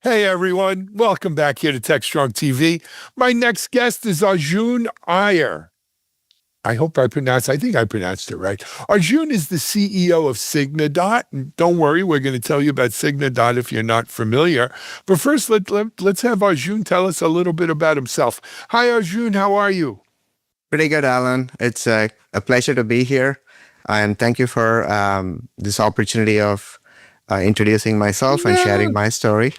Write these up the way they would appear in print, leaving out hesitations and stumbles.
Hey everyone, welcome back here to Techstrong TV. My next guest is Arjun Iyer. I think I pronounced it right. Arjun is the CEO of Signadot. And don't worry, we're going to tell you about Signadot if you're not familiar. But first, let's have Arjun tell us a little bit about himself. Hi Arjun, how are you? Pretty good, Alan. It's a pleasure to be here. And thank you for this opportunity of introducing myself and Yeah. sharing my story.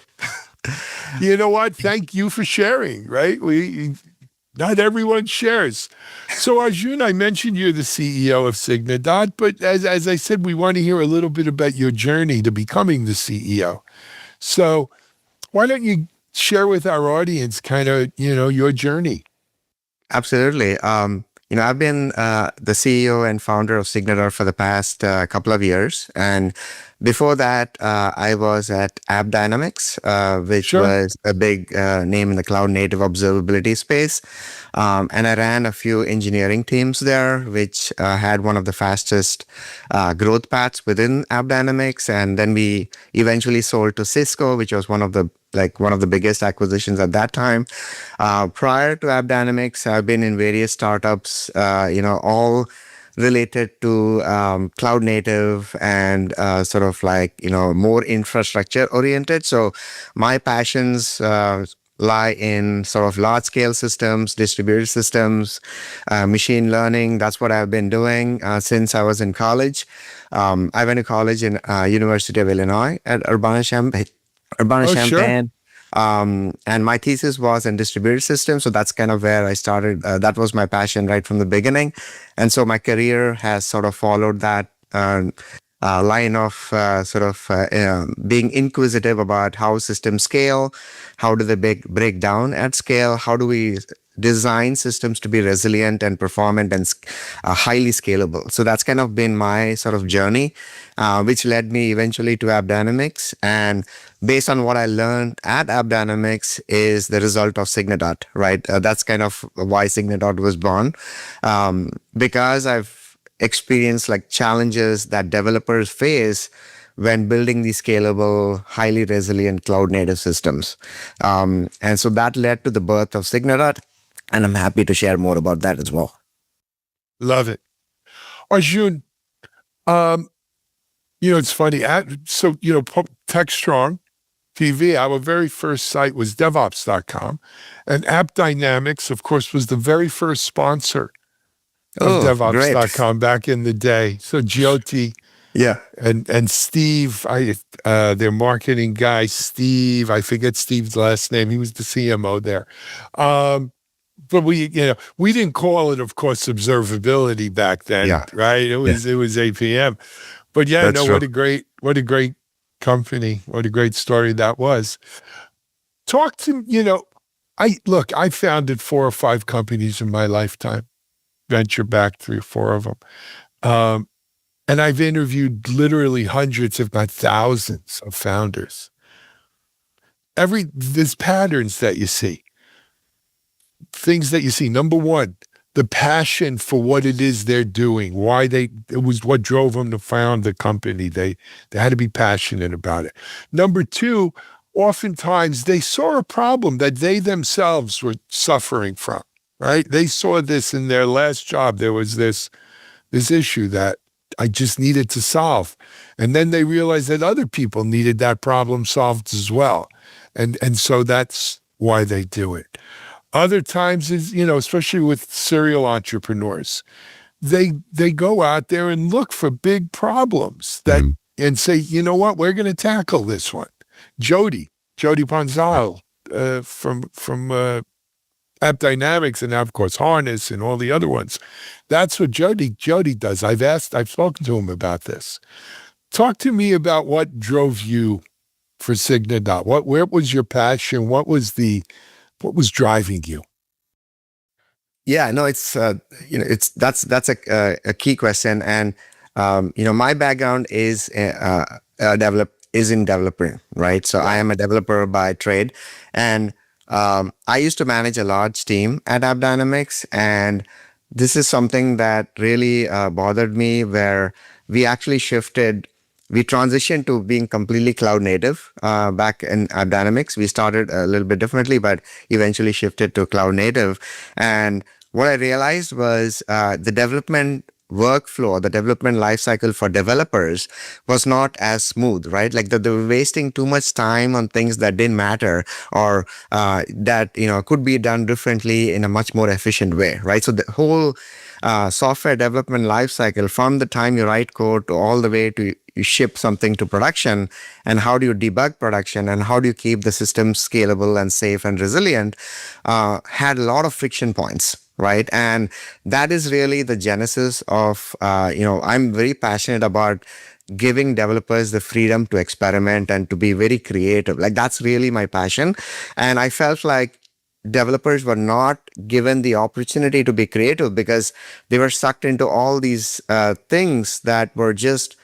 You know what? Thank you for sharing, right? Not everyone shares. So Arjun, I mentioned you're the CEO of Signadot, but as I said, we want to hear a little bit about your journey to becoming the CEO. So why don't you share with our audience kind of, your journey? Absolutely. I've been the CEO and founder of Signadot for the past couple of years. And before that, I was at AppDynamics, which Sure. was a big name in the cloud native observability space. And I ran a few engineering teams there, which had one of the fastest growth paths within AppDynamics. And then we eventually sold to Cisco, which was one of the biggest acquisitions at that time. Prior to AppDynamics, I've been in various startups, all related to cloud native and more infrastructure oriented. So my passions lie in sort of large scale systems, distributed systems, machine learning. That's what I've been doing since I was in college. I went to college in University of Illinois at Urbana-Champaign. Oh, sure. Urbana-Champaign. And my thesis was in distributed systems. So that's kind of where I started. That was my passion right from the beginning. And so my career has sort of followed that line of being inquisitive about how systems scale, how do they break down at scale, how do we design systems to be resilient and performant and highly scalable. So that's kind of been my sort of journey, which led me eventually to AppDynamics. And based on what I learned at AppDynamics is the result of Signadot, right? That's kind of why Signadot was born, because I've experienced like challenges that developers face when building these scalable, highly resilient cloud native systems. And so that led to the birth of Signadot. And I'm happy to share more about that as well. Love it. Arjun, it's funny. Techstrong TV, our very first site was DevOps.com. And AppDynamics, of course, was the very first sponsor of Oh, great. DevOps.com back in the day. So Jyoti Yeah. and Steve, their marketing guy, Steve, I forget Steve's last name. He was the CMO there. But we didn't call it, of course, observability back then, Yeah. right? It was APM. But yeah, That's no, true. what a great company, what a great story that was. Talk to, I founded 4 or 5 companies in my lifetime, venture back 3 or 4 of them. And I've interviewed literally hundreds, if not thousands of founders. There's patterns that you see. Things that you see. Number one, the passion for what it is they're doing, it was what drove them to found the company. They had to be passionate about it. Number two, oftentimes they saw a problem that they themselves were suffering from, right? They saw this in their last job. There was this issue that I just needed to solve. And then they realized that other people needed that problem solved as well. And so that's why they do it. Other times is, especially with serial entrepreneurs, they go out there and look for big problems and say, you know what, we're going to tackle this one. Jody Ponzal from AppDynamics and now, of course, Harness and all the other ones. That's what Jody does. I've spoken to him about this. Talk to me about what drove you for Signadot. Where was your passion? What was driving you? Yeah, no, that's a key question. And, my background is in developing, right? So I am a developer by trade. And I used to manage a large team at AppDynamics. And this is something that really bothered me, where we actually shifted we transitioned to being completely cloud native back in Dynamics. We started a little bit differently, but eventually shifted to cloud native. And what I realized was the development workflow, the development lifecycle for developers was not as smooth, right? Like they were wasting too much time on things that didn't matter, or that could be done differently in a much more efficient way, right? So the whole software development lifecycle, from the time you write code to all the way to you ship something to production, and how do you debug production, and how do you keep the system scalable and safe and resilient, had a lot of friction points, right? And that is really the genesis of, I'm very passionate about giving developers the freedom to experiment and to be very creative. Like that's really my passion. And I felt like developers were not given the opportunity to be creative because they were sucked into all these things that were just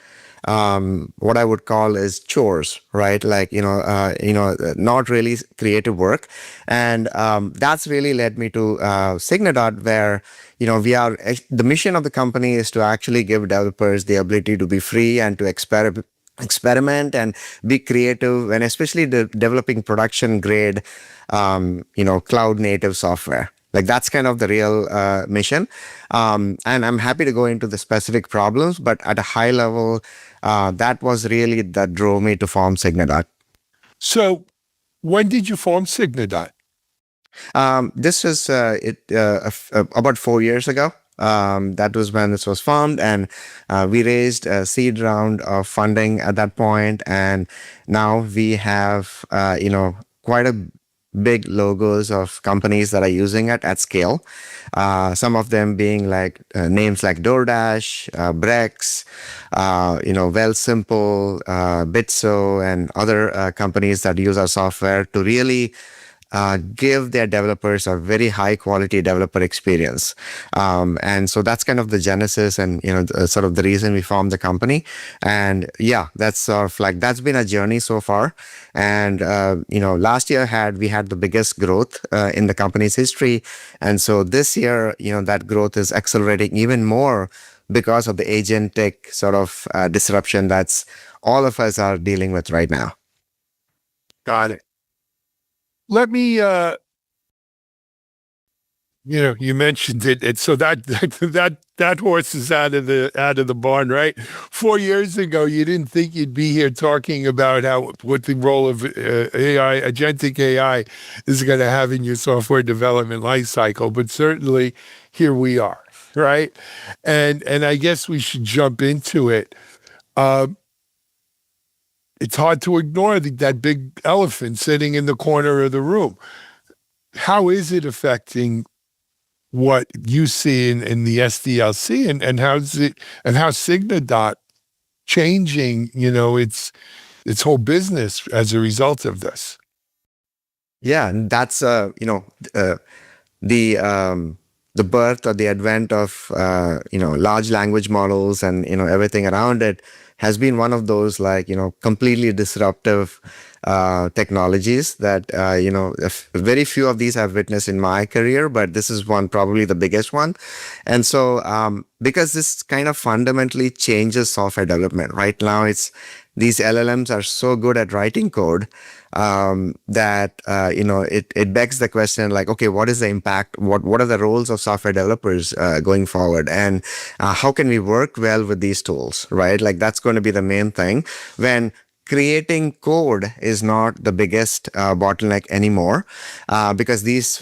what I would call is chores, right? Like, not really creative work. And that's really led me to Signadot, where, the mission of the company is to actually give developers the ability to be free and to experiment and be creative, and especially developing production grade, cloud native software. Like that's kind of the real mission. And I'm happy to go into the specific problems, but at a high level, that was really that drove me to form Signadot. So when did you form Signadot? This was about 4 years ago. That was when this was formed, and we raised a seed round of funding at that point, and now we have quite a big logos of companies that are using it at scale. Some of them being like names like DoorDash, Brex, Simple, Bitso, and other companies that use our software to really give their developers a very high quality developer experience. And so that's kind of the genesis and, sort of the reason we formed the company. And yeah, that's sort of like, that's been a journey so far. And, last year we had the biggest growth in the company's history. And so this year, that growth is accelerating even more because of the agentic sort of disruption that's all of us are dealing with right now. Got it. Let me, you mentioned it. And so that horse is out of the barn, right? 4 years ago, you didn't think you'd be here talking about what the role of AI, agentic AI, is going to have in your software development lifecycle. But certainly, here we are, right? And I guess we should jump into it. It's hard to ignore that big elephant sitting in the corner of the room. How is it affecting what you see in the SDLC, and how's Signadot changing, its whole business as a result of this? Yeah, and that's the birth or the advent of large language models and everything around it has been one of those completely disruptive technologies that very few of these I've witnessed in my career, but this is one, probably the biggest one. And so because this kind of fundamentally changes software development. Right now, these LLMs are so good at writing code that it begs the question, like, okay, what is the impact? What are the roles of software developers going forward, and how can we work well with these tools? Right, like that's going to be the main thing when creating code is not the biggest bottleneck anymore, because these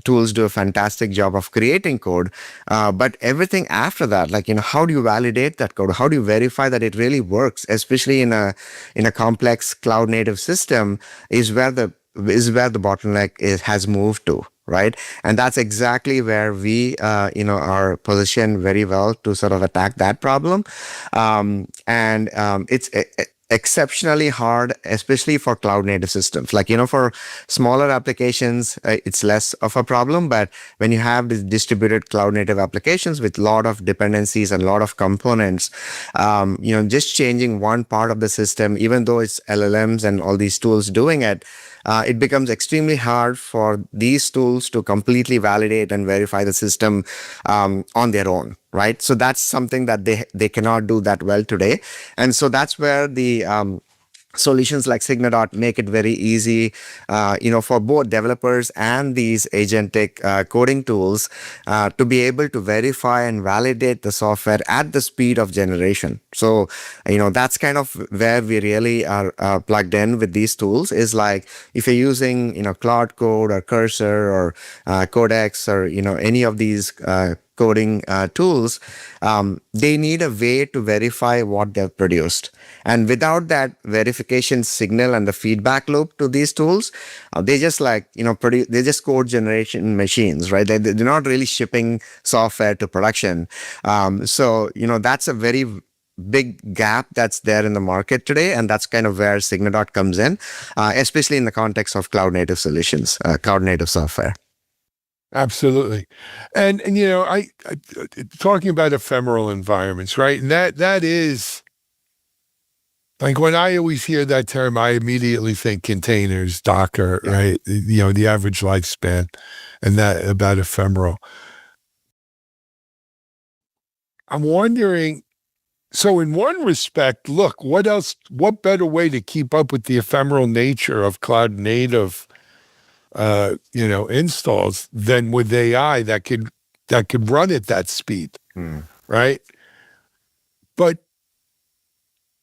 tools do a fantastic job of creating code. But everything after that, like, how do you validate that code? How do you verify that it really works, especially in a complex cloud native system, is where the bottleneck has moved to. Right. And that's exactly where we, are positioned very well to sort of attack that problem. It's exceptionally hard, especially for cloud native systems. Like, for smaller applications, it's less of a problem. But when you have these distributed cloud native applications with a lot of dependencies and a lot of components, just changing one part of the system, even though it's LLMs and all these tools doing it, it becomes extremely hard for these tools to completely validate and verify the system on their own, right? So that's something that they cannot do that well today. And so that's where the solutions like Signadot make it very easy, for both developers and these agentic coding tools to be able to verify and validate the software at the speed of generation. So, that's kind of where we really are plugged in with these tools. Is like if you're using, Cloud Code or Cursor or Codex or any of these coding tools, they need a way to verify what they've produced. And without that verification signal and the feedback loop to these tools, they just they just code generation machines, right? They're not really shipping software to production. So, that's a very big gap that's there in the market today. And that's kind of where Signadot comes in, especially in the context of cloud native solutions, cloud native software. Absolutely. And I talking about ephemeral environments, right? And that is like when I always hear that term, I immediately think containers, Docker, right? The average lifespan and that about ephemeral. I'm wondering, so in one respect, look, what better way to keep up with the ephemeral nature of cloud native installs than with AI that could run at that speed, right? But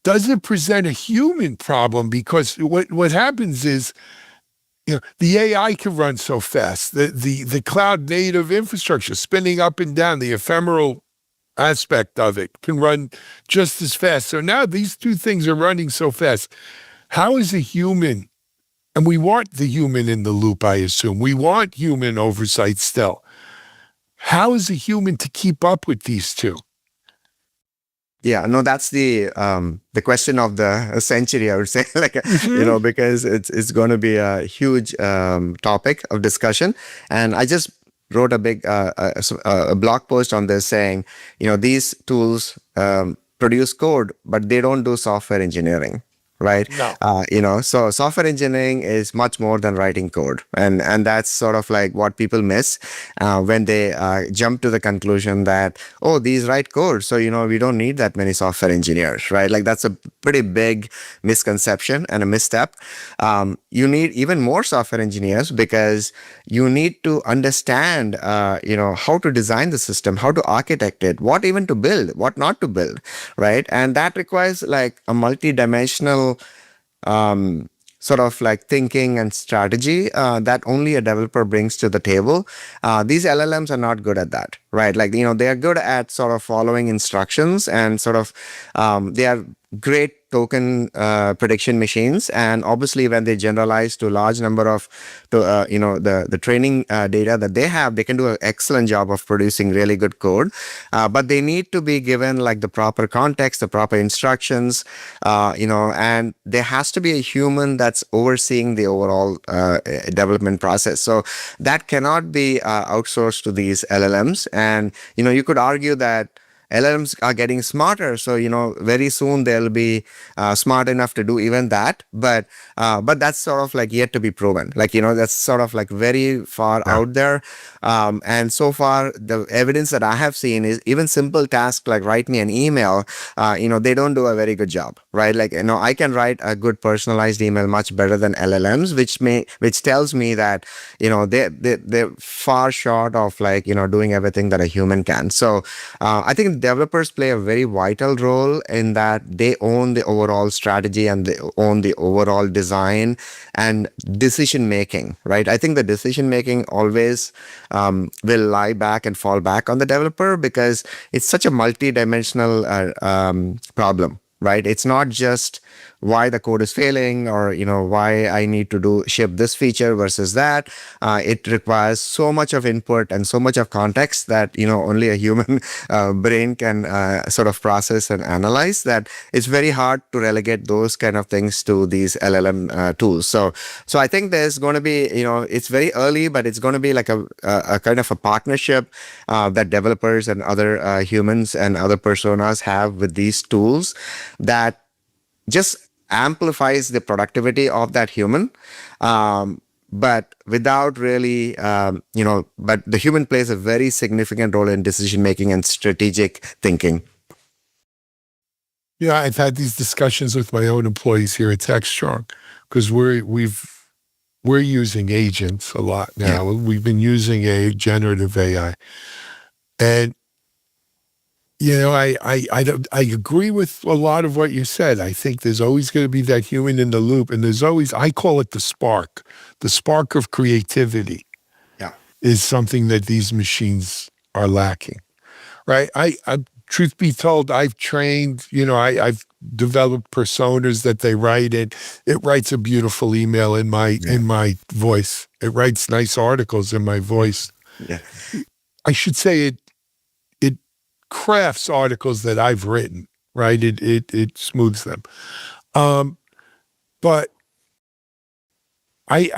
does it present a human problem? Because what happens is, the AI can run so fast, the cloud native infrastructure spinning up and down, the ephemeral aspect of it can run just as fast. So now these two things are running so fast. How is a human? And we want the human in the loop, I assume. We want human oversight still. How is a human to keep up with these two? Yeah, no, that's the question of the century, I would say, because it's going to be a huge topic of discussion. And I just wrote a big a blog post on this saying, these tools produce code, but they don't do software engineering. Right. No. So software engineering is much more than writing code. And that's sort of like what people miss when they jump to the conclusion that, oh, these write code. So, we don't need that many software engineers, right? Like that's a pretty big misconception and a misstep. You need even more software engineers because you need to understand, how to design the system, how to architect it, what even to build, what not to build, right? And that requires like a multi-dimensional sort of like thinking and strategy that only a developer brings to the table. These LLMs are not good at that, right? Like, they are good at sort of following instructions and sort of they are great token prediction machines. And obviously when they generalize to a large number of the training data that they have, they can do an excellent job of producing really good code, but they need to be given like the proper context, the proper instructions, and there has to be a human that's overseeing the overall development process. So that cannot be outsourced to these LLMs. And you could argue that LLMs are getting smarter, so very soon they'll be smart enough to do even that. But that's sort of like yet to be proven. Like that's sort of like very far out there. And so far, the evidence that I have seen is even simple tasks like write me an email. They don't do a very good job, right? Like I can write a good personalized email much better than LLMs, which tells me that they're far short of like doing everything that a human can. So I think developers play a very vital role in that they own the overall strategy and they own the overall design and decision making, right? I think the decision making always will lie back and fall back on the developer because it's such a multi-dimensional problem, right? It's not just why the code is failing or why I need to ship this feature versus that. It requires so much of input and so much of context that only a human brain can sort of process and analyze, that it's very hard to relegate those kind of things to these LLM tools. So I think there's going to be it's very early, but it's going to be like a kind of a partnership that developers and other humans and other personas have with these tools that just amplifies the productivity of that human. But without really, but the human plays a very significant role in decision making and strategic thinking. Yeah, I've had these discussions with my own employees here at Techstrong because we're using agents a lot now. Yeah. We've been using a generative AI, and I agree with a lot of what you said. I think there's always going to be that human in the loop, and there's always, I call it the spark of creativity. Yeah. Is something that these machines are lacking, right? Truth be told, I've trained, I've developed personas that they write it. It writes a beautiful email in my voice. It writes nice articles in my voice. Yeah. I should say it crafts articles that I've written, right? It smooths them. But I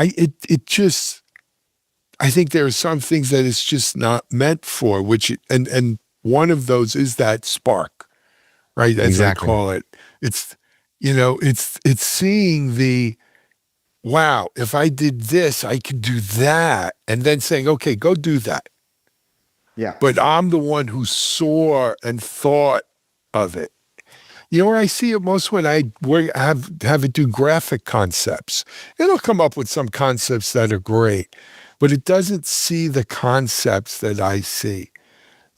think there are some things that it's just not meant for, and one of those is that spark, right? As Exactly. I call it. It's seeing the, wow, if I did this, I could do that. And then saying, okay, go do that. Yeah. But I'm the one who saw and thought of it. You know where I see it most? When I have it do graphic concepts. It'll come up with some concepts that are great, but it doesn't see the concepts that I see.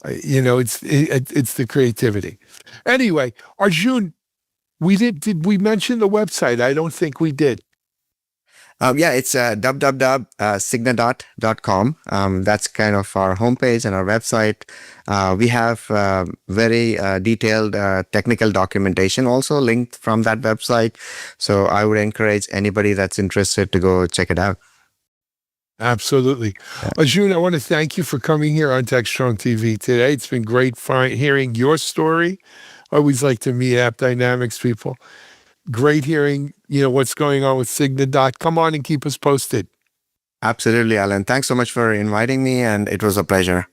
It's the creativity. Anyway, Arjun, did we mention the website? I don't think we did. It's www.signadot.com. That's kind of our homepage and our website. We have very detailed technical documentation also linked from that website. So I would encourage anybody that's interested to go check it out. Absolutely. Arjun, I want to thank you for coming here on Techstrong TV today. It's been great hearing your story. I always like to meet App Dynamics people. Great hearing, what's going on with Signadot. Come on and keep us posted. Absolutely, Alan. Thanks so much for inviting me, and it was a pleasure.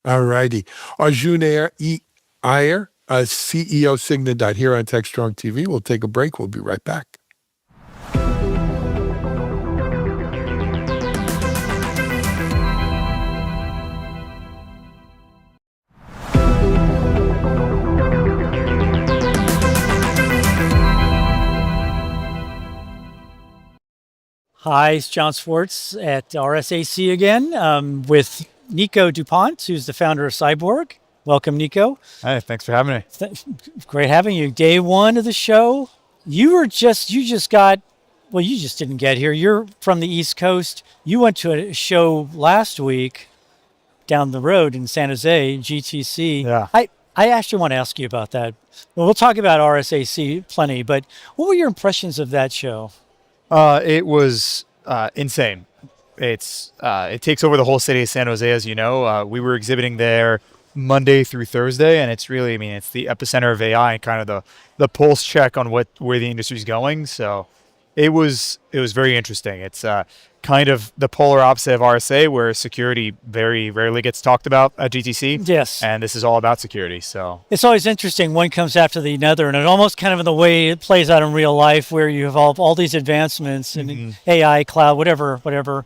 All righty. Arjun Iyer, CEO Signadot here on Techstrong TV. We'll take a break. We'll be right back. Hi, it's John Swartz at RSAC again with Nico Dupont, who's the founder of Cyborg. Welcome, Nico. Hey, thanks for having me. Great having you. Day one of the show. You just didn't get here. You're from the East Coast. You went to a show last week down the road in San Jose, GTC. Yeah. I actually want to ask you about that. Well, we'll talk about RSAC plenty, but what were your impressions of that show? It was insane. It takes over the whole city of San Jose, as you know. We were exhibiting there Monday through Thursday, and it's really, it's the epicenter of AI and kind of the pulse check on where the industry's going. So it was very interesting. It's kind of the polar opposite of RSA, where security very rarely gets talked about at GTC. Yes. And this is all about security. So it's always interesting. One comes after the other, and it almost kind of in the way it plays out in real life, where you have all these advancements in AI, cloud, whatever.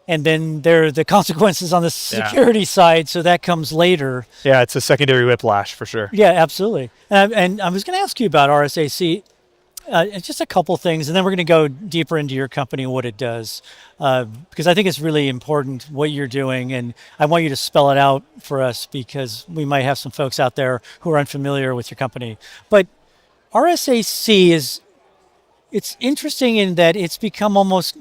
And then there are the consequences on the security side, so that comes later. Yeah, it's a secondary whiplash for sure. Yeah, absolutely. And I was going to ask you about RSAC. Just a couple things, and then we're going to go deeper into your company and what it does, because I think it's really important what you're doing, and I want you to spell it out for us because we might have some folks out there who are unfamiliar with your company. But RSAC it's interesting in that it's become almost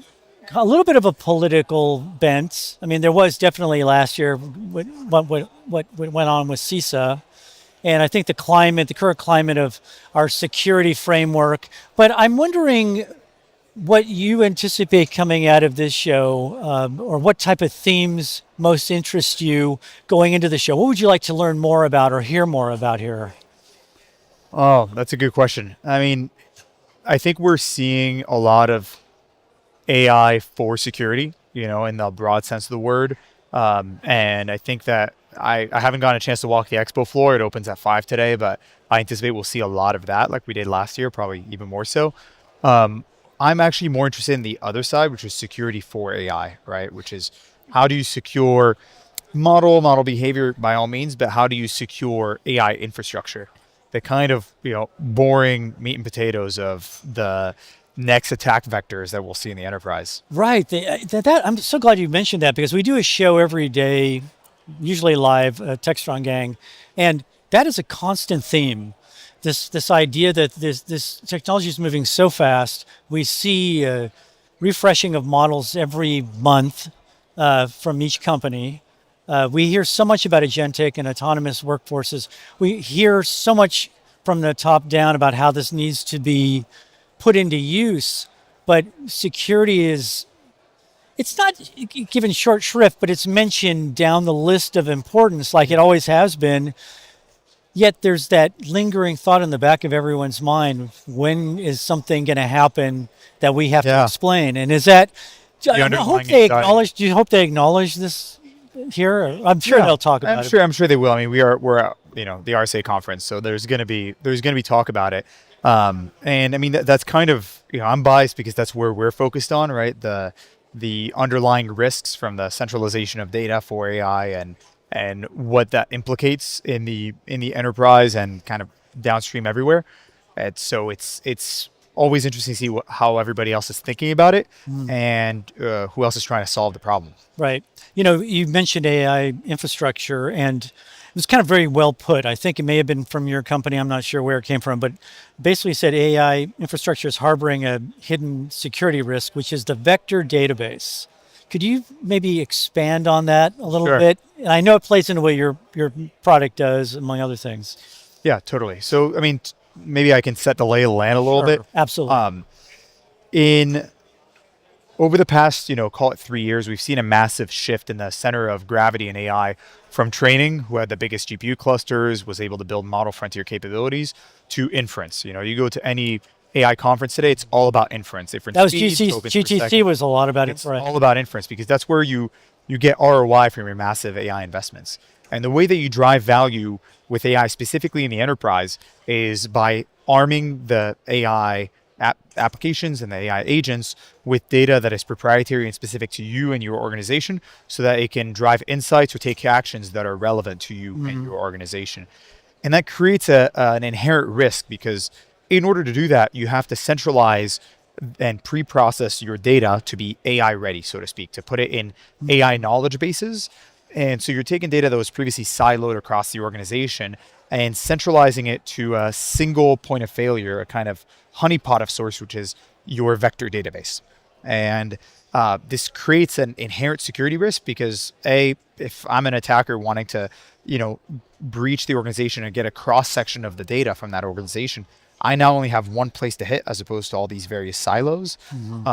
a little bit of a political bent. I mean, there was definitely last year what went on with CISA. And I think the current climate of our security framework. But I'm wondering what you anticipate coming out of this show, or what type of themes most interest you going into the show. What would you like to learn more about or hear more about here? Oh, that's a good question. I think we're seeing a lot of AI for security, in the broad sense of the word. And I think that I haven't gotten a chance to walk the expo floor. It opens at 5 today, but I anticipate we'll see a lot of that like we did last year, probably even more so. I'm actually more interested in the other side, which is security for AI, right? Which is how do you secure model behavior by all means, but how do you secure AI infrastructure? The kind of, boring meat and potatoes of the next attack vectors that we'll see in the enterprise. Right. That I'm so glad you mentioned that, because we do a show every day, usually live, Techstrong Gang, and that is a constant theme. This idea that this technology is moving so fast. We see refreshing of models every month from each company. We hear so much about agentic and autonomous workforces. We hear so much from the top down about how this needs to be put into use, but security it's not given short shrift, but it's mentioned down the list of importance like it always has been. Yet there's that lingering thought in the back of everyone's mind: when is something going to happen that we have to explain? And is that? Do you hope they acknowledge this here? I'm sure they'll talk about it. I'm sure they will. I mean, we're at the RSA conference, so there's gonna be talk about it. And I mean that's kind of I'm biased because that's where we're focused on, right? The underlying risks from the centralization of data for AI and what that implicates in the enterprise and kind of downstream everywhere. And so it's always interesting to see how everybody else is thinking about it and who else is trying to solve the problem. Right. You mentioned AI infrastructure, and it was kind of very well put. I think it may have been from your company. I'm not sure where it came from, but basically said AI infrastructure is harboring a hidden security risk, which is the vector database. Could you maybe expand on that a little bit? And I know it plays into what your product does, among other things. Yeah, totally. So, I mean, maybe I can set the lay of the land a little bit. Absolutely. Over the past, call it 3 years, we've seen a massive shift in the center of gravity in AI from training, who had the biggest GPU clusters, was able to build model frontier capabilities, to inference. You go to any AI conference today, it's all about inference. That was GTC was a lot about it's all about inference because that's where you get ROI from your massive AI investments. And the way that you drive value with AI, specifically in the enterprise, is by arming the AI applications and the AI agents with data that is proprietary and specific to you and your organization, so that it can drive insights or take actions that are relevant to you and your organization. And that creates an inherent risk, because in order to do that, you have to centralize and pre-process your data to be AI ready, so to speak, to put it in AI knowledge bases. And so you're taking data that was previously siloed across the organization and centralizing it to a single point of failure, a kind of honeypot of source, which is your vector database. And this creates an inherent security risk because if I'm an attacker wanting to, breach the organization and get a cross section of the data from that organization, I now only have one place to hit as opposed to all these various silos.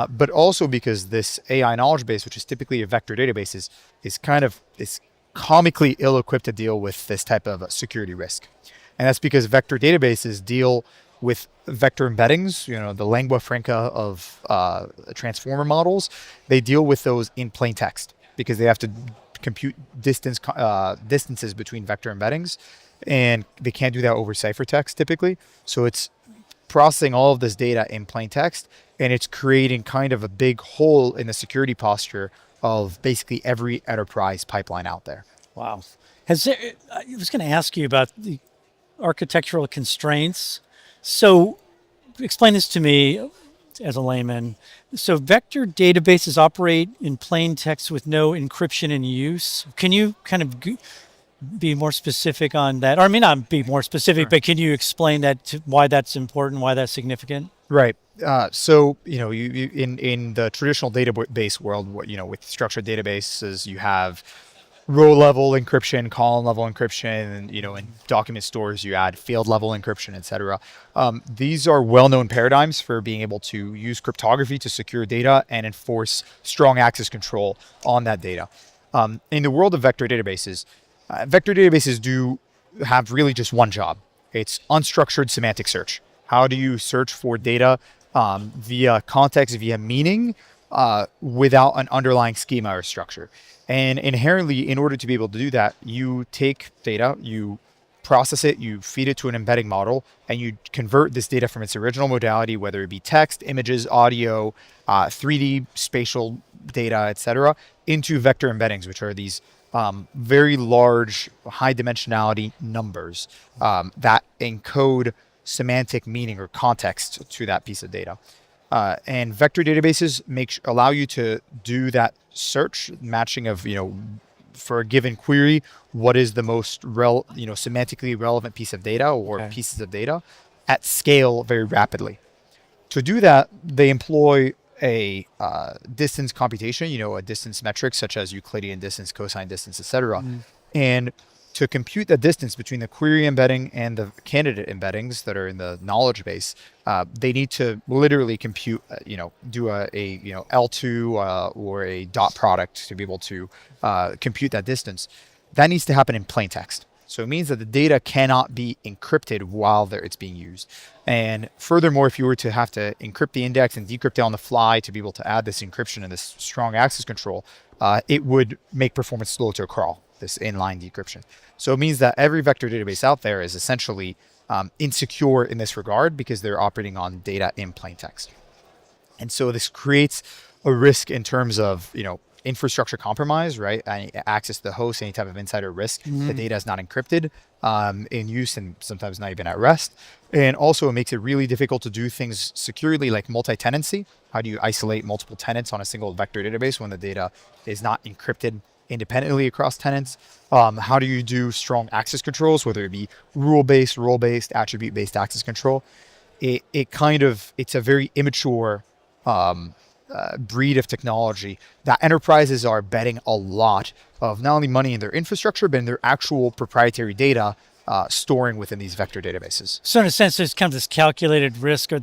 But also because this AI knowledge base, which is typically a vector database, is comically ill-equipped to deal with this type of security risk. And that's because vector databases deal with vector embeddings, the lingua franca of transformer models. They deal with those in plain text because they have to compute distances between vector embeddings, and they can't do that over ciphertext typically. So it's processing all of this data in plain text, and it's creating kind of a big hole in the security posture of basically every enterprise pipeline out there. Wow. I was going to ask you about the architectural constraints. So explain this to me as a layman. So vector databases operate in plain text with no encryption in use. Can you kind of be more specific on that? Or I mean, not be more specific, but can you explain that, why that's important, why that's significant? Right. So, you in the traditional database world, with structured databases, you have row level encryption, column level encryption, and, in document stores, you add field level encryption, etc. These are well-known paradigms for being able to use cryptography to secure data and enforce strong access control on that data. In the world of vector databases do have really just one job. It's unstructured semantic search. How do you search for data via context, via meaning, without an underlying schema or structure. And inherently, in order to be able to do that, you take data, you process it, you feed it to an embedding model, and you convert this data from its original modality, whether it be text, images, audio, 3D spatial data, etc., into vector embeddings, which are these very large, high dimensionality numbers that encode semantic meaning or context to that piece of data. And vector databases allow you to do that search matching of, for a given query, what is the most semantically relevant piece of data or pieces of data at scale very rapidly. To do that, they employ a distance computation, a distance metric such as Euclidean distance, cosine distance, etc. And to compute the distance between the query embedding and the candidate embeddings that are in the knowledge base, they need to literally compute, do a L2 or a dot product to be able to compute that distance. That needs to happen in plain text. So it means that the data cannot be encrypted while it's being used. And furthermore, if you were to have to encrypt the index and decrypt it on the fly to be able to add this encryption and this strong access control, it would make performance slow to a crawl, this inline decryption. So it means that every vector database out there is essentially insecure in this regard because they're operating on data in plain text. And so this creates a risk in terms of, infrastructure compromise, right? Access to the host, any type of insider risk. The data is not encrypted in use and sometimes not even at rest. And also it makes it really difficult to do things securely like multi-tenancy. How do you isolate multiple tenants on a single vector database when the data is not encrypted independently across tenants? How do you do strong access controls, whether it be rule-based, attribute-based access control? It's a very immature breed of technology that enterprises are betting a lot of not only money in their infrastructure, but in their actual proprietary data storing within these vector databases. So in a sense, there's kind of this calculated risk, or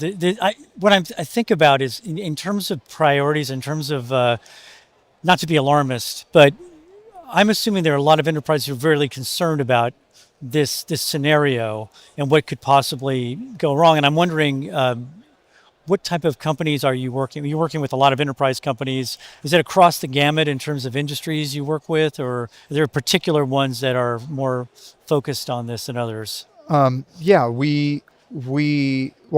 what I think about is in terms of priorities, in terms of not to be alarmist, but I'm assuming there are a lot of enterprises who are very concerned about this scenario and what could possibly go wrong. And I'm wondering, what type of companies are you working? Are you working with a lot of enterprise companies? Is it across the gamut in terms of industries you work with, or are there particular ones that are more focused on this than others?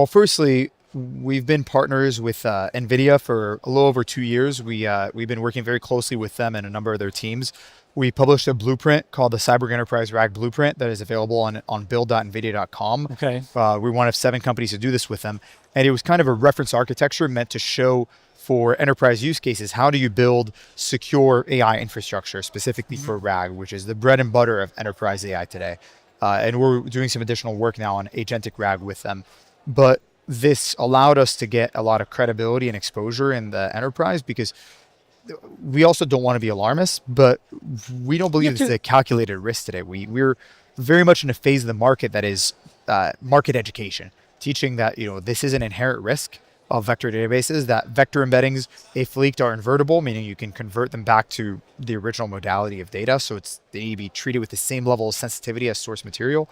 Firstly, we've been partners with NVIDIA for a little over 2 years. We've been working very closely with them and a number of their teams. We published a blueprint called the Cyborg Enterprise RAG Blueprint that is available on build.nvidia.com. Okay. We're one of 7 companies to do this with them. And it was kind of a reference architecture meant to show for enterprise use cases, how do you build secure AI infrastructure specifically for RAG, which is the bread and butter of enterprise AI today. And we're doing some additional work now on agentic RAG with them. But this allowed us to get a lot of credibility and exposure in the enterprise because we also don't want to be alarmists, but we don't believe it's a calculated risk today. We're very much in a phase of the market that is market education, teaching that this is an inherent risk of vector databases, that vector embeddings, if leaked, are invertible, meaning you can convert them back to the original modality of data. So they need to be treated with the same level of sensitivity as source material.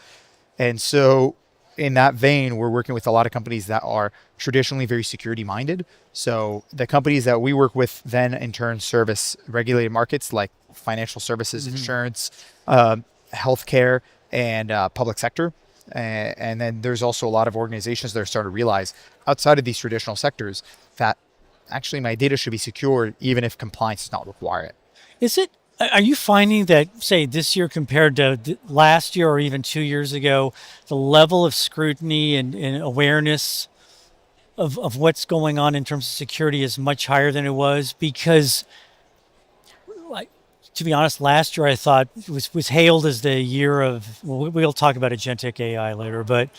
And so in that vein, we're working with a lot of companies that are traditionally very security minded. So the companies that we work with then in turn service regulated markets like financial services, insurance, healthcare, and public sector. And then there's also a lot of organizations that are starting to realize outside of these traditional sectors that actually my data should be secured even if compliance does not require it. Are you finding that, say, this year compared to last year or even 2 years ago, the level of scrutiny and awareness of what's going on in terms of security is much higher than it was? Because, to be honest, last year I thought was hailed as the year of, we'll talk about agentic AI later, but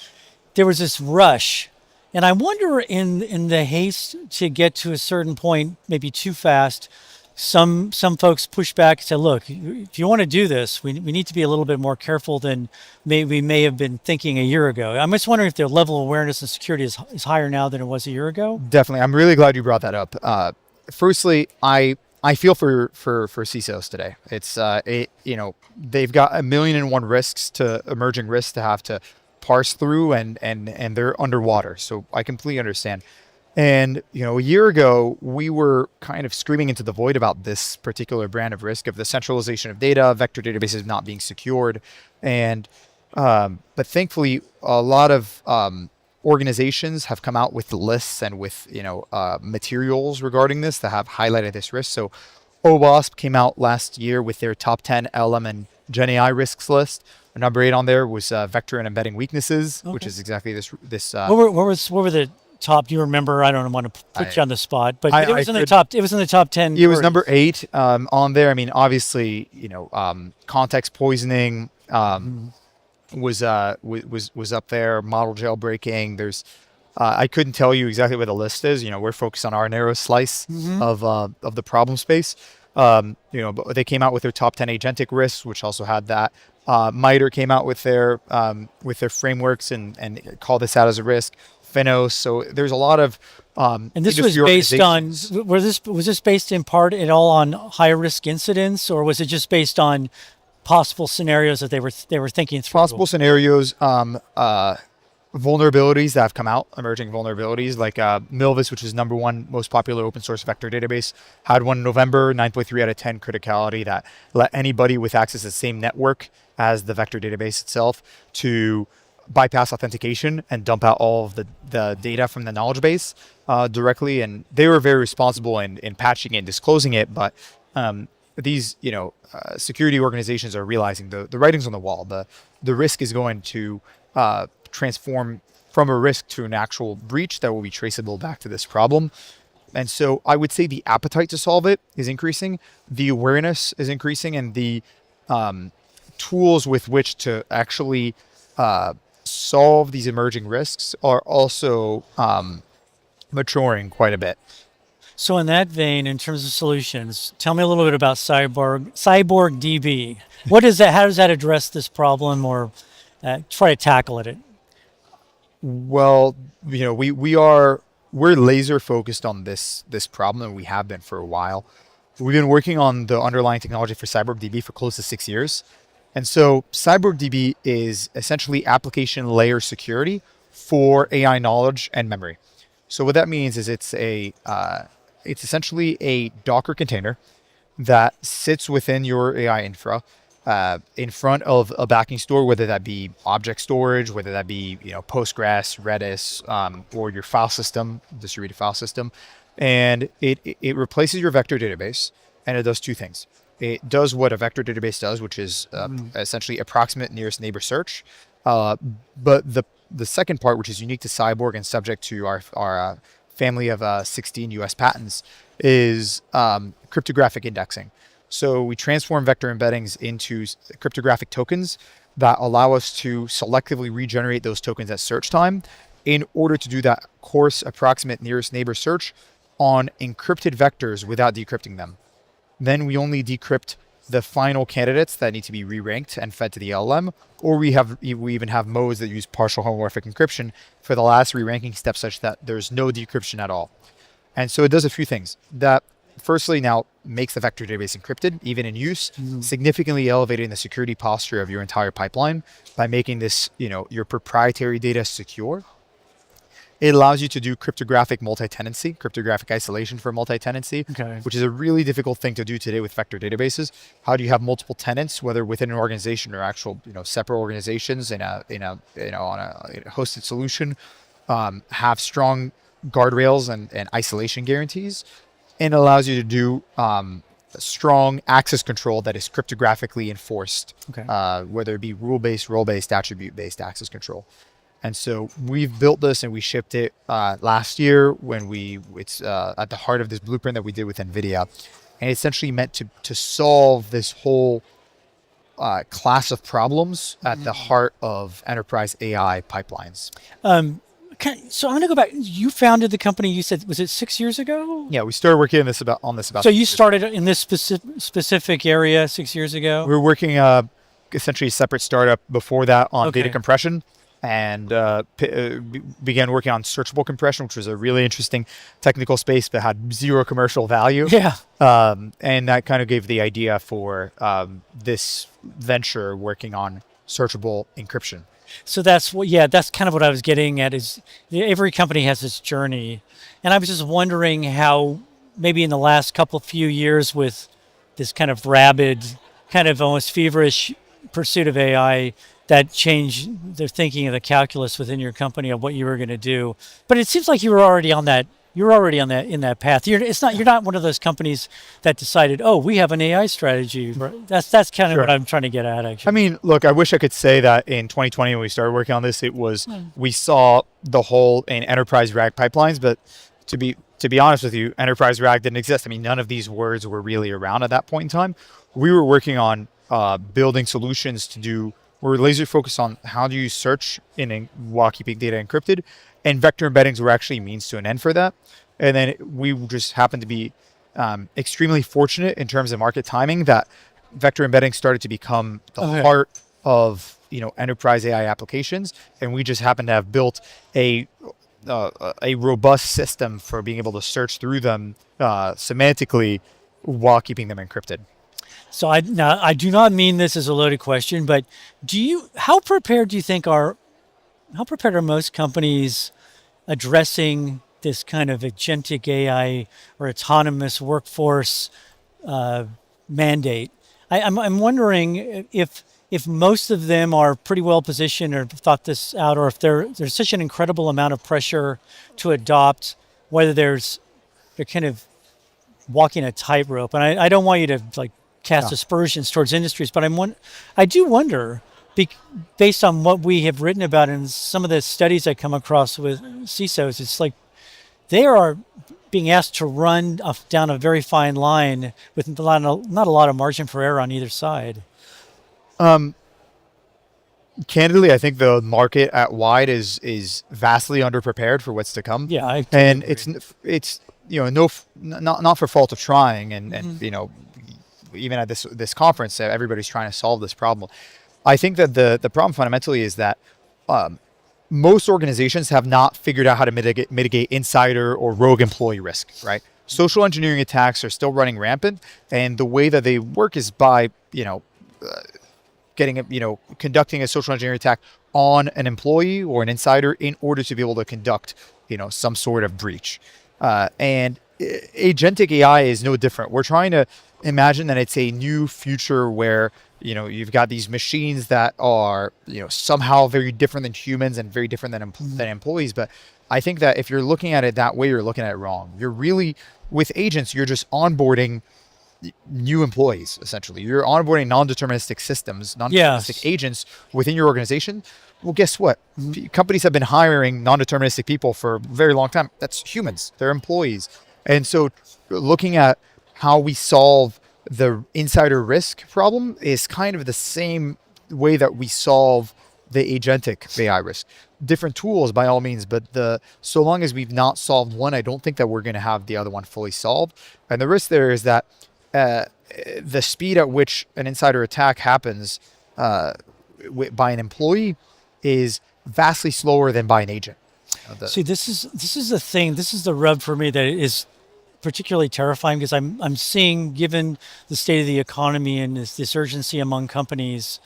there was this rush. And I wonder in the haste to get to a certain point, maybe too fast, some folks push back and say, look, if you want to do this, we need to be a little bit more careful than we may have been thinking a year ago. I'm just wondering if the level of awareness and security is higher now than it was a year ago. Definitely. I'm really glad you brought that up. Firstly, I feel for CISOs today. It's they've got 1,000,001 risks to emerging risks to have to parse through and they're underwater. So I completely understand. And, a year ago, we were kind of screaming into the void about this particular brand of risk of the centralization of data, vector databases not being secured. And, but thankfully, a lot of organizations have come out with lists and with, materials regarding this that have highlighted this risk. So OWASP came out last year with their top 10 LM and Gen AI risks list. Number 8 on there was vector and embedding weaknesses, which is exactly this. What were the top? Do you remember? I don't want to put you on the spot, but it was in the top. It was in the top 10. It was number 8 on there. I mean, obviously, context poisoning was up there. Model jailbreaking. There's. I couldn't tell you exactly what the list is. We're focused on our narrow slice of the problem space. But they came out with their top 10 agentic risks, which also had that. MITRE came out with their frameworks and called this out as a risk. Finos. So there's a lot of and this was based on was this based in part at all on high risk incidents, or was it just based on possible scenarios that they were thinking through? Possible scenarios, vulnerabilities that have come out, emerging vulnerabilities like Milvus, which is number 1 most popular open source vector database, had one in November, 9.3 out of 10 criticality that let anybody with access to the same network as the vector database itself to bypass authentication and dump out all of the data from the knowledge base directly. And they were very responsible in patching it and disclosing it. But these, security organizations are realizing the writing's on the wall. The risk is going to transform from a risk to an actual breach that will be traceable back to this problem. And so I would say the appetite to solve it is increasing, the awareness is increasing, and the tools with which to actually solve these emerging risks are also maturing quite a bit. So in that vein, in terms of solutions, tell me a little bit about Cyborg DB. What is that? How does that address this problem, or try to tackle it? Well, we're laser focused on this problem, and we have been for a while. We've been working on the underlying technology for Cyborg DB for close to 6 years. And so Cyborg DB is essentially application layer security for AI knowledge and memory. So what that means is it's essentially a Docker container that sits within your AI infra in front of a backing store, whether that be object storage, whether that be Postgres, Redis, or your file system, distributed file system. And it replaces your vector database, and it does 2 things. It does what a vector database does, which is essentially approximate nearest neighbor search. But the second part, which is unique to Cyborg and subject to our family of 16 US patents, is cryptographic indexing. So we transform vector embeddings into cryptographic tokens that allow us to selectively regenerate those tokens at search time in order to do that coarse approximate nearest neighbor search on encrypted vectors without decrypting them. Then we only decrypt the final candidates that need to be re-ranked and fed to the LLM, or we even have modes that use partial homomorphic encryption for the last re-ranking step, such that there's no decryption at all. And so it does a few things. That firstly now makes the vector database encrypted, even in use, significantly elevating the security posture of your entire pipeline by making this, your proprietary data secure. It allows you to do cryptographic multi-tenancy, cryptographic isolation for multi-tenancy, which is a really difficult thing to do today with vector databases. How do you have multiple tenants, whether within an organization or actual, separate organizations on a hosted solution, have strong guardrails and isolation guarantees, and it allows you to do strong access control that is cryptographically enforced, whether it be rule-based, role-based, attribute-based access control. And so we've built this and we shipped it last year when it's at the heart of this blueprint that we did with NVIDIA. And it's essentially meant to solve this whole class of problems at the heart of enterprise AI pipelines. So I'm going to go back. You founded the company, you said, was it 6 years ago? Yeah, we started working on this about. So you started in this specific area 6 years ago? We were working essentially a separate startup before that on data compression. And began working on searchable compression, which was a really interesting technical space but had zero commercial value. Yeah. And that kind of gave the idea for this venture working on searchable encryption. So that's what, yeah, that's kind of what I was getting at is every company has its journey. And I was just wondering how maybe in the last few years with this kind of rabid, kind of almost feverish pursuit of AI that changed their thinking of the calculus within your company of what you were going to do. But it seems like you were already on that. You're already on that in that path. You're not one of those companies that decided, oh, we have an AI strategy. That's kind of Sure. what I'm trying to get at, actually. I mean, look, I wish I could say that in 2020 when we started working on this, it was we saw the whole in enterprise RAG pipelines, but to be honest with you, enterprise RAG didn't exist. I mean, none of these words were really around at that point in time. We were working on building solutions to do. We're laser focused on how do you search while keeping data encrypted, and vector embeddings were actually means to an end for that. And then we just happened to be extremely fortunate in terms of market timing that vector embedding started to become the heart of enterprise AI applications, and we just happened to have built a robust system for being able to search through them semantically while keeping them encrypted. So I do not mean this as a loaded question, but how prepared are most companies addressing this kind of agentic AI or autonomous workforce mandate? I'm wondering if most of them are pretty well positioned or thought this out, or if there's such an incredible amount of pressure to adopt, whether they're kind of walking a tightrope. And I don't want you to cast aspersions towards industries, but I do wonder, based on what we have written about in some of the studies I come across with CISOs, it's like they are being asked to run down a very fine line with not a lot of margin for error on either side. Candidly, I think the market at wide is vastly underprepared for what's to come. Yeah, and it's not for fault of trying, and even at this conference, everybody's trying to solve this problem. I think that the problem fundamentally is that most organizations have not figured out how to mitigate insider or rogue employee risk, right? Social engineering attacks are still running rampant, and the way that they work is by conducting a social engineering attack on an employee or an insider in order to be able to conduct some sort of breach. And agentic AI is no different. We're trying to imagine that it's a new future where you've got these machines that are somehow very different than humans and very different than employees. But I think that if you're looking at it that way, you're looking at it wrong. You're really, with agents, you're just onboarding new employees. Essentially, you're onboarding non-deterministic systems, non-deterministic agents within your organization. Well, guess what? Companies have been hiring non-deterministic people for a very long time. That's humans. They're employees. And so looking at how we solve the insider risk problem is kind of the same way that we solve the agentic AI risk. Different tools by all means, but so long as we've not solved one, I don't think that we're going to have the other one fully solved. And the risk there is that the speed at which an insider attack happens by an employee is vastly slower than by an agent. See, this is the thing. This is the rub for me that is particularly terrifying, because I'm seeing, given the state of the economy and this urgency among companies,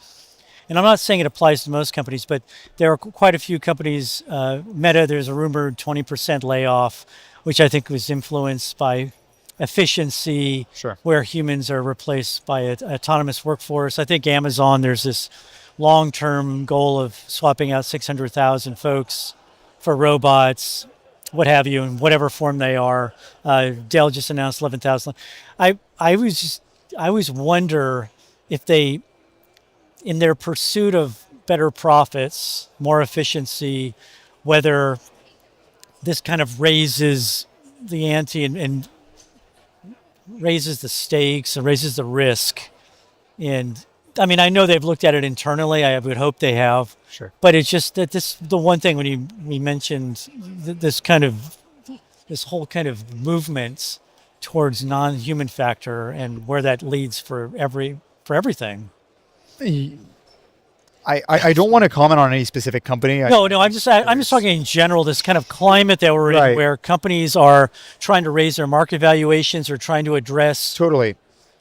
and I'm not saying it applies to most companies, but there are quite a few companies. Meta, there's a rumored 20% layoff, which I think was influenced by efficiency, where humans are replaced by an autonomous workforce. I think Amazon, there's this long-term goal of swapping out 600,000 folks for robots, what have you, in whatever form they are. Dell just announced 11,000. I always wonder if they, in their pursuit of better profits, more efficiency, whether this kind of raises the ante and raises the stakes and raises the risk. And I mean, I know they've looked at it internally. I would hope they have. Sure. But it's just that the one thing when we mentioned this whole kind of movement towards non-human factor and where that leads for everything. I don't want to comment on any specific company. No, I'm just talking in general, this kind of climate that we're in, where companies are trying to raise their market valuations or trying to address. Totally.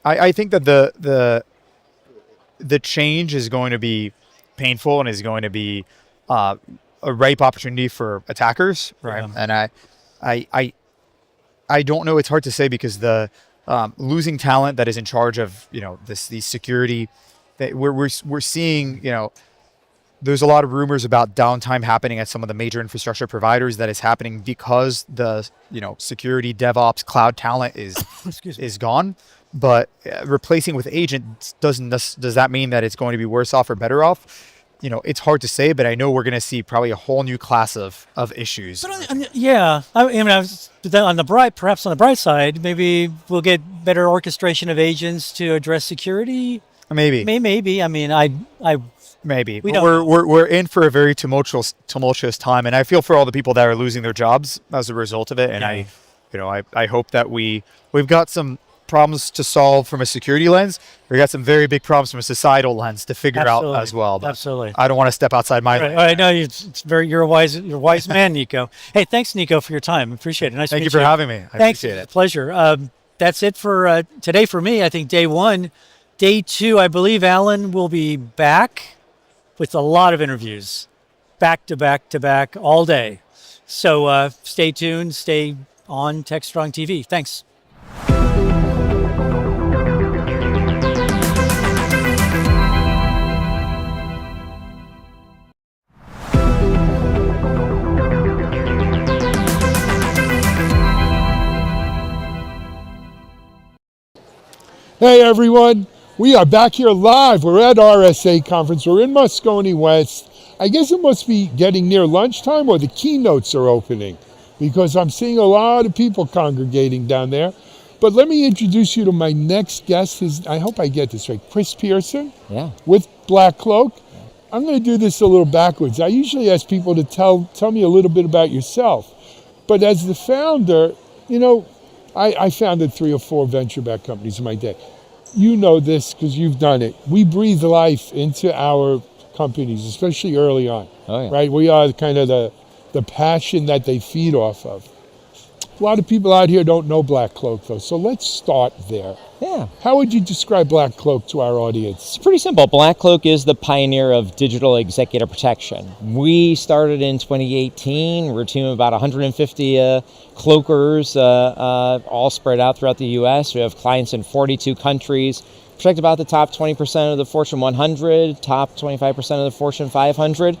I think that the change is going to be painful and is going to be a ripe opportunity for attackers, right? Yeah. And I don't know. It's hard to say because the losing talent that is in charge of these security, that we're seeing there's a lot of rumors about downtime happening at some of the major infrastructure providers. That is happening because the security, DevOps, cloud talent is gone. But replacing with agents does that mean that it's going to be worse off or better off? It's hard to say, but I know we're going to see probably a whole new class of issues. But perhaps on the bright side, maybe we'll get better orchestration of agents to address security. Maybe. Maybe. I mean, Maybe. We But don't we're in for a very tumultuous time, and I feel for all the people that are losing their jobs as a result of it. And I hope that we've got some problems to solve from a security lens. We got some very big problems from a societal lens to figure out as well. But Absolutely. I don't want to step outside my lane. I know you're a wise man, Nico. Hey, thanks, Nico, for your time. Appreciate it. Nice to meet you. Thank you for having me. I Thanks. appreciate it. Pleasure. That's it for today for me. I think day one. Day two, I believe Alan will be back with a lot of interviews, back to back to back all day. So stay tuned. Stay on Techstrong TV. Thanks. Hey everyone, we are back here live. We're at RSA conference. We're in Moscone West. I guess it must be getting near lunchtime or the keynotes are opening because I'm seeing a lot of people congregating down there. But let me introduce you to my next guest. I hope I get this right. Chris Pierson with BlackCloak. I'm going to do this a little backwards. I usually ask people to tell me a little bit about yourself. But as the founder, I founded 3 or 4 venture-backed companies in my day. You know this because you've done it. We breathe life into our companies, especially early on. Oh, yeah. Right? We are kind of the passion that they feed off of. A lot of people out here don't know BlackCloak, though, so let's start there. Yeah. How would you describe BlackCloak to our audience? It's pretty simple. BlackCloak is the pioneer of digital executive protection. We started in 2018. We're a team of about 150 cloakers, all spread out throughout the U.S. We have clients in 42 countries. Protect about the top 20% of the Fortune 100, top 25% of the Fortune 500.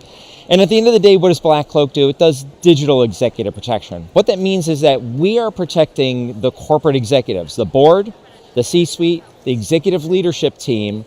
And at the end of the day, what does BlackCloak do? It does digital executive protection. What that means is that we are protecting the corporate executives, the board, the C-suite, the executive leadership team,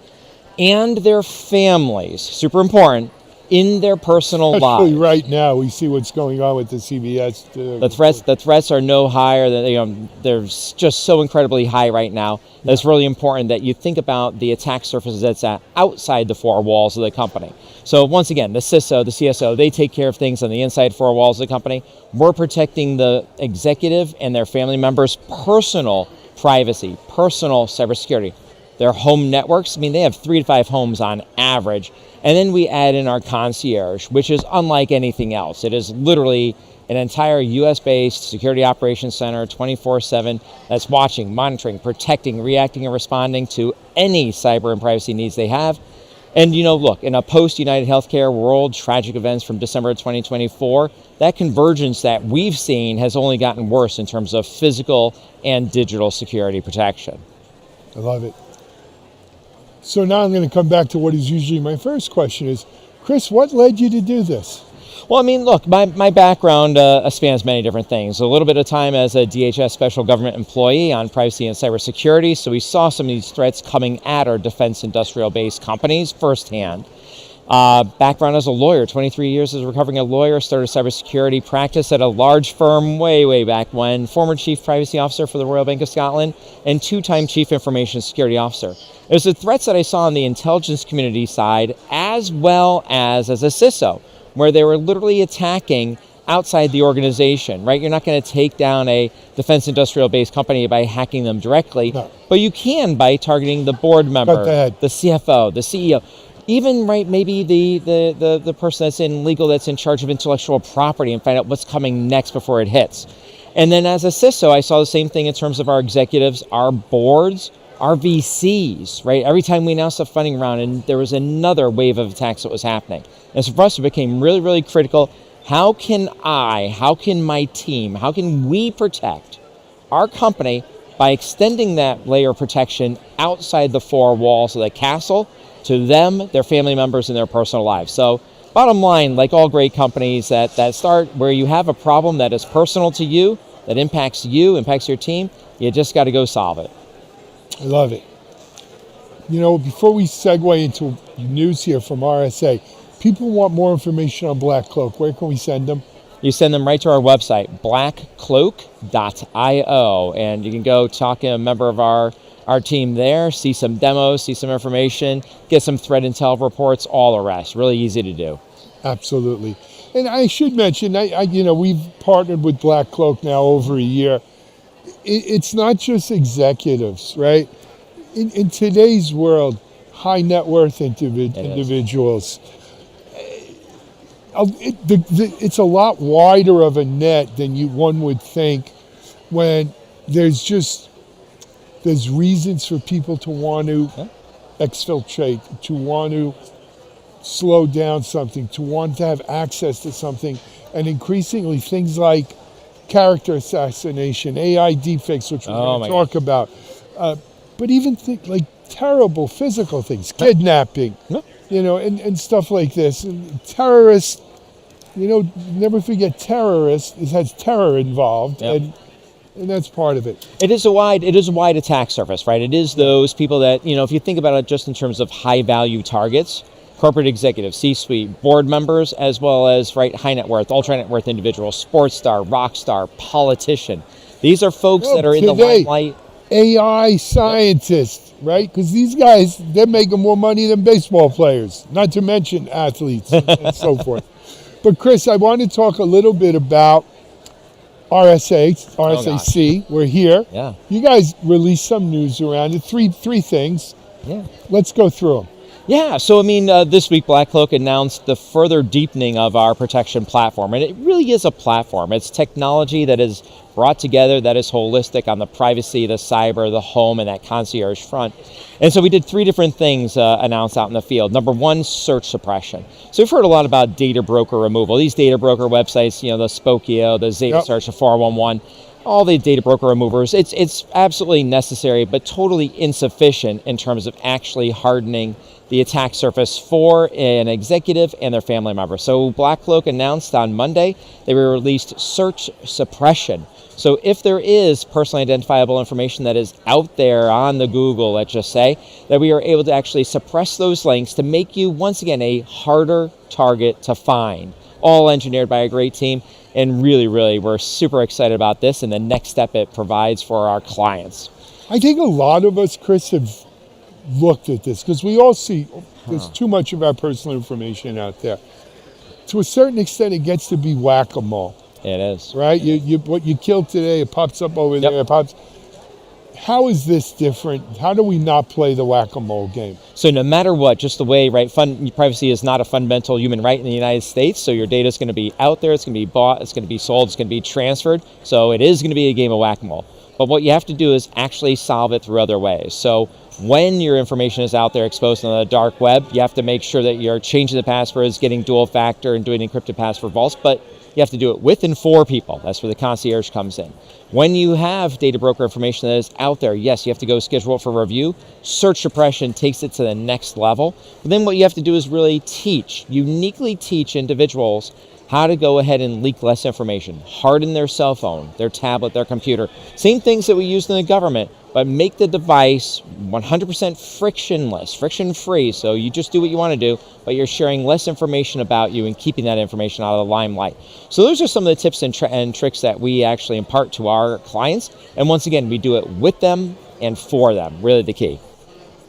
and their families, super important, in their personal Especially lives. right now, we see what's going on with the CBS. The threats are no higher than they're just so incredibly high right now. That's really important that you think about the attack surfaces that's outside the 4 walls of the company. So once again, the CISO, the CSO, they take care of things on the inside 4 walls of the company. We're protecting the executive and their family members' personal privacy, personal cybersecurity. Their home networks, they have 3 to 5 homes on average. And then we add in our concierge, which is unlike anything else. It is literally an entire US-based security operations center, 24/7, that's watching, monitoring, protecting, reacting, and responding to any cyber and privacy needs they have. And look, in a post-United Healthcare world, tragic events from December 2024, that convergence that we've seen has only gotten worse in terms of physical and digital security protection. I love it. So now I'm going to come back to what is usually my first question is, Chris, what led you to do this? Well, look, my background spans many different things. A little bit of time as a DHS special government employee on privacy and cybersecurity. So we saw some of these threats coming at our defense industrial-based companies firsthand. Background as a lawyer, 23 years as a recovering lawyer, started a cybersecurity practice at a large firm way back when, former chief privacy officer for the Royal Bank of Scotland, and 2-time chief information security officer. It was the threats that I saw on the intelligence community side as well as a CISO, where they were literally attacking outside the organization, right? You're not going to take down a defense industrial-based company by hacking them directly, but you can by targeting the board member, the CFO, the CEO, even maybe the person that's in legal, that's in charge of intellectual property, and find out what's coming next before it hits. And then as a CISO, I saw the same thing in terms of our executives, our boards, our VCs, right? Every time we announced a funding round and there was another wave of attacks that was happening. And so for us, it became really, really critical. How can my team, how can we protect our company by extending that layer of protection outside the four walls of the castle to them, their family members, and their personal lives? So bottom line, like all great companies that start where you have a problem that is personal to you, that impacts you, impacts your team, you just got to go solve it. I love it. You know, before we segue into news here from RSA, people want more information on BlackCloak. Where can we send them? You send them right to our website, blackcloak.io, and you can go talk to a member of our team there, see some demos, see some information, get some threat intel reports, all the rest. Really easy to do. Absolutely. And I should mention, we've partnered with BlackCloak now over a year. It's not just executives, right? In today's world, high net worth individuals, it's a lot wider of a net than one would think when there's reasons for people to want to exfiltrate, to want to slow down something, to want to have access to something, and increasingly things like character assassination, AI deepfakes, which we're going to talk about, but even things like terrible physical things, kidnapping, and stuff like this. And terrorists, never forget terrorists, it has terror involved, and that's part of it. It is a wide attack surface, right? It is those people that, if you think about it just in terms of high value targets, corporate executives, C-suite, board members, as well as high net worth, ultra net worth individuals, sports star, rock star, politician. These are folks that are in the limelight. AI scientists, right? Because these guys, they're making more money than baseball players, not to mention athletes and so forth. But Chris, I want to talk a little bit about RSAC. We're here. Yeah. You guys released some news around it. Three things. Yeah. Let's go through them. Yeah, so this week BlackCloak announced the further deepening of our protection platform, and it really is a platform. It's technology that is brought together, that is holistic on the privacy, the cyber, the home, and that concierge front. And so we did three different things announced out in the field. Number one, search suppression. So we've heard a lot about data broker removal. These data broker websites, the Spokio, the Zeta Search, the 411, all the data broker removers, it's absolutely necessary, but totally insufficient in terms of actually hardening the attack surface for an executive and their family member. So BlackCloak announced on Monday they released search suppression. So if there is personally identifiable information that is out there on the Google, let's just say, that we are able to actually suppress those links to make you, once again, a harder target to find. All engineered by a great team. And really, really, we're super excited about this and the next step it provides for our clients. I think a lot of us, Chris, have looked at this because we all see there's too much of our personal information out there. To a certain extent, it gets to be whack-a-mole. It is. Right? What you killed today, it pops up over there, it pops. How is this different? How do we not play the whack-a-mole game? So no matter what, just the way, privacy is not a fundamental human right in the United States, so your data is going to be out there, it's going to be bought, it's going to be sold, it's going to be transferred, so it is going to be a game of whack-a-mole. But what you have to do is actually solve it through other ways. So when your information is out there exposed on the dark web, you have to make sure that you're changing the passwords, getting dual factor, and doing encrypted password vaults, but you have to do it with and for people. That's where the concierge comes in. When you have data broker information that is out there, yes, you have to go schedule it for review. Search suppression takes it to the next level. But then what you have to do is really uniquely teach individuals how to go ahead and leak less information, harden their cell phone, their tablet, their computer. Same things that we use in the government, but make the device 100% frictionless, friction-free. So you just do what you want to do, but you're sharing less information about you and keeping that information out of the limelight. So those are some of the tips and tricks that we actually impart to our clients. And once again, we do it with them and for them. Really the key.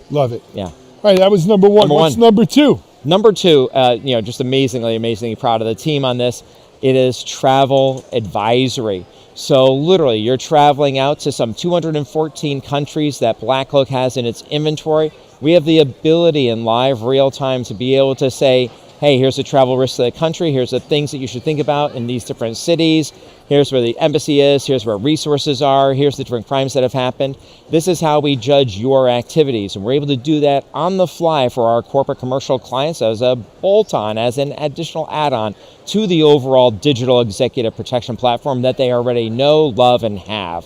Love it. Yeah. All right, that was number one. What's number two? Number two, just amazingly proud of the team on this. It is travel advisory. So literally, you're traveling out to some 214 countries that BlackCloak has in its inventory. We have the ability in live real time to be able to say, hey, here's the travel risks of the country, here's the things that you should think about in these different cities, here's where the embassy is, here's where resources are, here's the different crimes that have happened. This is how we judge your activities. And we're able to do that on the fly for our corporate commercial clients as a bolt-on, as an additional add-on to the overall digital executive protection platform that they already know, love, and have.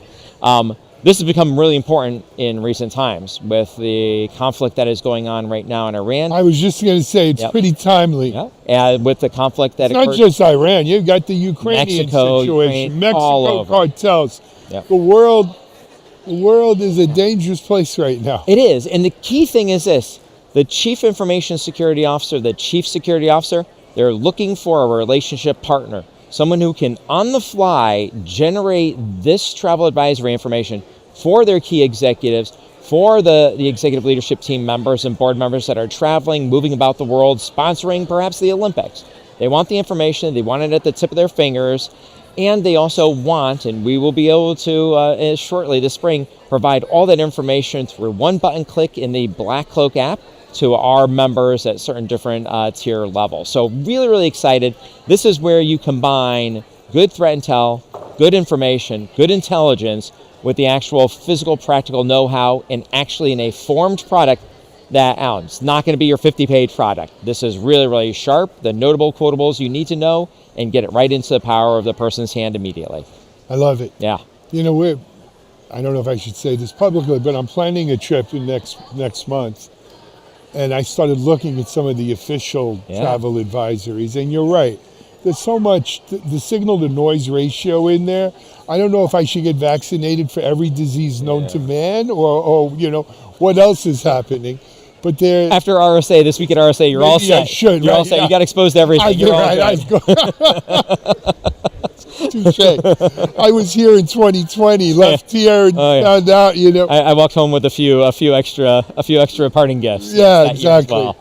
This has become really important in recent times with the conflict that is going on right now in Iran. I was just going to say it's pretty timely. Yep. And with the conflict that it's not just Iran. You've got the Ukrainian Mexico, situation, Ukraine, Mexico cartels. Yep. The world is a dangerous place right now. It is. And the key thing is this. The chief information security officer, the chief security officer, they're looking for a relationship partner. Someone who can, on the fly, generate this travel advisory information for their key executives, for the executive leadership team members and board members that are traveling, moving about the world, sponsoring perhaps the Olympics. They want the information, they want it at the tip of their fingers, and they also want, and we will be able to shortly this spring, provide all that information through one button click in the BlackCloak app to our members at certain different tier levels. So really, really excited. This is where you combine good threat intel, good information, good intelligence with the actual physical, practical know-how and actually in a formed product that it's not going to be your 50-page product. This is really, really sharp, the notable quotables you need to know, and get it right into the power of the person's hand immediately. I love it. Yeah. You know, I don't know if I should say this publicly, but I'm planning a trip in next month. And I started looking at some of the official travel advisories, and you're right. There's so much, the signal-to-noise ratio in there. I don't know if I should get vaccinated for every disease known to man, or you know, what else is happening. But there. After RSA, this week at RSA, you're all set. I should, you're all set. You got exposed to everything. You're all good. Touche. I was here in 2020, left here and found out, you know. I walked home with a few extra parting gifts. Yeah, exactly.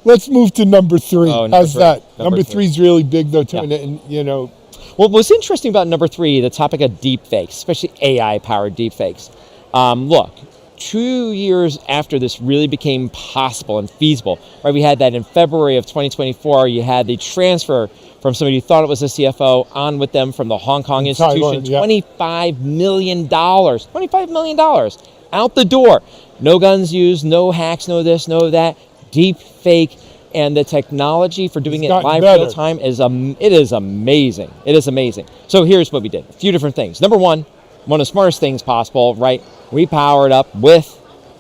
Let's move to number 3. How's that? Number 3 is really big, though, and you know. Well, what's interesting about number 3, the topic of deepfakes, especially AI-powered deepfakes. Look, 2 years after this really became possible and feasible, right? We had that in February of 2024. You had the transfer from somebody who thought it was a CFO on with them from the Hong Kong institution, $25 million. $25 million out the door. No guns used, no hacks, no this, no that. Deep fake, and the technology for doing it live real time is it is amazing. It is amazing. So here's what we did. A few different things. Number one of the smartest things possible, right? We powered up with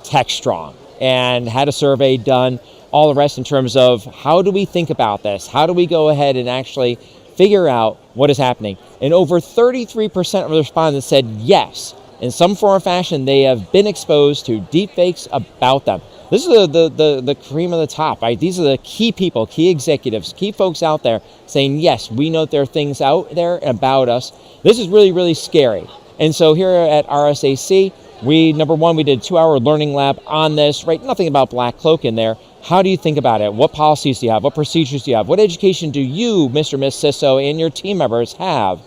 Techstrong and had a survey done, all the rest in terms of how do we think about this? How do we go ahead and actually figure out what is happening? And over 33% of the respondents said yes, in some form or fashion, they have been exposed to deepfakes about them. This is the cream of the top, right? These are the key people, key executives, key folks out there saying, yes, we know there are things out there about us. This is really, really scary. And so here at RSAC, number one, we did a 2-hour learning lab on this, right? Nothing about BlackCloak in there. How do you think about it? What policies do you have? What procedures do you have? What education do you, Mr. Miss CISO, and your team members have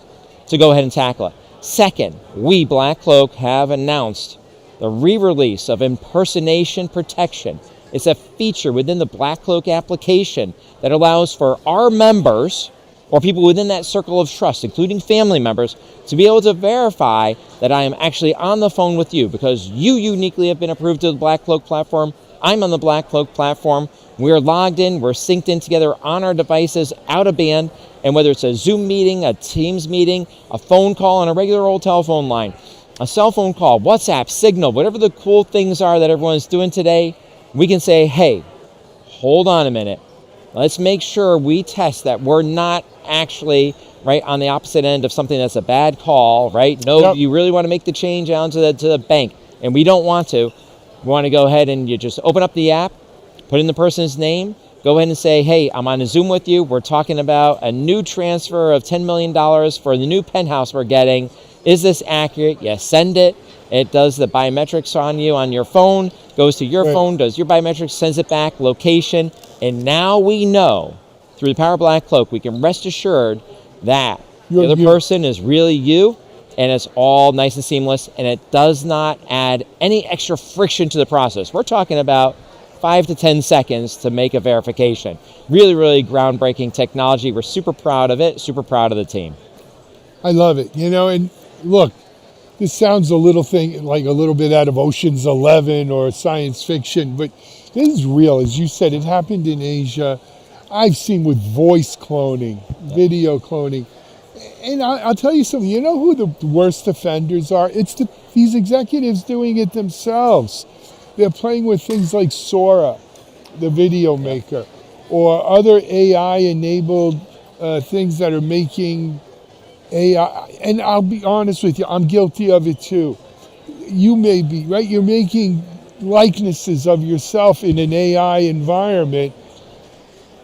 to go ahead and tackle it? Second, we, BlackCloak, have announced the re-release of impersonation protection. It's a feature within the BlackCloak application that allows for our members or people within that circle of trust, including family members, to be able to verify that I am actually on the phone with you because you uniquely have been approved to the BlackCloak platform. I'm on the BlackCloak platform. We're logged in, we're synced in together on our devices, out of band, and whether it's a Zoom meeting, a Teams meeting, a phone call on a regular old telephone line, a cell phone call, WhatsApp, Signal, whatever the cool things are that everyone's doing today, we can say, hey, hold on a minute. Let's make sure we test that we're not actually right on the opposite end of something that's a bad call, right? No, you really want to make the change down to the bank, and we don't want to. We want to go ahead and you just open up the app, put in the person's name, go ahead and say, hey, I'm on a Zoom with you. We're talking about a new transfer of $10 million for the new penthouse we're getting. Is this accurate? Yes, send it. It does the biometrics on you on your phone, goes to your phone, does your biometrics, sends it back, location. And now we know, through the power of BlackCloak, we can rest assured that the other person is really you, and it's all nice and seamless, and it does not add any extra friction to the process. We're talking about 5 to 10 seconds to make a verification. Really, really groundbreaking technology. We're super proud of it, super proud of the team. I love it. And look, this sounds a little bit out of Ocean's 11 or science fiction, but this is real. As you said, it happened in Asia. I've seen with voice cloning, video cloning. And I'll tell you something, you know who the worst offenders are? It's these executives doing it themselves. They're playing with things like Sora, the video maker, or other AI-enabled things that are making AI. And I'll be honest with you, I'm guilty of it too. You may be, right? You're making likenesses of yourself in an AI environment.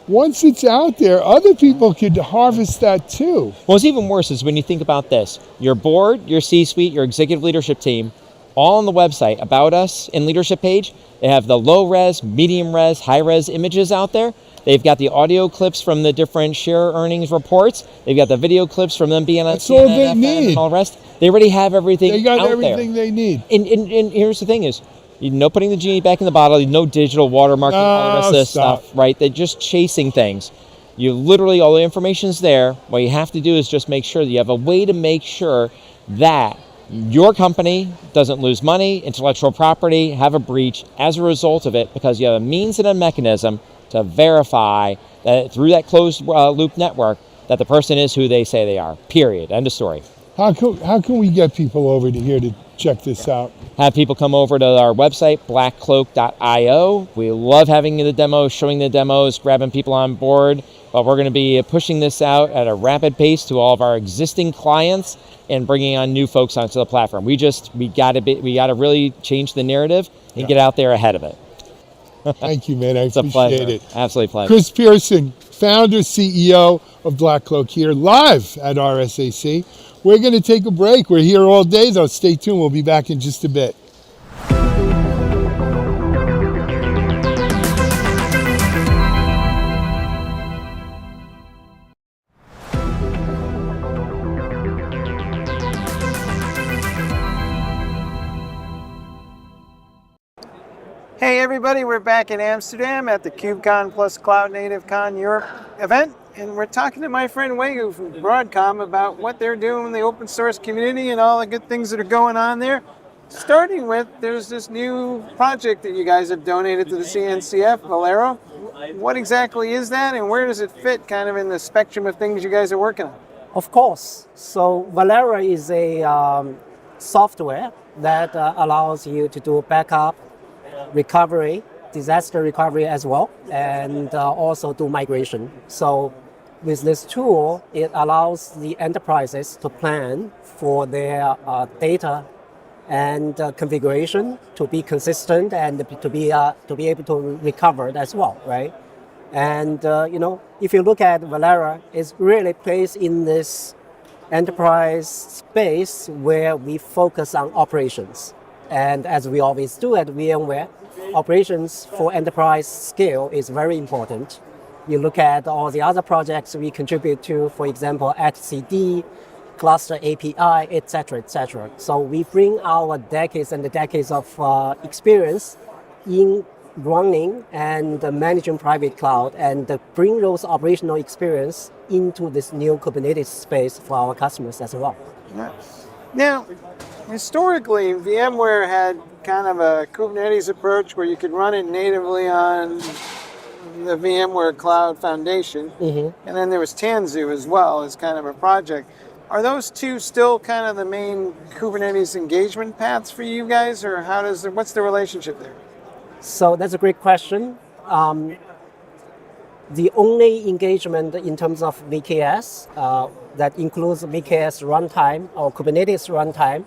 Once it's out there, other people could harvest that too. What's even worse is when you think about this. Your board, your C-suite, your executive leadership team, all on the website, About Us and Leadership page. They have the low-res, medium-res, high-res images out there. They've got the audio clips from the different share earnings reports. They've got the video clips from them being on That's all they CNN, need. and all the rest. They already have everything They got out everything there. they need. And here's the thing is, no putting the genie back in the bottle, no digital watermarking, all the rest of this stop. stuff, right? They're just chasing things. You literally, all the information's there. What you have to do is just make sure that you have a way to make sure that your company doesn't lose money, intellectual property, have a breach as a result of it, because you have a means and a mechanism to verify that through that closed loop network that the person is who they say they are. Period. End of story. How can we get people over to here to check this out? Have people come over to our website, blackcloak.io. We love having the demos, showing the demos, grabbing people on board. But we're going to be pushing this out at a rapid pace to all of our existing clients and bringing on new folks onto the platform. We got to really change the narrative and get out there ahead of it. Thank you, man. I It's a appreciate pleasure. it. Absolutely pleasure. Chris Pierson, founder, CEO of BlackCloak, here live at RSAC. We're going to take a break. We're here all day, though. Stay tuned. We'll be back in just a bit. Hey everybody, we're back in Amsterdam at the KubeCon plus Cloud Native Con Europe event, and we're talking to my friend Wegu from Broadcom about what they're doing in the open source community and all the good things that are going on there. Starting with, there's this new project that you guys have donated to the CNCF, Valero. What exactly is that, and where does it fit kind of in the spectrum of things you guys are working on? Of course. So Valero is a software that allows you to do backup, recovery, disaster recovery as well, and also do migration. So with this tool, it allows the enterprises to plan for their data and configuration to be consistent and to be able to recover it as well, right? And if you look at Valera, it's really placed in this enterprise space where we focus on operations. And as we always do at VMware, operations for enterprise scale is very important. You look at all the other projects we contribute to, for example, etcd, cluster API, etc., etc. So we bring our decades and the decades of experience in running and managing private cloud and bring those operational experience into this new Kubernetes space for our customers as well. Now, historically, VMware had kind of a Kubernetes approach where you could run it natively on the VMware Cloud Foundation, and then there was Tanzu as well as kind of a project. Are those two still kind of the main Kubernetes engagement paths for you guys, or what's the relationship there? So that's a great question. The only engagement in terms of VKS that includes VKS runtime or Kubernetes runtime,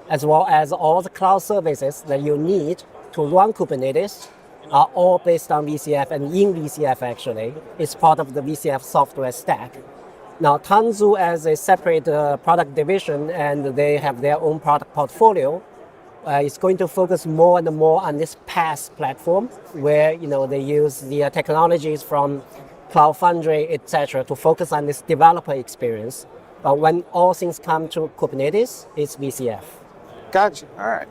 as well as all the cloud services that you need to run Kubernetes, are all based on VCF and in VCF actually. It's part of the VCF software stack. Now Tanzu as a separate product division, and they have their own product portfolio, is going to focus more and more on this PaaS platform where they use the technologies from Cloud Foundry, etc., to focus on this developer experience. But when all things come to Kubernetes, it's VCF. Gotcha. All right.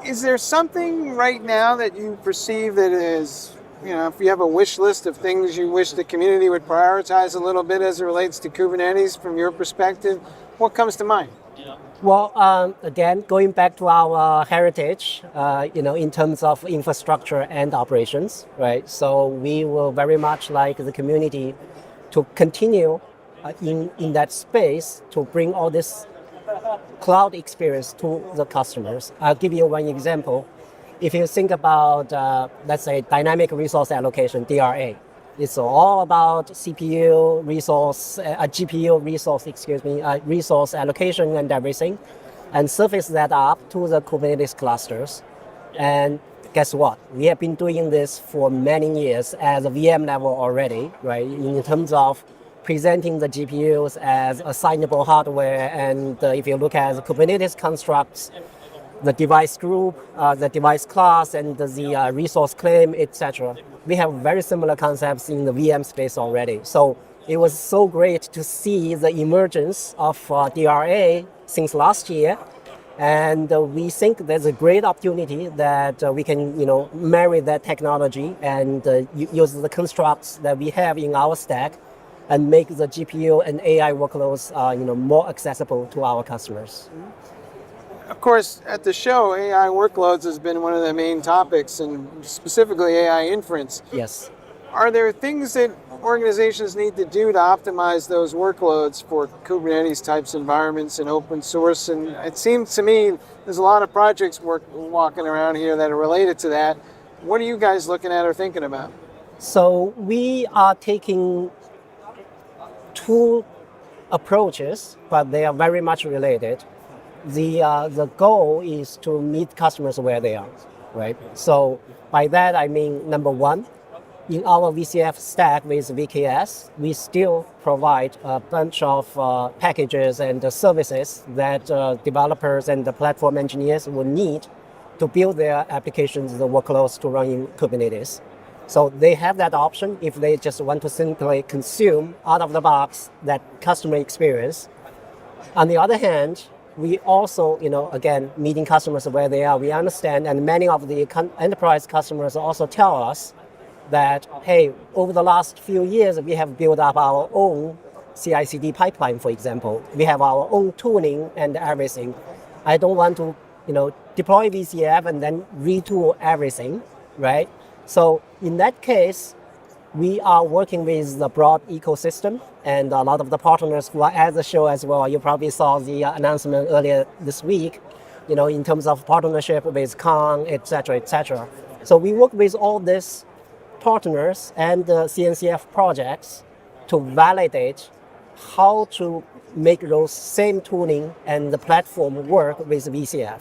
Is there something right now that you perceive that is, if you have a wish list of things you wish the community would prioritize a little bit as it relates to Kubernetes from your perspective, what comes to mind? Well, again, going back to our heritage, in terms of infrastructure and operations, right? So we will very much like the community to continue in that space to bring all this cloud experience to the customers. I'll give you one example. If you think about, let's say, dynamic resource allocation, DRA, it's all about CPU resource, GPU resource, resource allocation and everything, and surface that up to the Kubernetes clusters. And guess what? We have been doing this for many years at the VM level already, right? In terms of presenting the GPUs as assignable hardware, and if you look at the Kubernetes constructs, the device group, the device class, and the resource claim, etc. We have very similar concepts in the VM space already. So it was so great to see the emergence of DRA since last year. And we think there's a great opportunity that we can, marry that technology and use the constructs that we have in our stack and make the GPU and AI workloads, more accessible to our customers. Of course, at the show, AI workloads has been one of the main topics, and specifically AI inference. Yes. Are there things that organizations need to do to optimize those workloads for Kubernetes types environments and open source? And it seems to me there's a lot of projects walking around here that are related to that. What are you guys looking at or thinking about? So we are taking two approaches, but they are very much related. The goal is to meet customers where they are, right? So by that I mean, number one, in our VCF stack with VKS, we still provide a bunch of packages and services that developers and the platform engineers will need to build their applications, the workloads to run in Kubernetes. So they have that option if they just want to simply consume out of the box that customer experience. On the other hand, we also, again, meeting customers where they are, we understand, and many of the enterprise customers also tell us that, hey, over the last few years, we have built up our own CI/CD pipeline, for example. We have our own tooling and everything. I don't want to, deploy VCF and then retool everything, right? So in that case, we are working with the broad ecosystem and a lot of the partners who are at the show as well. You probably saw the announcement earlier this week, in terms of partnership with Kong, et cetera. So we work with all these partners and CNCF projects to validate how to make those same tooling and the platform work with VCF.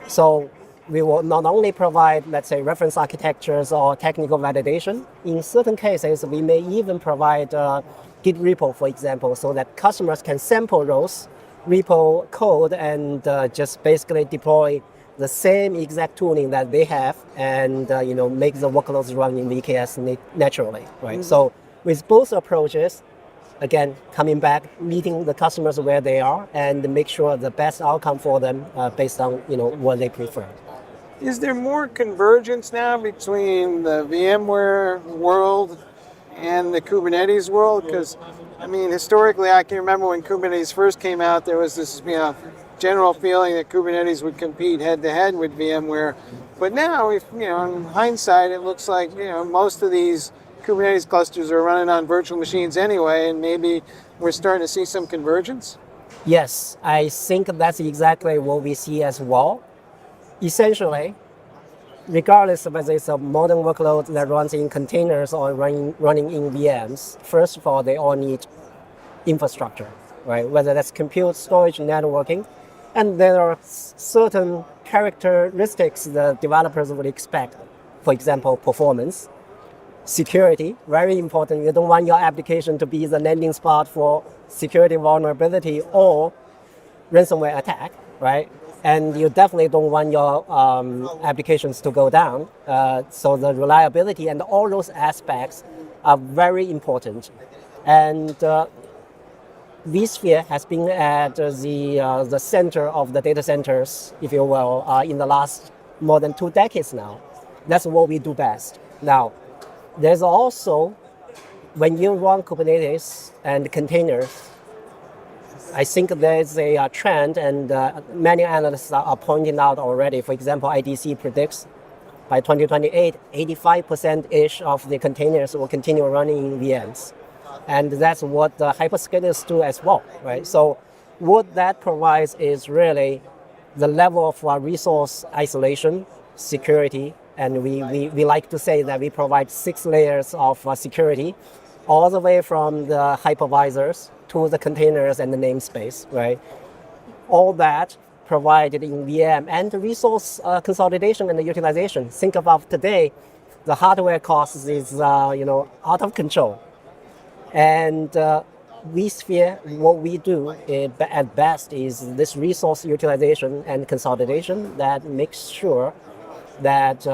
So we will not only provide, let's say, reference architectures or technical validation. In certain cases, we may even provide Git repo, for example, so that customers can sample those repo code and just basically deploy the same exact tooling that they have and make the workloads run in VKS naturally, right? Mm-hmm. So with both approaches, again, coming back, meeting the customers where they are and make sure the best outcome for them based on what they prefer. Is there more convergence now between the VMware world and the Kubernetes world? Because, historically, I can remember when Kubernetes first came out, there was this general feeling that Kubernetes would compete head-to-head with VMware. But now, in hindsight, it looks like, most of these Kubernetes clusters are running on virtual machines anyway, and maybe we're starting to see some convergence? Yes, I think that's exactly what we see as well. Essentially, regardless of whether it's a modern workload that runs in containers or running in VMs, first of all, they all need infrastructure, right? Whether that's compute, storage, networking. And there are certain characteristics the developers would expect. For example, performance, security, very important. You don't want your application to be the landing spot for security vulnerability or ransomware attack, right? And you definitely don't want your applications to go down. So the reliability and all those aspects are very important. And vSphere has been at the center of the data centers, if you will, in the last more than 2 decades now. That's what we do best. Now, there's also, when you run Kubernetes and containers, I think there's a trend, and many analysts are pointing out already. For example, IDC predicts by 2028, 85%-ish of the containers will continue running in VMs. And that's what the hyperscalers do as well, right? So what that provides is really the level of resource isolation, security, and we like to say that we provide 6 layers of security, all the way from the hypervisors to the containers and the namespace, right? All that provided in VM, and the resource consolidation and the utilization. Think about today, the hardware costs is out of control. And vSphere, what we do at best is this resource utilization and consolidation that makes sure that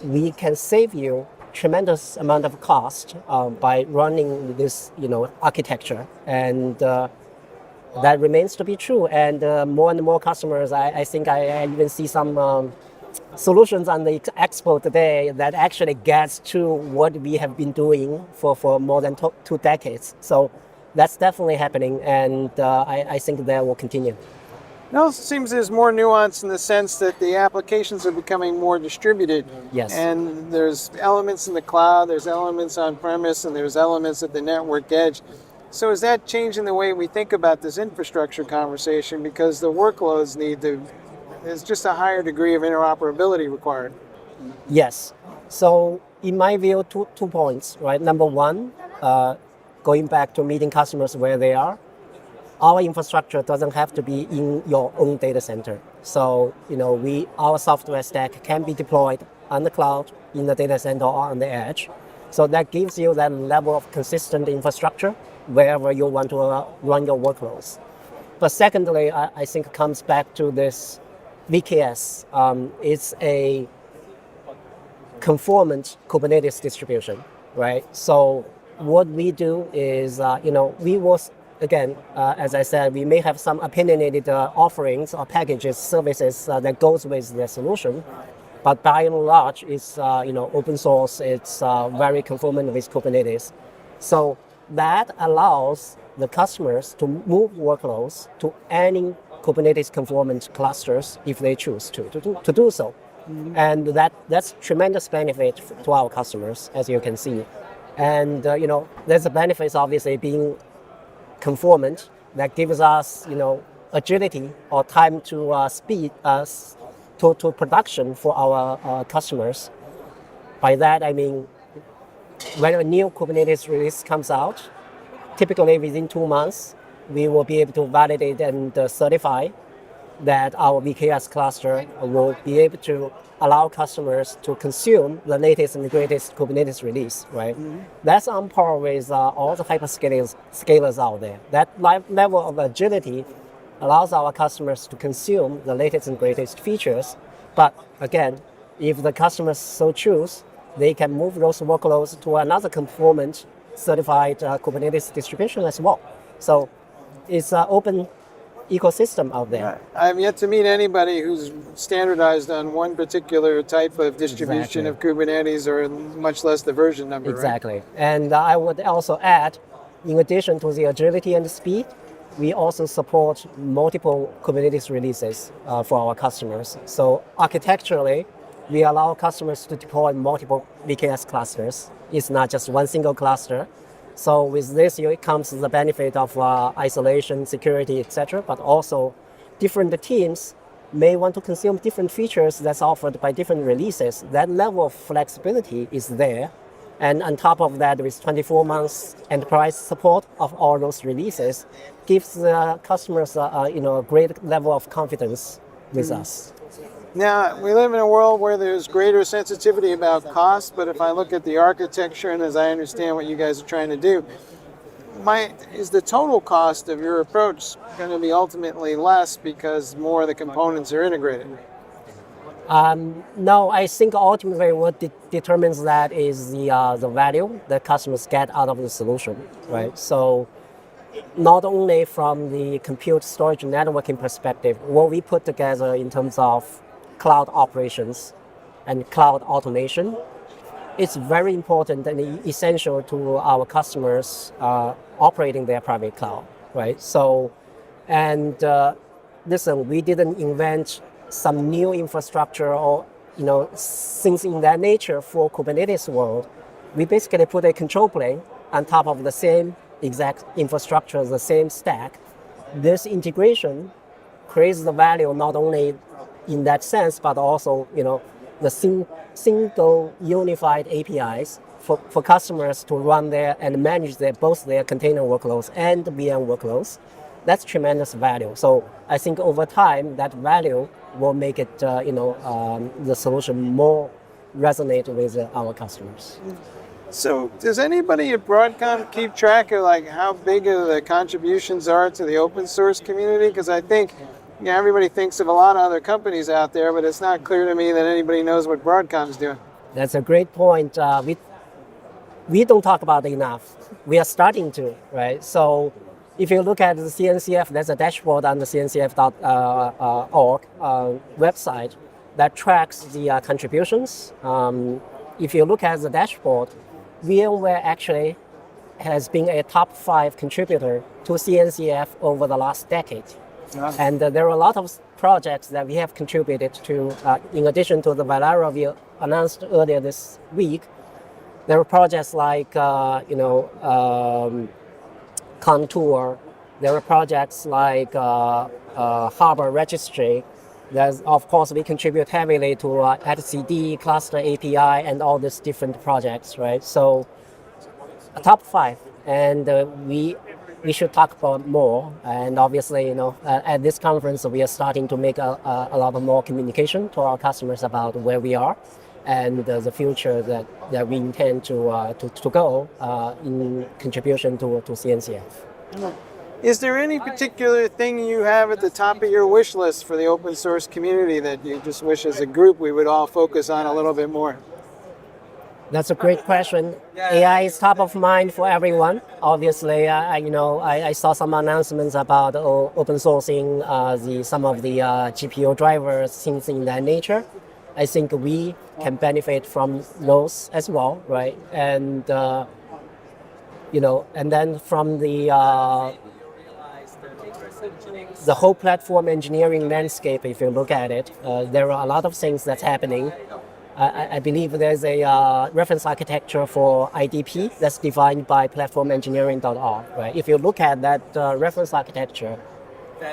we can save you tremendous amount of cost by running this architecture, and that remains to be true. And more and more customers, I think I even see some solutions on the expo today that actually gets to what we have been doing for more than 2 decades. So that's definitely happening, and I think that will continue. It also seems there's more nuance in the sense that the applications are becoming more distributed. Yes. And there's elements in the cloud, there's elements on premise, and there's elements at the network edge. So is that changing the way we think about this infrastructure conversation, because the workloads there's just a higher degree of interoperability required? Yes. So in my view, two points, right? Number one, going back to meeting customers where they are, our infrastructure doesn't have to be in your own data center. So, our software stack can be deployed on the cloud, in the data center, or on the edge. So that gives you that level of consistent infrastructure wherever you want to run your workloads. But secondly, I think it comes back to this VKS. It's a conformant Kubernetes distribution, right? So what we do is, we will, again, as I said, we may have some opinionated offerings or packages, services that goes with the solution, but by and large, it's open source. It's very conformant with Kubernetes. So that allows the customers to move workloads to any Kubernetes conformant clusters if they choose to do so. Mm-hmm. And that's tremendous benefit to our customers, as you can see. And there's the benefits obviously being conformant that gives us agility or time to speed to production for our customers. By that I mean, when a new Kubernetes release comes out, typically within 2 months, we will be able to validate and certify that our VKS cluster will be able to allow customers to consume the latest and greatest Kubernetes release, right? Mm-hmm. That's on par with all the hyperscalers out there. That level of agility allows our customers to consume the latest and greatest features. But again, if the customers so choose, they can move those workloads to another conformant certified Kubernetes distribution as well. So it's an open ecosystem out there. I've yet to meet anybody who's standardized on one particular type of distribution of Kubernetes, or much less the version number. Exactly. Right? And I would also add, in addition to the agility and the speed, we also support multiple Kubernetes releases for our customers. So architecturally, we allow customers to deploy multiple VKS clusters. It's not just one single cluster. So with this, it comes the benefit of isolation, security, etc. But also, different teams may want to consume different features that's offered by different releases. That level of flexibility is there. And on top of that, with 24 months enterprise support of all those releases, gives the customers a great level of confidence with us. Now, we live in a world where there's greater sensitivity about cost, but if I look at the architecture and as I understand what you guys are trying to do, is the total cost of your approach going to be ultimately less because more of the components are integrated? No, I think ultimately what determines that is the value that customers get out of the solution, right? So not only from the compute storage networking perspective, what we put together in terms of cloud operations and cloud automation, it's very important and essential to our customers operating their private cloud, right? So, and listen, we didn't invent some new infrastructure or things in that nature for Kubernetes world. We basically put a control plane on top of the same exact infrastructure, the same stack. This integration creates the value not only in that sense, but also the single unified APIs for customers to run there and manage both their container workloads and VM workloads. That's tremendous value. So I think over time that value will make it the solution more resonate with our customers. So does anybody at Broadcom keep track of like how big the contributions are to the open source community? Because I think everybody thinks of a lot of other companies out there, but it's not clear to me that anybody knows what Broadcom's doing. That's a great point. We don't talk about it enough. We are starting to, right? So if you look at the CNCF, there's a dashboard on the cncf.org website that tracks the contributions. If you look at the dashboard, VMware actually has been a top 5 contributor to CNCF over the last decade. Yeah. And there are a lot of projects that we have contributed to, in addition to the Valera we announced earlier this week. There are projects like, Contour. There are projects like Harbor Registry. There's, of course, we contribute heavily to etcd, Cluster API, and all these different projects, right? So, a top 5, and we should talk about more. And obviously, at this conference, we are starting to make a lot of more communication to our customers about where we are and the future that we intend to go in contribution to CNCF. Is there any particular thing you have at the top of your wish list for the open source community that you just wish as a group we would all focus on a little bit more? That's a great question. AI is top of mind for everyone. Obviously, I saw some announcements about open sourcing some of the GPU drivers, things in that nature. I think we can benefit from those as well, right? And and then from the whole platform engineering landscape, if you look at it, there are a lot of things that's happening. I believe there's a reference architecture for IDP that's defined by platformengineering.org, right? If you look at that reference architecture,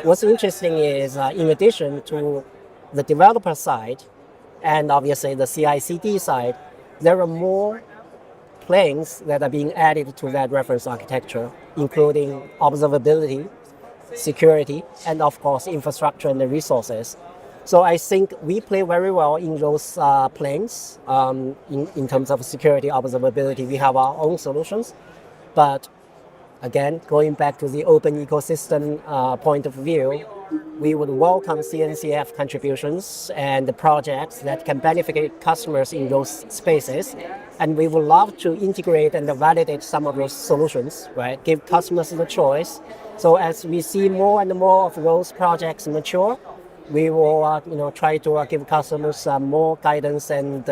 what's interesting is in addition to the developer side and obviously the CI/CD side, there are more planes that are being added to that reference architecture, including observability, security, and of course infrastructure and the resources. So I think we play very well in those planes in terms of security, observability. We have our own solutions, but again, going back to the open ecosystem point of view, we would welcome CNCF contributions and the projects that can benefit customers in those spaces. And we would love to integrate and validate some of those solutions, right? Give customers the choice. So as we see more and more of those projects mature, we will try to give customers more guidance, and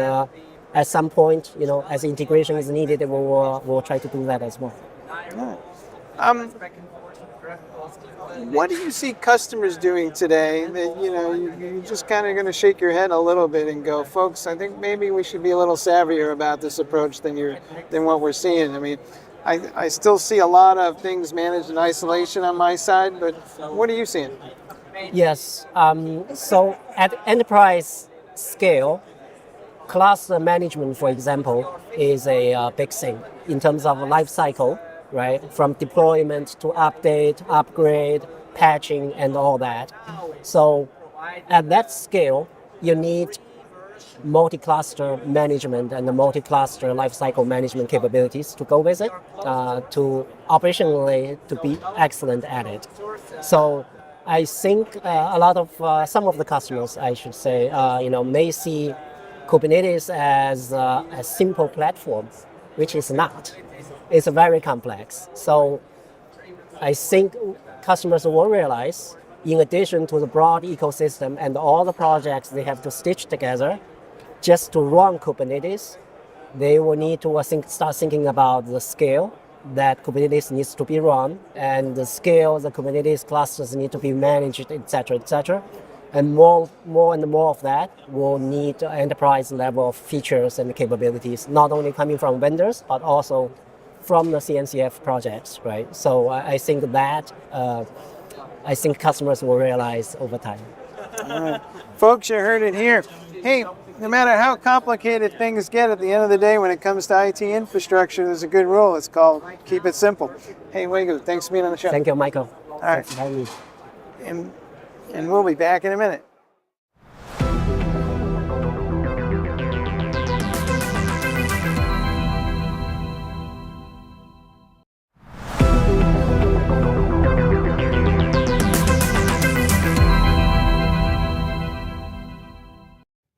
at some point, as integration is needed, we'll try to do that as well. What do you see customers doing today that you're just kind of going to shake your head a little bit and go, folks, I think maybe we should be a little savvier about this approach than what we're seeing? I mean, I still see a lot of things managed in isolation on my side, but what are you seeing? Yes. So at enterprise scale, cluster management, for example, is a big thing in terms of life cycle, right? From deployment to update, upgrade, patching, and all that. So at that scale, you need multi-cluster management and the multi-cluster lifecycle management capabilities to go with it, to operationally to be excellent at it. So I think a lot of some of the customers, I should say, may see Kubernetes as a simple platform, which is not. It's very complex. So I think customers will realize, in addition to the broad ecosystem and all the projects they have to stitch together, just to run Kubernetes, they will need to start thinking about the scale that Kubernetes needs to be run, and the scale the Kubernetes clusters need to be managed, etc., etc. And more and more of that will need enterprise level of features and capabilities, not only coming from vendors, but also from the CNCF projects, right? So I think that, I think customers will realize over time. All right. Folks, you heard it here. Hey, no matter how complicated things get, at the end of the day, when it comes to IT infrastructure, there's a good rule. It's called keep it simple. Hey, Wegu, thanks for being on the show. Thank you, Michael. All right. Thanks for having me. And we'll be back in a minute.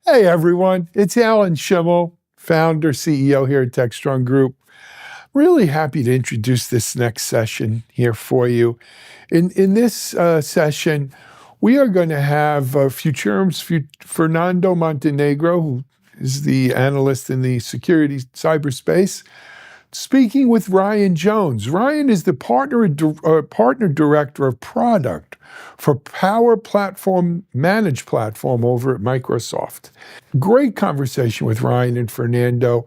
Hey everyone, it's Alan Schimmel, founder, CEO here at Techstrong Group. Really happy to introduce this next session here for you. In this session, we are going to have Futurum's Fernando Montenegro, who is the analyst in the security cyberspace, speaking with Ryan Jones. Ryan is the partner director of product for Power Platform Managed Platform over at Microsoft. Great conversation with Ryan and Fernando.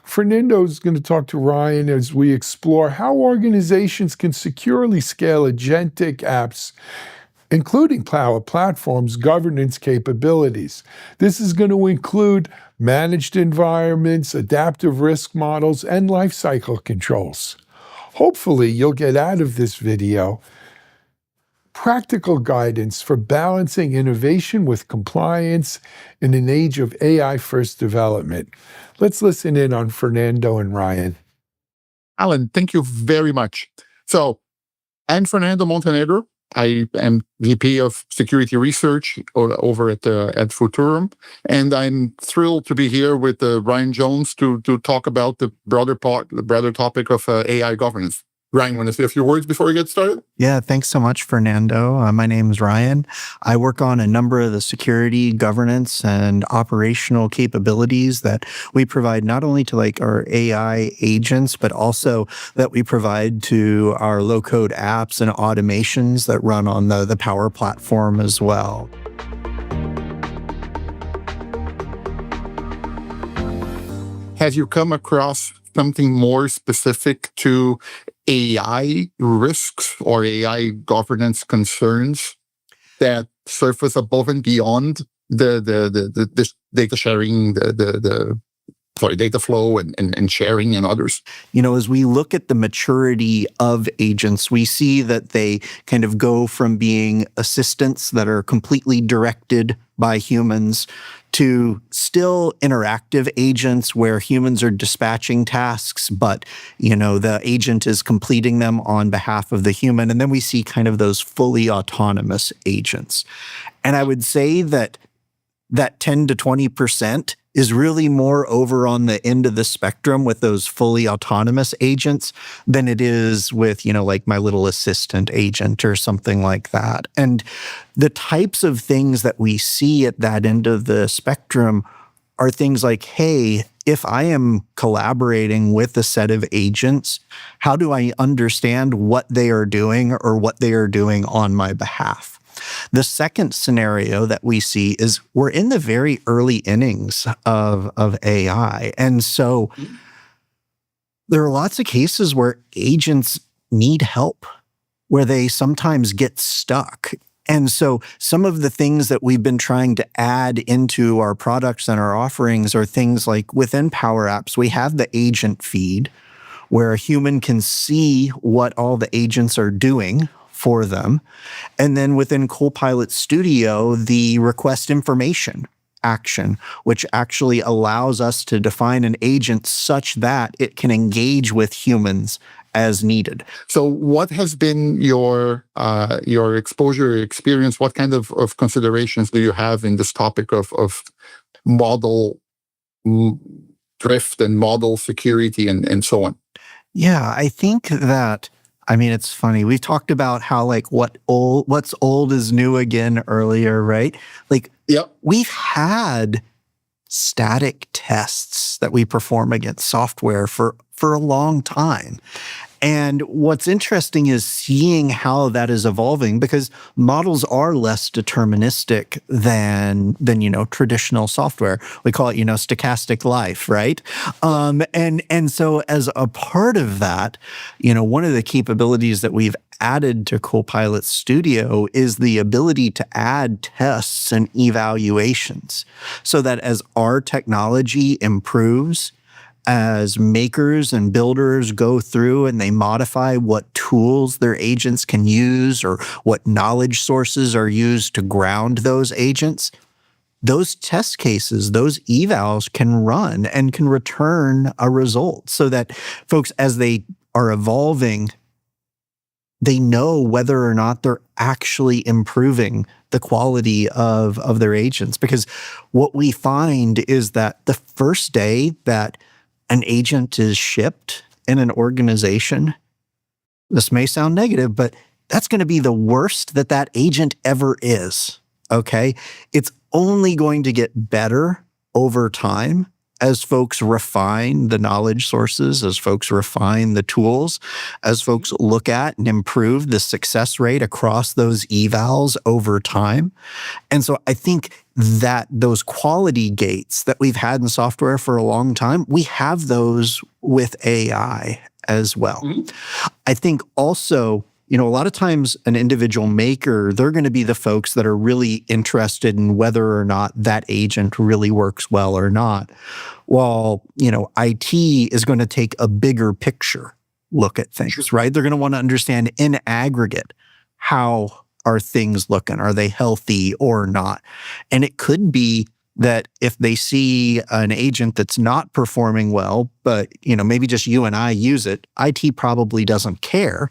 Fernando's going to talk to Ryan as we explore how organizations can securely scale agentic apps, including Power Platform's governance capabilities. This is going to include managed environments, adaptive risk models, and lifecycle controls. Hopefully, you'll get out of this video practical guidance for balancing innovation with compliance in an age of AI-first development. Let's listen in on Fernando and Ryan. Alan, thank you very much. So, I'm Fernando Montenegro. I am VP of Security Research over at Futurum, and I'm thrilled to be here with Ryan Jones to talk about the broader topic of AI governance. Ryan, want to say a few words before we get started? Yeah, thanks so much, Fernando. My name is Ryan. I work on a number of the security, governance, and operational capabilities that we provide not only to our AI agents, but also that we provide to our low-code apps and automations that run on the Power Platform as well. Have you come across something more specific to AI risks or AI governance concerns that surface above and beyond the data sharing, data flow and sharing and others? You know, as we look at the maturity of agents, we see that they kind of go from being assistants that are completely directed by humans to still interactive agents where humans are dispatching tasks, but, the agent is completing them on behalf of the human. And then we see kind of those fully autonomous agents. And I would say that 10 to 20% is really more over on the end of the spectrum with those fully autonomous agents than it is with, like my little assistant agent or something like that. And the types of things that we see at that end of the spectrum are things like, hey, if I am collaborating with a set of agents, how do I understand what they are doing or what they are doing on my behalf? The second scenario that we see is we're in the very early innings of AI. And so there are lots of cases where agents need help, where they sometimes get stuck. And so some of the things that we've been trying to add into our products and our offerings are things like within Power Apps, we have the agent feed where a human can see what all the agents are doing for them. And then within Copilot Studio, the request information action, which actually allows us to define an agent such that it can engage with humans as needed. So what has been your exposure, experience? What kind of considerations do you have in this topic of model drift and model security and so on? Yeah, I think that I mean, it's funny. We've talked about how like what's old is new again earlier, right? Like Yep. we've had static tests that we perform against software for a long time. And what's interesting is seeing how that is evolving, because models are less deterministic than traditional software. We call it stochastic life, right? And so as a part of that, one of the capabilities that we've added to Copilot Studio is the ability to add tests and evaluations, so that as our technology improves, as makers and builders go through and they modify what tools their agents can use or what knowledge sources are used to ground those agents, those test cases, those evals can run and can return a result, so that folks, as they are evolving, they know whether or not they're actually improving the quality of their agents. Because what we find is that the first day that an agent is shipped in an organization, this may sound negative, but that's going to be the worst that agent ever is, okay? It's only going to get better over time as folks refine the knowledge sources, as folks refine the tools, as folks look at and improve the success rate across those evals over time. And so I think that those quality gates that we've had in software for a long time, we have those with AI as well. Mm-hmm. I think also, a lot of times an individual maker, they're going to be the folks that are really interested in whether or not that agent really works well or not. While, IT is going to take a bigger picture look at things, right? They're going to want to understand in aggregate, how are things looking? Are they healthy or not? And it could be that if they see an agent that's not performing well, but, maybe just you and I use it, IT probably doesn't care.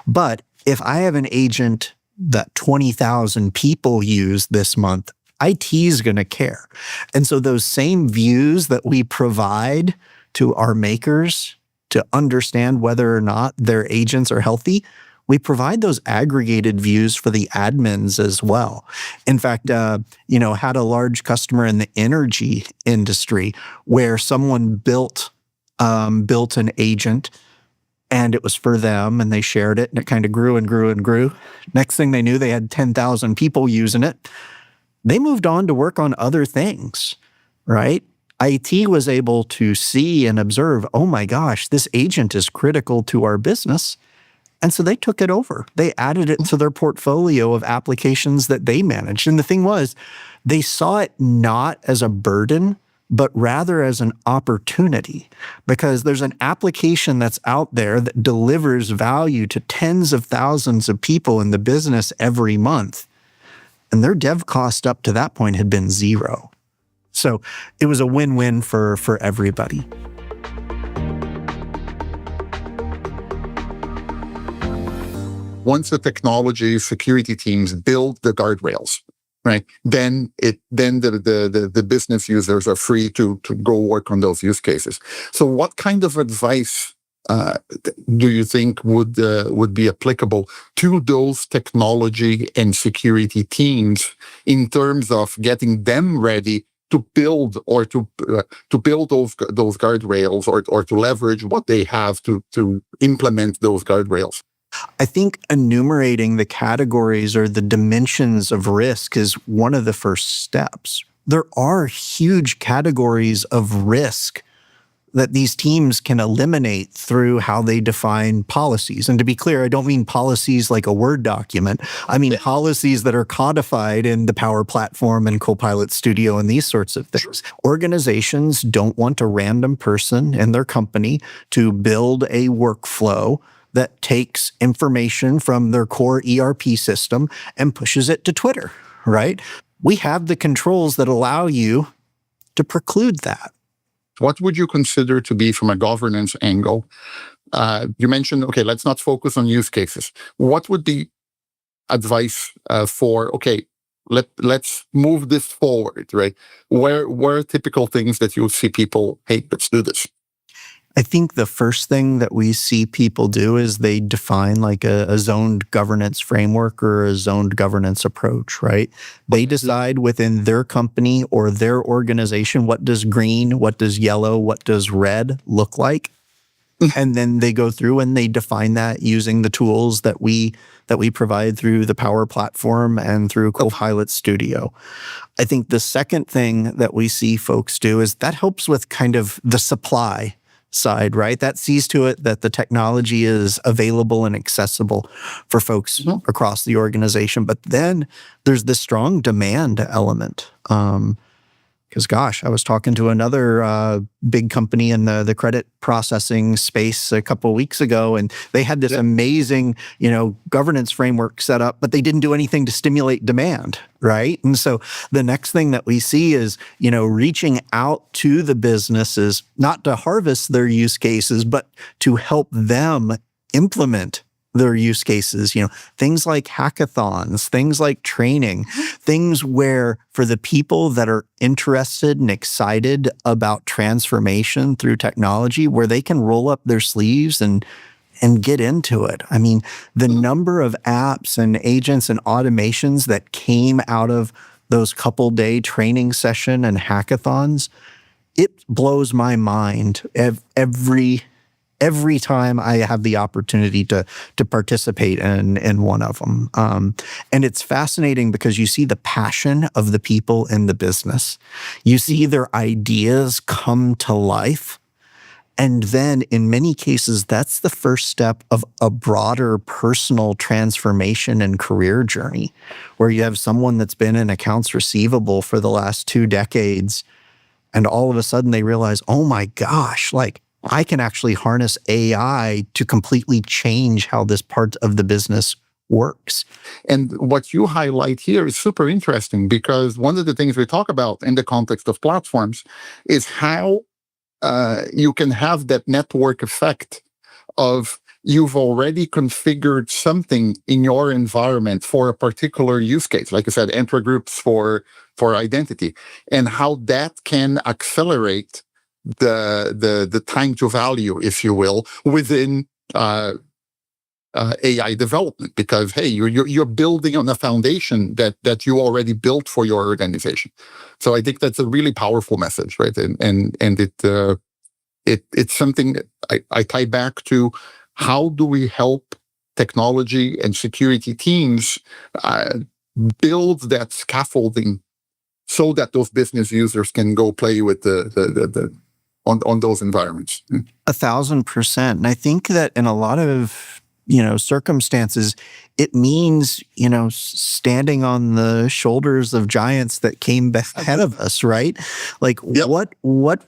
But if I have an agent that 20,000 people use this month, IT is going to care. And so those same views that we provide to our makers to understand whether or not their agents are healthy, we provide those aggregated views for the admins as well. In fact, had a large customer in the energy industry where someone built an agent, and it was for them, and they shared it, and it kind of grew and grew and grew. Next thing they knew, they had 10,000 people using it. They moved on to work on other things, right? IT was able to see and observe, oh my gosh, this agent is critical to our business. And so they took it over. They added it to their portfolio of applications that they managed. And the thing was, they saw it not as a burden, but rather as an opportunity, because there's an application that's out there that delivers value to tens of thousands of people in the business every month. And their dev cost up to that point had been zero. So it was a win-win for everybody. Once the technology security teams build the guardrails, right, then the business users are free to go work on those use cases. So what kind of advice do you think would be applicable to those technology and security teams in terms of getting them ready to build or to build those guardrails or to leverage what they have to implement those guardrails? I think enumerating the categories or the dimensions of risk is one of the first steps. There are huge categories of risk that these teams can eliminate through how they define policies. And to be clear, I don't mean policies like a Word document. I mean policies that are codified in the Power Platform and Copilot Studio and these sorts of things. Organizations don't want a random person in their company to build a workflow that takes information from their core ERP system and pushes it to Twitter, right? We have the controls that allow you to preclude that. What would you consider to be, from a governance angle? You mentioned, okay, let's not focus on use cases. What would be advice for, okay, let's move this forward, right? Where are typical things that you see people, hey, let's do this? I think the first thing that we see people do is they define like a zoned governance framework or a zoned governance approach, right? They decide within their company or their organization, what does green, what does yellow, what does red look like? And then they go through and they define that using the tools that we provide through the Power Platform and through Copilot Studio. I think the second thing that we see folks do is that helps with kind of the supply side, right? That sees to it that the technology is available and accessible for folks across the organization. But then there's this strong demand element. Because gosh, I was talking to another big company in the credit processing space a couple of weeks ago, and they had this amazing, governance framework set up, but they didn't do anything to stimulate demand, right? And so the next thing that we see is, reaching out to the businesses, not to harvest their use cases, but to help them implement their use cases, things like hackathons, things like training, things where for the people that are interested and excited about transformation through technology, where they can roll up their sleeves and get into it. I mean, the number of apps and agents and automations that came out of those couple-day training session and hackathons, it blows my mind every time I have the opportunity to participate in one of them. And it's fascinating because you see the passion of the people in the business. You see their ideas come to life. And then in many cases, that's the first step of a broader personal transformation and career journey, where you have someone that's been in accounts receivable for the last 2 decades, and all of a sudden they realize, oh my gosh, I can actually harness AI to completely change how this part of the business works. And what you highlight here is super interesting, because one of the things we talk about in the context of platforms is how you can have that network effect of you've already configured something in your environment for a particular use case, like I said, enter groups for identity, and how that can accelerate the time to value, if you will, within AI development, because hey, you're building on a foundation that you already built for your organization. So I think that's a really powerful message, right? And it's something I tie back to: how do we help technology and security teams build that scaffolding so that those business users can go play with on those environments. 1,000%. And I think that in a lot of, circumstances, it means, standing on the shoulders of giants that came ahead of us, right? What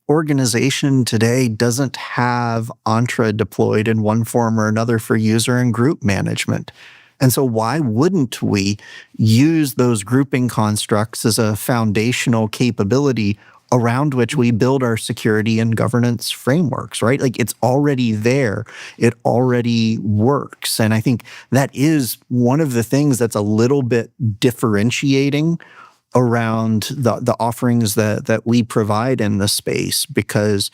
organization today doesn't have Entra deployed in one form or another for user and group management? And so why wouldn't we use those grouping constructs as a foundational capability around which we build our security and governance frameworks, right? It's already there. It already works. And I think that is one of the things that's a little bit differentiating around the offerings that we provide in the space, because,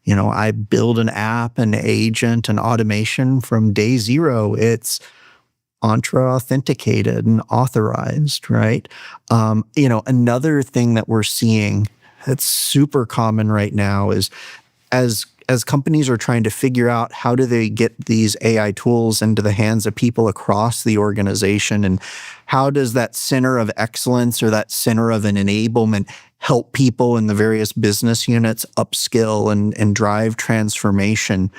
I build an app, an agent, an automation from day zero. It's Entra authenticated and authorized, right? Another thing that we're seeing that's super common right now is as companies are trying to figure out how do they get these AI tools into the hands of people across the organization, and how does that center of excellence or that center of an enablement help people in the various business units upskill and drive transformation.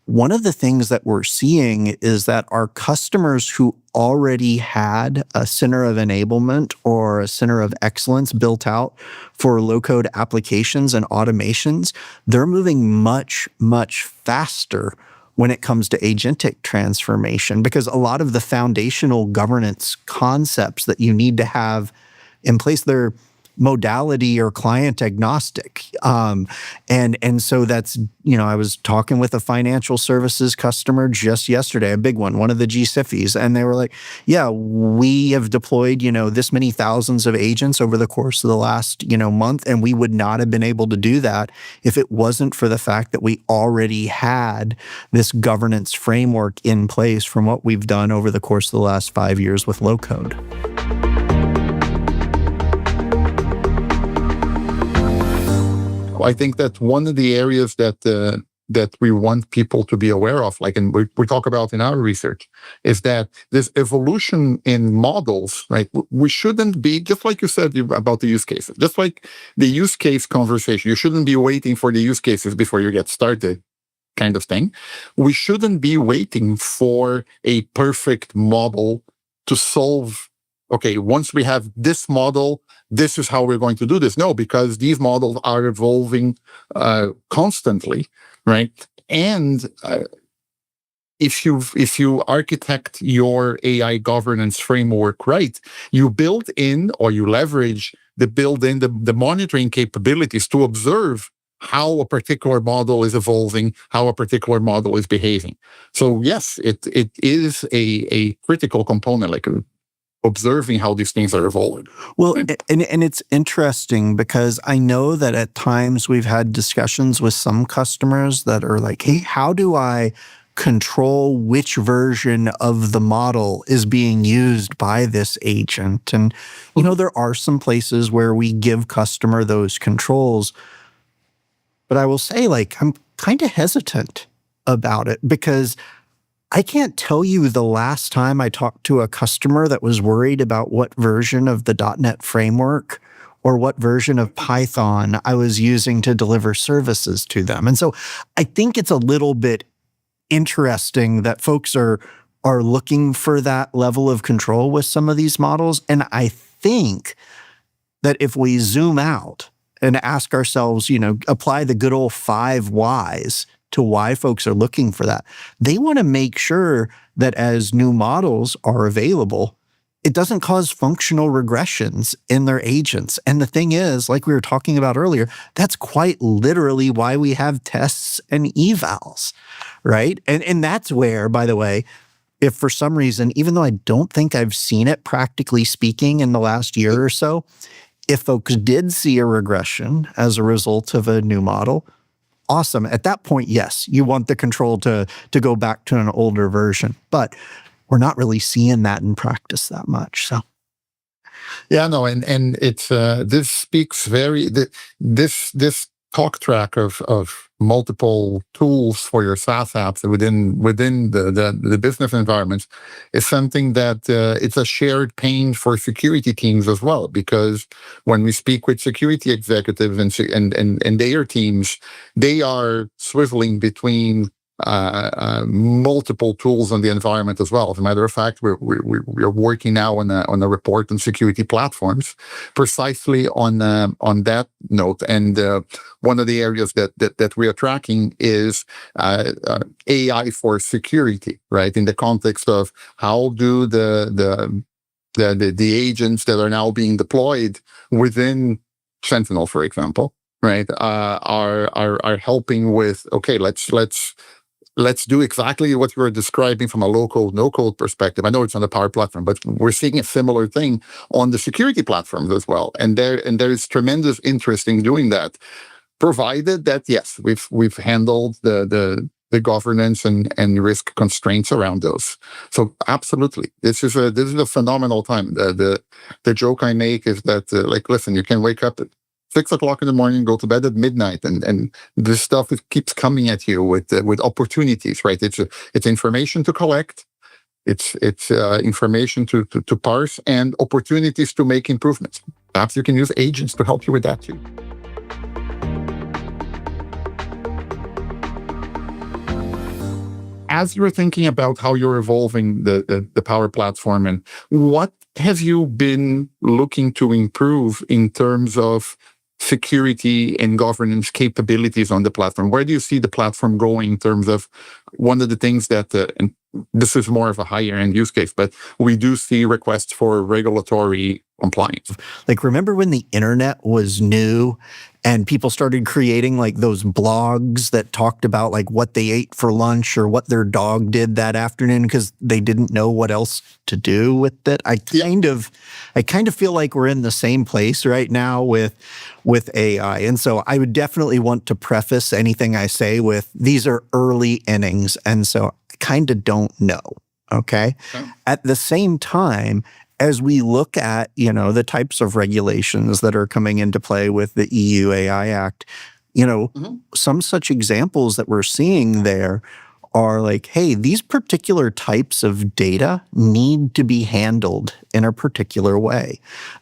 One of the things that we're seeing is that our customers who already had a center of enablement or a center of excellence built out for low-code applications and automations, they're moving much, much faster when it comes to agentic transformation, because a lot of the foundational governance concepts that you need to have in place, they're modality or client agnostic. And so that's, I was talking with a financial services customer just yesterday, a big one of the GSIFIs, and they were like, yeah, we have deployed, this many thousands of agents over the course of the last, month, and we would not have been able to do that if it wasn't for the fact that we already had this governance framework in place from what we've done over the course of the last 5 years with low code. I think that one of the areas that we want people to be aware of, like, and we talk about in our research, is that this evolution in models, right? We shouldn't be, just like you said about the use cases, just like the use case conversation, you shouldn't be waiting for the use cases before you get started, kind of thing. We shouldn't be waiting for a perfect model to solve, okay, once we have this model, this is how we're going to do this. No, because these models are evolving constantly, right? And if you architect your AI governance framework right, you build in or you leverage the monitoring capabilities to observe how a particular model is evolving, how a particular model is behaving. So yes, it is a critical component, like observing how these things are evolving. Well, and it's interesting because I know that at times we've had discussions with some customers that are like, hey, how do I control which version of the model is being used by this agent? And, there are some places where we give customer those controls. But I will say, I'm kind of hesitant about it because I can't tell you the last time I talked to a customer that was worried about what version of the .NET framework or what version of Python I was using to deliver services to them. And so I think it's a little bit interesting that folks are looking for that level of control with some of these models. And I think that if we zoom out and ask ourselves, apply the good old 5 whys to why folks are looking for that. They want to make sure that as new models are available, it doesn't cause functional regressions in their agents. And the thing is, like we were talking about earlier, that's quite literally why we have tests and evals, right? And that's where, by the way, if for some reason, even though I don't think I've seen it practically speaking in the last year or so, if folks did see a regression as a result of a new model, awesome. At that point, yes, you want the control to go back to an older version, but we're not really seeing that in practice that much. So, yeah, no, and it's this speaks this talk track of multiple tools for your SaaS apps within the business environments is something that it's a shared pain for security teams as well, because when we speak with security executives and their teams, they are swiveling between multiple tools in the environment as well. As a matter of fact, we're working now on a report on security platforms precisely on that note. And one of the areas that we are tracking is AI for security, right? In the context of how do the agents that are now being deployed within Sentinel, for example, right, are helping with, okay, let's do exactly what you were describing from a low-code, no-code perspective. I know it's on the Power Platform, but we're seeing a similar thing on the security platforms as well. And there is tremendous interest in doing that, provided that, yes, we've handled the governance and risk constraints around those. So absolutely, this is a phenomenal time. The joke I make is that listen, you can wake up at 6 o'clock in the morning, go to bed at midnight, and this stuff keeps coming at you with opportunities, right? It's information to collect, it's information to parse, and opportunities to make improvements. Perhaps you can use agents to help you with that too. As you're thinking about how you're evolving the Power Platform, and what have you been looking to improve in terms of security and governance capabilities on the platform? Where do you see the platform going in terms of one of the things that, and this is more of a higher end use case, but we do see requests for regulatory compliance. Like, remember when the internet was new and people started creating like those blogs that talked about like what they ate for lunch or what their dog did that afternoon because they didn't know what else to do with it? I kind of feel like we're in the same place right now with AI. And so I would definitely want to preface anything I say with these are early innings. And so I kind of don't know. Okay. At the same time, as we look at, the types of regulations that are coming into play with the EU AI Act, some such examples that we're seeing there are like, hey, these particular types of data need to be handled in a particular way.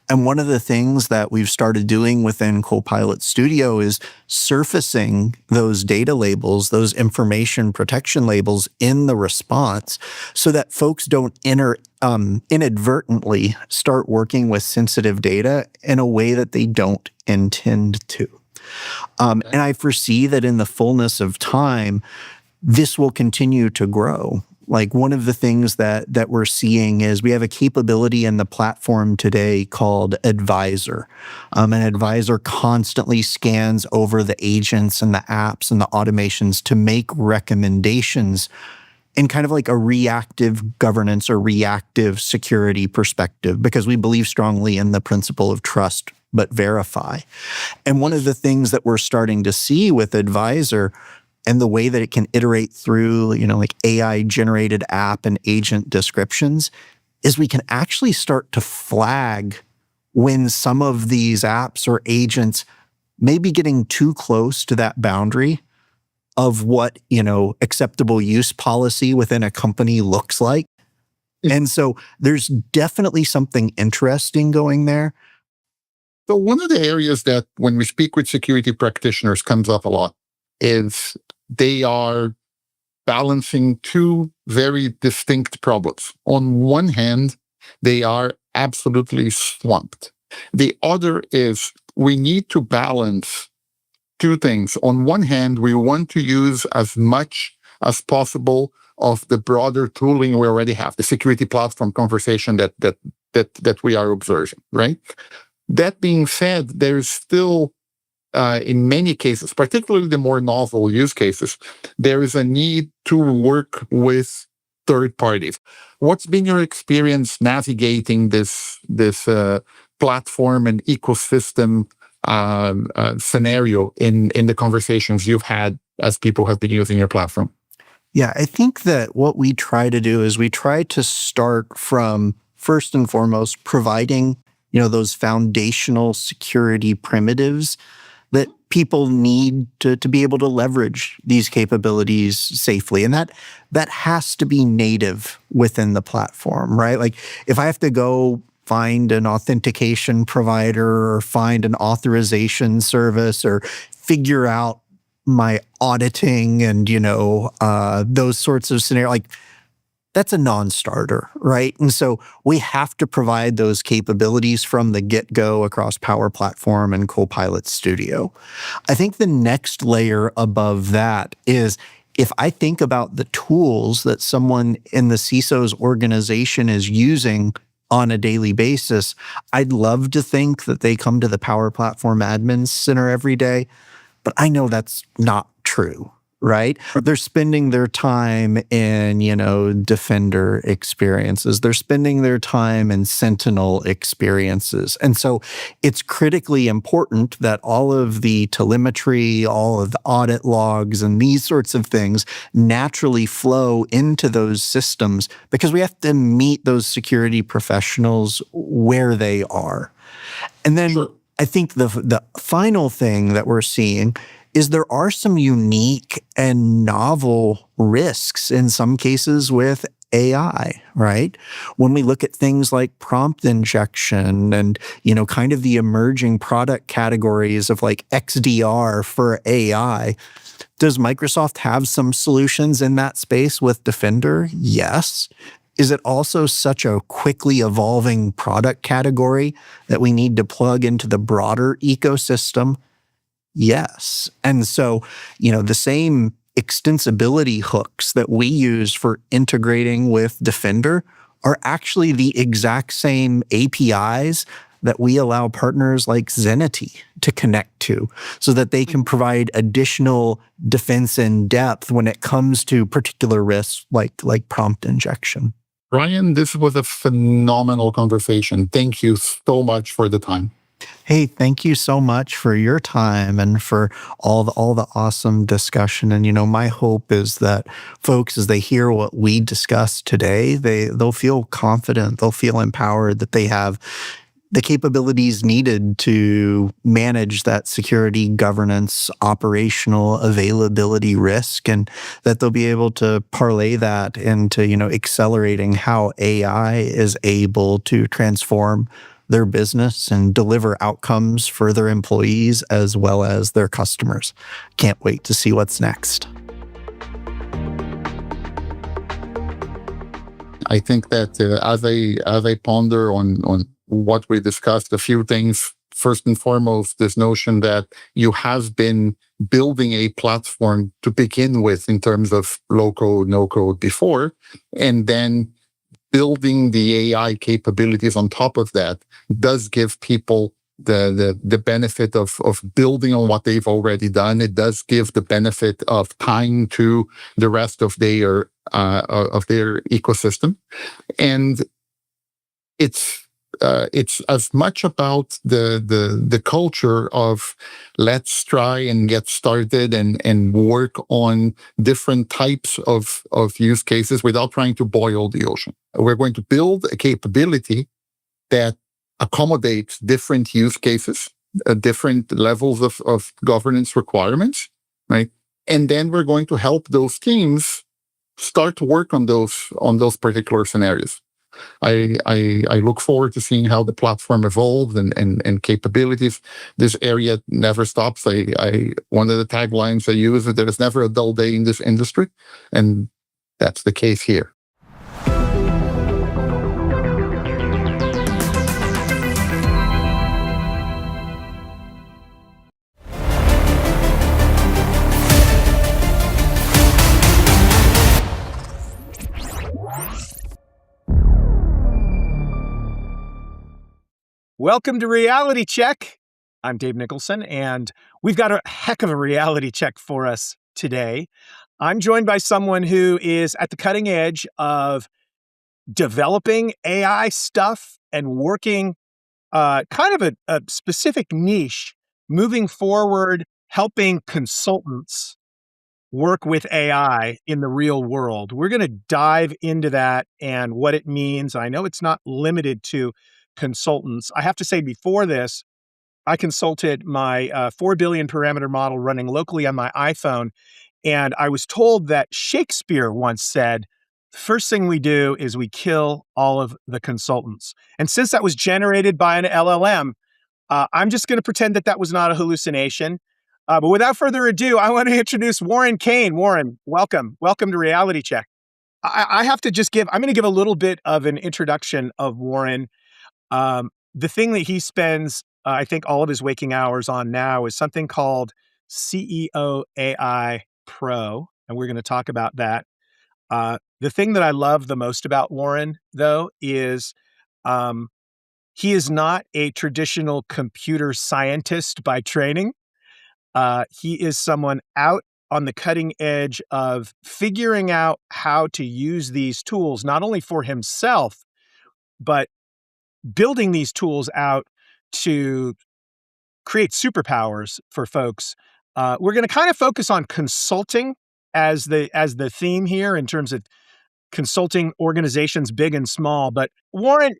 And one of the things that we've started doing within Copilot Studio is surfacing those data labels, those information protection labels in the response so that folks don't inadvertently start working with sensitive data in a way that they don't intend to. And I foresee that in the fullness of time, this will continue to grow. Like, one of the things that we're seeing is we have a capability in the platform today called Advisor. An Advisor constantly scans over the agents and the apps and the automations to make recommendations in kind of like a reactive governance or reactive security perspective, because we believe strongly in the principle of trust but verify. And one of the things that we're starting to see with Advisor and the way that it can iterate through, like AI-generated app and agent descriptions, is we can actually start to flag when some of these apps or agents may be getting too close to that boundary of what, acceptable use policy within a company looks like. And so there's definitely something interesting going there. So one of the areas that when we speak with security practitioners comes up a lot is they are balancing two very distinct problems. On one hand, they are absolutely swamped. The other is we need to balance two things. On one hand, we want to use as much as possible of the broader tooling we already have, the security platform conversation that we are observing, right? That being said, there's still in many cases, particularly the more novel use cases, there is a need to work with third parties. What's been your experience navigating this platform and ecosystem scenario in the conversations you've had as people have been using your platform? Yeah, I think that what we try to do is we try to start from, first and foremost, providing those foundational security primitives that people need to be able to leverage these capabilities safely. And that has to be native within the platform, right? Like, if I have to go find an authentication provider or find an authorization service or figure out my auditing and, those sorts of scenarios, like, that's a non-starter, right? And so we have to provide those capabilities from the get-go across Power Platform and Copilot Studio. I think the next layer above that is, if I think about the tools that someone in the CISO's organization is using on a daily basis, I'd love to think that they come to the Power Platform Admin Center every day, but I know that's not true. Right? They're spending their time in, Defender experiences. They're spending their time in Sentinel experiences. And so it's critically important that all of the telemetry, all of the audit logs, and these sorts of things naturally flow into those systems, because we have to meet those security professionals where they are. And then I think the final thing that we're seeing is there are some unique and novel risks in some cases with AI, right? When we look at things like prompt injection and, kind of the emerging product categories of like XDR for AI, does Microsoft have some solutions in that space with Defender? Yes. Is it also such a quickly evolving product category that we need to plug into the broader ecosystem? Yes. And so, the same extensibility hooks that we use for integrating with Defender are actually the exact same APIs that we allow partners like Zenity to connect to so that they can provide additional defense in depth when it comes to particular risks like prompt injection. Ryan, this was a phenomenal conversation. Thank you so much for the time. Hey, thank you so much for your time and for all the awesome discussion. And, my hope is that folks, as they hear what we discussed today, they'll feel confident, they'll feel empowered that they have the capabilities needed to manage that security, governance, operational availability risk, and that they'll be able to parlay that into, accelerating how AI is able to transform their business and deliver outcomes for their employees as well as their customers. Can't wait to see what's next. I think that as I ponder on what we discussed, a few things. First and foremost, this notion that you have been building a platform to begin with in terms of low code, no code before, and then building the AI capabilities on top of that does give people the benefit of building on what they've already done. It does give the benefit of tying to the rest of their ecosystem, and it's as much about the culture of let's try and get started and work on different types of use cases without trying to boil the ocean. We're going to build a capability that accommodates different use cases, different levels of governance requirements, right? And then we're going to help those teams start to work on those particular scenarios. I look forward to seeing how the platform evolves and capabilities. This area never stops. One of the taglines I use is there is never a dull day in this industry, and that's the case here. Welcome to Reality Check. I'm Dave Nicholson, and we've got a heck of a reality check for us today. I'm joined by someone who is at the cutting edge of developing AI stuff and working kind of a specific niche, moving forward, helping consultants work with AI in the real world. We're going to dive into that and what it means. I know it's not limited to consultants. I have to say before this, I consulted my 4 billion parameter model running locally on my iPhone. And I was told that Shakespeare once said, the first thing we do is we kill all of the consultants. And since that was generated by an LLM, I'm just going to pretend that that was not a hallucination. But without further ado, I want to introduce Warren Kane. Warren, welcome. Welcome to Reality Check. I have to just I'm going to give a little bit of an introduction of Warren. The thing that he spends, I think, all of his waking hours on now is something called CEO AI Pro, and we're going to talk about that. The thing that I love the most about Warren, though, is he is not a traditional computer scientist by training. He is someone out on the cutting edge of figuring out how to use these tools, not only for himself, but building these tools out to create superpowers for folks. We're going to kind of focus on consulting as the theme here in terms of consulting organizations big and small. But Warren,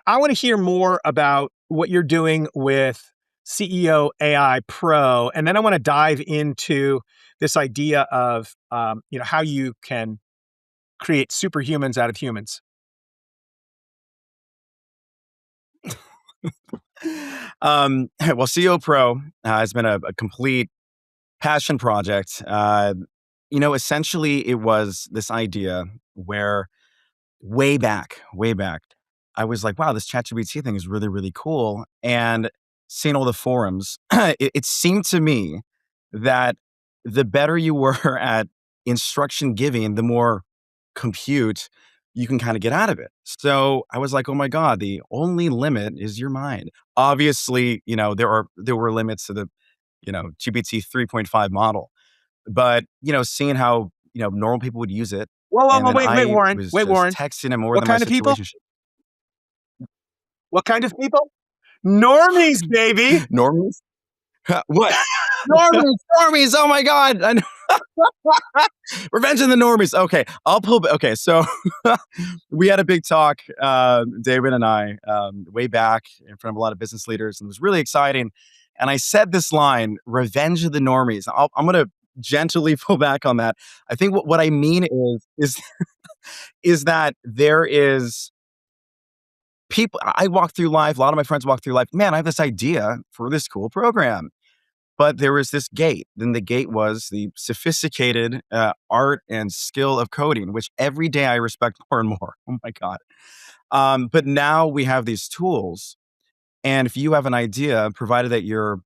I want to hear more about what you're doing with CEO AI Pro, and then I want to dive into this idea of how you can create superhumans out of humans. Well, CEO Pro has been a complete passion project. Essentially it was this idea where way back, I was like, wow, this ChatGPT thing is really, really cool. And seeing all the forums, it seemed to me that the better you were at instruction giving, the more compute you can kind of get out of it. So I was like, oh my God, the only limit is your mind. Obviously, there were limits to the, GPT 3.5 model. But, seeing how, normal people would use it. Whoa, whoa, And whoa, then wait, I Warren. was Wait, just Warren. texting him more What than my kind of people? situation. What kind of people? Normies, baby. Normies? What? Normies. Oh my God. I know. Revenge of the Normies. Okay. Okay. So we had a big talk, David and I, way back in front of a lot of business leaders, and it was really exciting. And I said this line, Revenge of the Normies. I'm going to gently pull back on that. I think what I mean is is that there is people, I walk through life, a lot of my friends walk through life, man, I have this idea for this cool program. But there was this gate. Then the gate was the sophisticated art and skill of coding, which every day I respect more and more. Oh my God. But now we have these tools. And if you have an idea, provided that you're,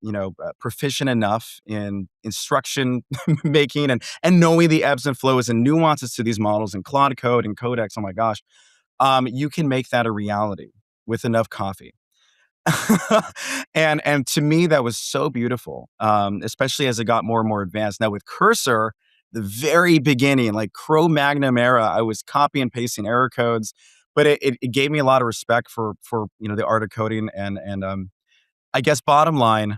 proficient enough in instruction making and knowing the ebbs and flows and nuances to these models and Claude Code and Codex, oh my gosh, you can make that a reality with enough coffee. and to me, that was so beautiful, especially as it got more and more advanced. Now with Cursor, the very beginning, like Cro-Magnon era, I was copy and pasting error codes, but it gave me a lot of respect for the art of coding. And I guess bottom line,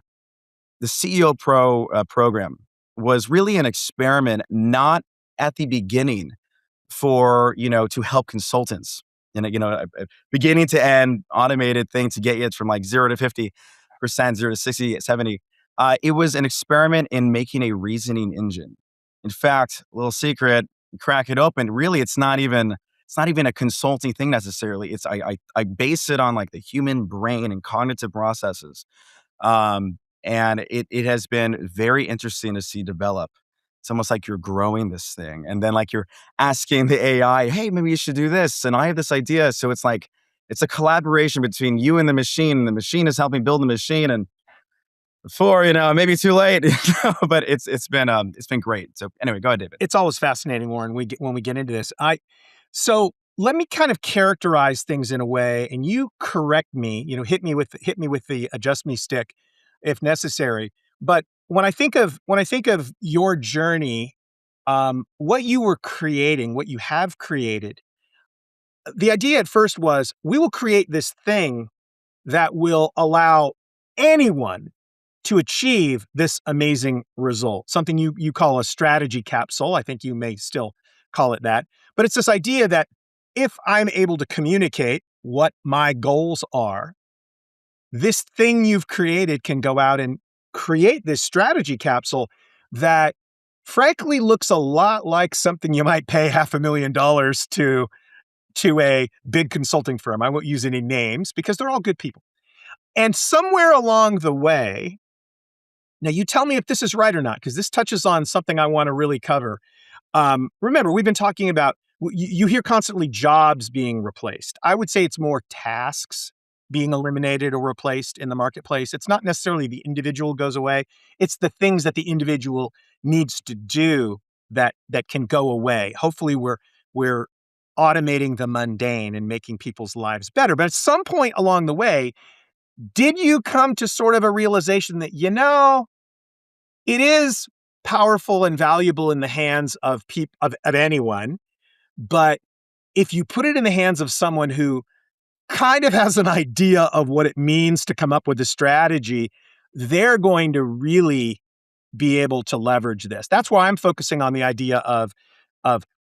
the CEO Pro program was really an experiment, not at the beginning for to help consultants and a beginning to end automated thing to get you from like 0 to 50%, 0 to 60, 70. It was an experiment in making a reasoning engine. In fact, a little secret, crack it open. Really, it's not even a consulting thing necessarily. It's I base it on like the human brain and cognitive processes. And it has been very interesting to see develop. It's almost like you're growing this thing. And then like you're asking the AI, hey, maybe you should do this. And I have this idea. So it's like, it's a collaboration between you and the machine. And the machine is helping build the machine. And before, maybe too late, but it's been great. So anyway, go ahead, David. It's always fascinating, Warren, when we get into this. So let me kind of characterize things in a way, and you correct me, hit me with the adjust me stick if necessary. But when I think of your journey, what you were creating, what you have created, the idea at first was we will create this thing that will allow anyone to achieve this amazing result. Something you call a strategy capsule. I think you may still call it that. But it's this idea that if I'm able to communicate what my goals are, this thing you've created can go out and create this strategy capsule that frankly looks a lot like something you might pay $500,000 to a big consulting firm. I won't use any names because they're all good people. And somewhere along the way, now you tell me if this is right or not, because this touches on something I want to really cover. Remember, we've been talking about, you hear constantly jobs being replaced. I would say it's more tasks being eliminated or replaced in the marketplace. It's not necessarily the individual goes away. It's the things that the individual needs to do that can go away. Hopefully we're automating the mundane and making people's lives better. But at some point along the way, did you come to sort of a realization that, it is powerful and valuable in the hands of anyone, but if you put it in the hands of someone who kind of has an idea of what it means to come up with a strategy, they're going to really be able to leverage this. That's why I'm focusing on the idea of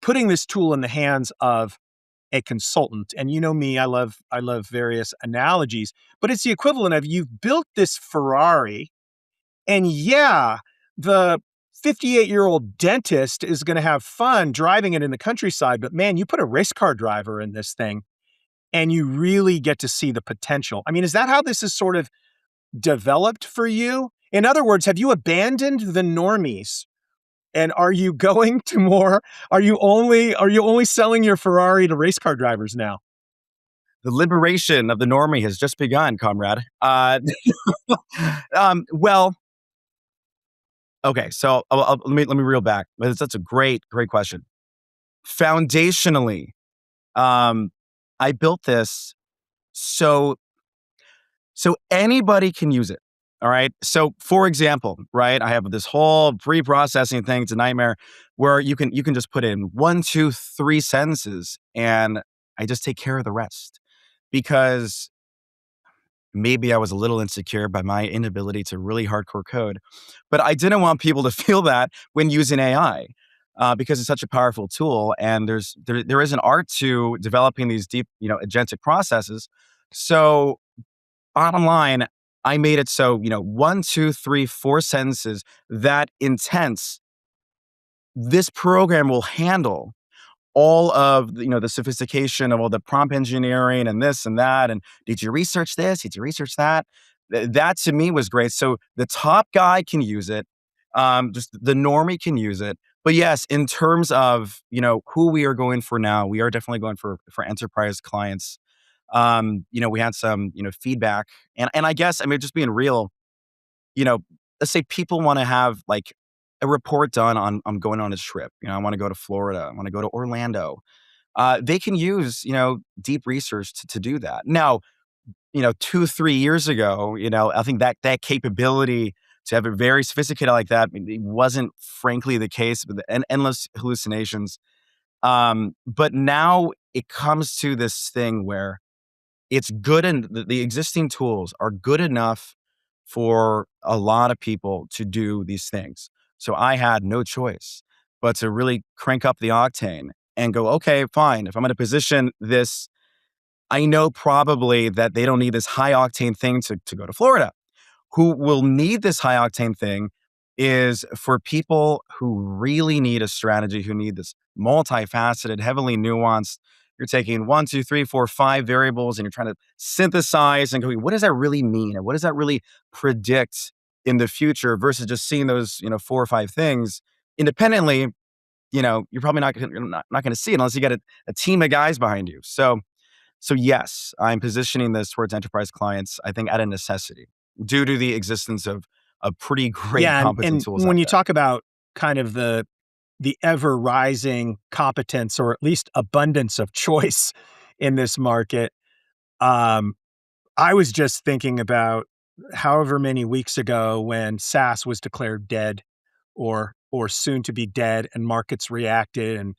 putting this tool in the hands of a consultant. And you know me, I love various analogies, but it's the equivalent of you've built this Ferrari, and the 58-year-old dentist is going to have fun driving it in the countryside, but man, you put a race car driver in this thing and you really get to see the potential. I mean, is that how this is sort of developed for you? In other words, have you abandoned the normies and are you going to more, are you only selling your Ferrari to race car drivers now? The liberation of the normie has just begun, comrade. Well, Okay, so let me reel back. That's a great question. Foundationally, I built this so anybody can use it. All right. So for example, right, I have this whole pre-processing thing. It's a nightmare where you can just put in 1, 2, 3 sentences and I just take care of the rest because maybe I was a little insecure by my inability to really hardcore code, but I didn't want people to feel that when using AI. Because it's such a powerful tool, and there is an art to developing these deep, agentic processes. So bottom line, I made it so, 1, 2, 3, 4 sentences, that intense, this program will handle all of the sophistication of all the prompt engineering and this and that. And did you research this? Did you research that? That to me was great. So the top guy can use it. Just the normie can use it. But yes, in terms of, who we are going for now, we are definitely going for enterprise clients. We had some, feedback, and I guess, I mean, just being real, let's say people want to have like a report done on going on a trip. I want to go to Florida. I want to go to Orlando. They can use, deep research to do that. Now, 2, 3 years ago, I think that capability to have it very sophisticated like that, it wasn't frankly the case with the endless hallucinations. But now it comes to this thing where it's good, and the existing tools are good enough for a lot of people to do these things. So I had no choice but to really crank up the octane and go, okay, fine. If I'm going to position this, I know probably that they don't need this high octane thing to go to Florida. Who will need this high octane thing is for people who really need a strategy, who need this multifaceted, heavily nuanced. You're taking 1, 2, 3, 4, 5 variables and you're trying to synthesize and go, what does that really mean? And what does that really predict in the future versus just seeing those, 4 or 5 things independently. You're probably not going to see it unless you get a team of guys behind you. So yes, I'm positioning this towards enterprise clients, I think, at a necessity due to the existence of a pretty great competent and tools. when out you there. talk about kind of the ever rising competence, or at least abundance of choice in this market, I was just thinking about however many weeks ago when SaaS was declared dead or soon to be dead, and markets reacted, and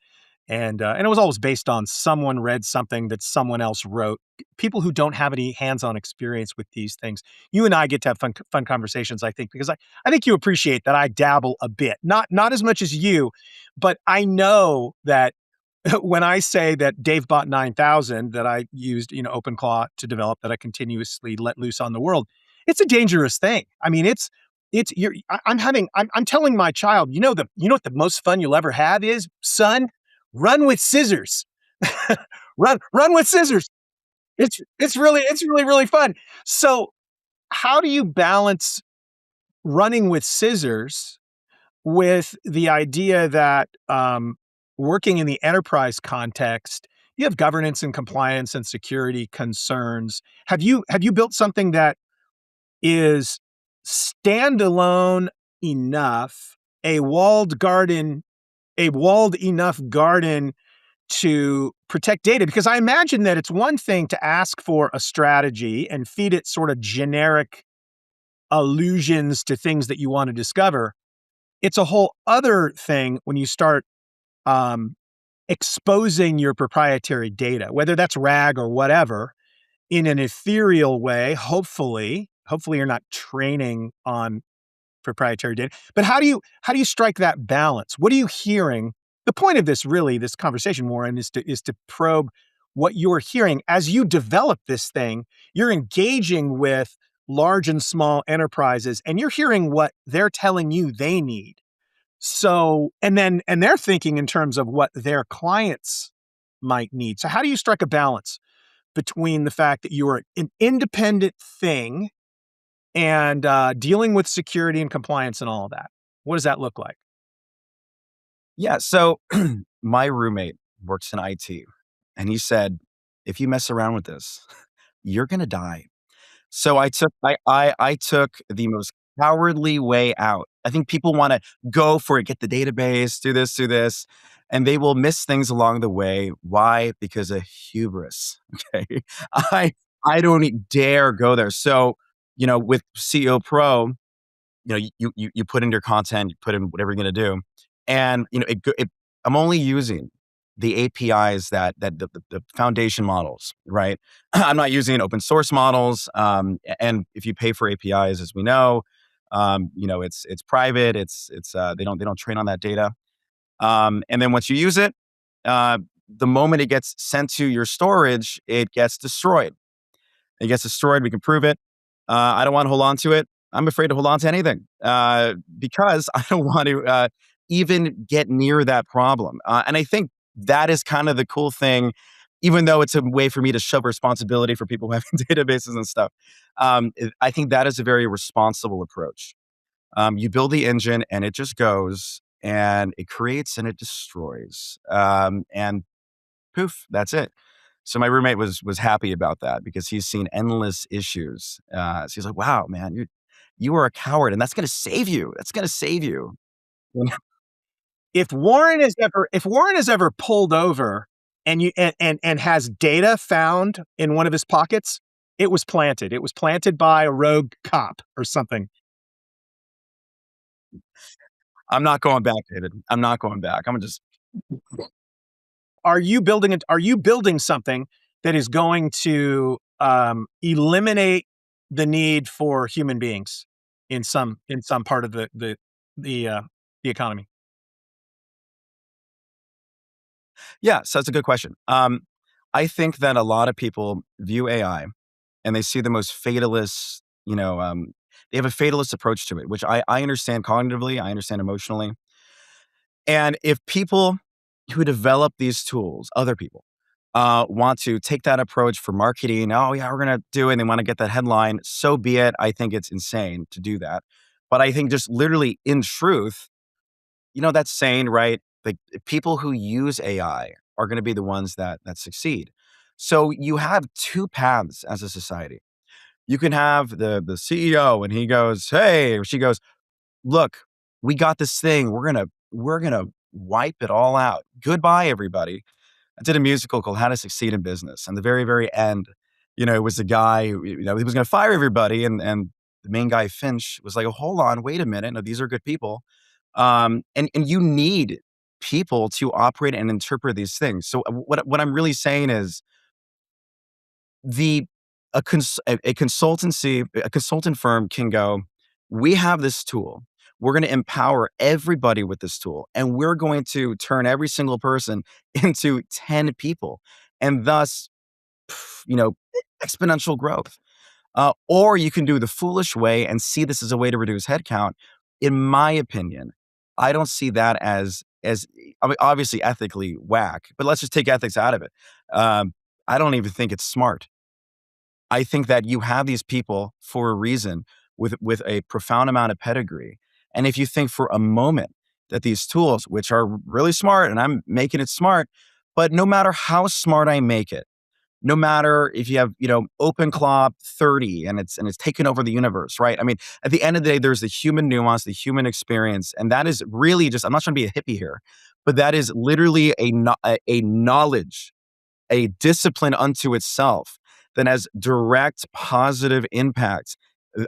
it was always based on someone read something that someone else wrote. People who don't have any hands-on experience with these things. You and I get to have fun conversations, I think, because I think you appreciate that I dabble a bit, not as much as you, but I know that when I say that Dave bought 9,000 that I used, OpenClaw to develop, that I continuously let loose on the world, it's a dangerous thing. I mean, I'm telling my child, you know what the most fun you'll ever have is, son? Run with scissors. run with scissors. It's really fun. So how do you balance running with scissors with the idea that working in the enterprise context, you have governance and compliance and security concerns? Have you built something that is standalone enough, a walled enough garden to protect data? Because I imagine that it's one thing to ask for a strategy and feed it sort of generic allusions to things that you want to discover. It's a whole other thing when you start exposing your proprietary data, whether that's RAG or whatever, in an ethereal way. Hopefully you're not training on proprietary data. But how do you strike that balance? What are you hearing? The point of this conversation, Warren, is to probe what you're hearing as you develop this thing. You're engaging with large and small enterprises, and you're hearing what they're telling you they need. So, and they're thinking in terms of what their clients might need. So how do you strike a balance between the fact that you are an independent thing and dealing with security and compliance and all of that? What does that look like? Yeah. So my roommate works in IT, and he said, if you mess around with this, you're going to die. So I took the most cowardly way out. I think people want to go for it, get the database, do this, and they will miss things along the way. Why? Because of hubris. Okay. I don't dare go there. So, with CEO Pro, you put in your content, you put in whatever you're going to do. And, I'm only using the APIs the foundation models, right? I'm not using open source models. And if you pay for APIs, as we know, it's private. They don't train on that data. And then once you use it, the moment it gets sent to your storage, it gets destroyed. It gets destroyed. We can prove it. I don't want to hold on to it. I'm afraid to hold on to anything because I don't want to even get near that problem. And I think that is kind of the cool thing, even though it's a way for me to shove responsibility for people who have databases and stuff. I think that is a very responsible approach. You build the engine and it just goes and it creates and it destroys. And poof, that's it. So my roommate was happy about that because he's seen endless issues. So he's like, "Wow, man, you are a coward, and that's going to save you. That's going to save you." If Warren is ever pulled over and has data found in one of his pockets, it was planted. It was planted by a rogue cop or something. I'm not going back, David. I'm not going back. I'm just. Are you building something that is going to eliminate the need for human beings in some part of the economy? Yeah, so that's a good question. I think that a lot of people view AI and they see the most fatalist, they have a fatalist approach to it, which I understand cognitively, I understand emotionally. And if people who develop these tools, other people, want to take that approach for marketing, oh yeah, we're going to do it, and they want to get that headline, so be it. I think it's insane to do that. But I think just literally in truth, that's saying, right? Like people who use AI are going to be the ones that succeed. So you have two paths as a society. You can have the CEO and he goes, "Hey," or she goes, "Look, we got this thing. We're gonna wipe it all out. Goodbye, everybody." I did a musical called How to Succeed in Business. And the very, very end, it was a guy who, he was going to fire everybody. And the main guy, Finch, was like, "Oh, hold on, wait a minute. No, these are good people." And you need people to operate and interpret these things. So what I'm really saying is a consultant firm can go, "We have this tool. We're going to empower everybody with this tool, and we're going to turn every single person into 10 people, and thus, you know, exponential growth." Or you can do the foolish way and see this as a way to reduce headcount. In my opinion, I don't see that as I mean, obviously ethically whack, but let's just take ethics out of it. I don't even think it's smart. I think that you have these people for a reason with a profound amount of pedigree. And if you think for a moment that these tools, which are really smart, and I'm making it smart, but no matter how smart I make it, no matter if you have, OpenClaw 30 and it's taken over the universe, right? I mean, at the end of the day, there's the human nuance, the human experience, and that is really just, I'm not trying to be a hippie here, but that is literally a knowledge, a discipline unto itself that has direct positive impact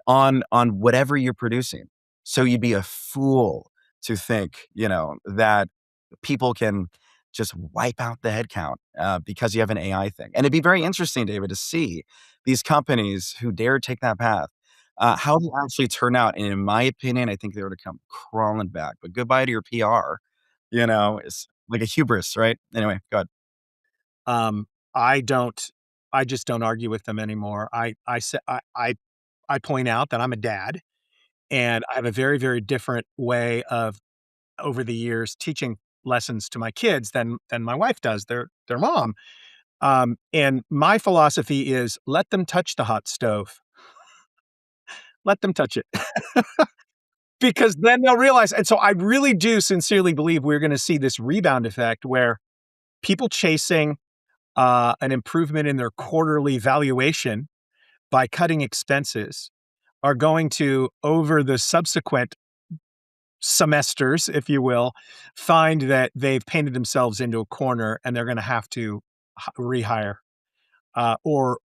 on whatever you're producing. So you'd be a fool to think, that people can just wipe out the headcount because you have an AI thing. And it'd be very interesting, David, to see these companies who dare take that path, how they actually turn out. And in my opinion, I think they're to come crawling back. But goodbye to your PR. It's like a hubris, right? Anyway, go ahead. I just don't argue with them anymore. I point out that I'm a dad and I have a very, very different way of over the years teaching lessons to my kids than my wife does, their mom. And my philosophy is let them touch the hot stove. Let them touch it. Because then they'll realize. And so I really do sincerely believe we're going to see this rebound effect where people chasing an improvement in their quarterly valuation by cutting expenses are going to, over the subsequent semesters, if you will, find that they've painted themselves into a corner and they're going to have to rehire or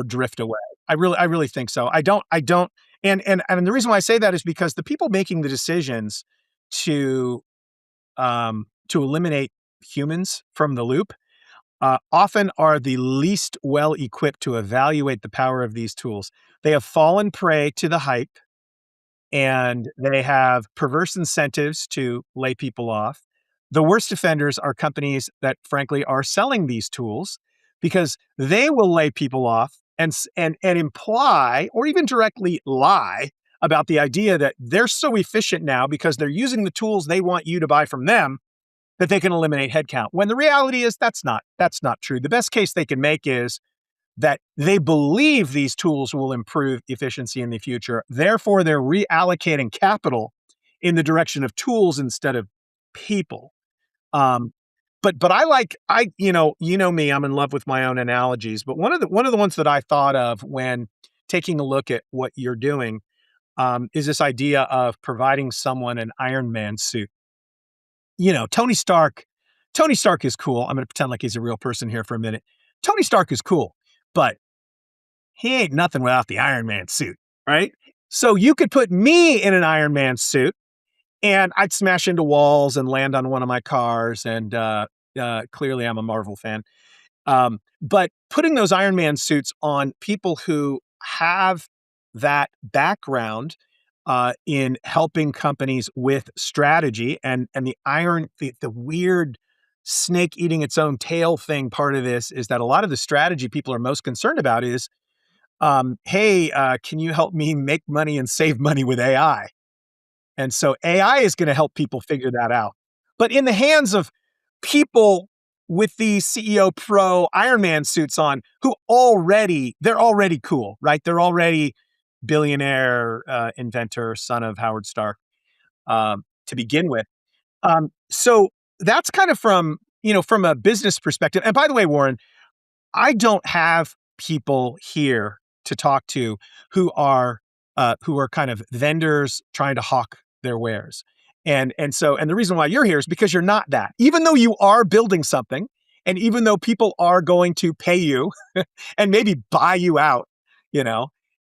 drift away. I really think so. I don't, and the reason why I say that is because the people making the decisions to eliminate humans from the loop often are the least well equipped to evaluate the power of these tools. They have fallen prey to the hype, and they have perverse incentives to lay people off. The worst offenders are companies that, frankly, are selling these tools because they will lay people off and imply or even directly lie about the idea that they're so efficient now because they're using the tools they want you to buy from them that they can eliminate headcount. When the reality is that's not true. The best case they can make is that they believe these tools will improve efficiency in the future. Therefore, they're reallocating capital in the direction of tools instead of people. But you know me, I'm in love with my own analogies. But one of the ones that I thought of when taking a look at what you're doing is this idea of providing someone an Iron Man suit. You know, Tony Stark is cool. I'm going to pretend like he's a real person here for a minute. Tony Stark is cool, but he ain't nothing without the Iron Man suit, right? So you could put me in an Iron Man suit and I'd smash into walls and land on one of my cars. And clearly I'm a Marvel fan. But putting those Iron Man suits on people who have that background in helping companies with strategy and the weird snake eating its own tail thing part of this is that a lot of the strategy people are most concerned about is, hey, can you help me make money and save money with AI? And so AI is going to help people figure that out. But in the hands of people with these CEO Pro Iron Man suits on who they're already cool, right? They're already billionaire inventor, son of Howard Stark to begin with. So that's kind of from a business perspective. And by the way, Warren, I don't have people here to talk to who are kind of vendors trying to hawk their wares. And the reason why you're here is because you're not that. Even though you are building something, and even though people are going to pay you and maybe buy you out,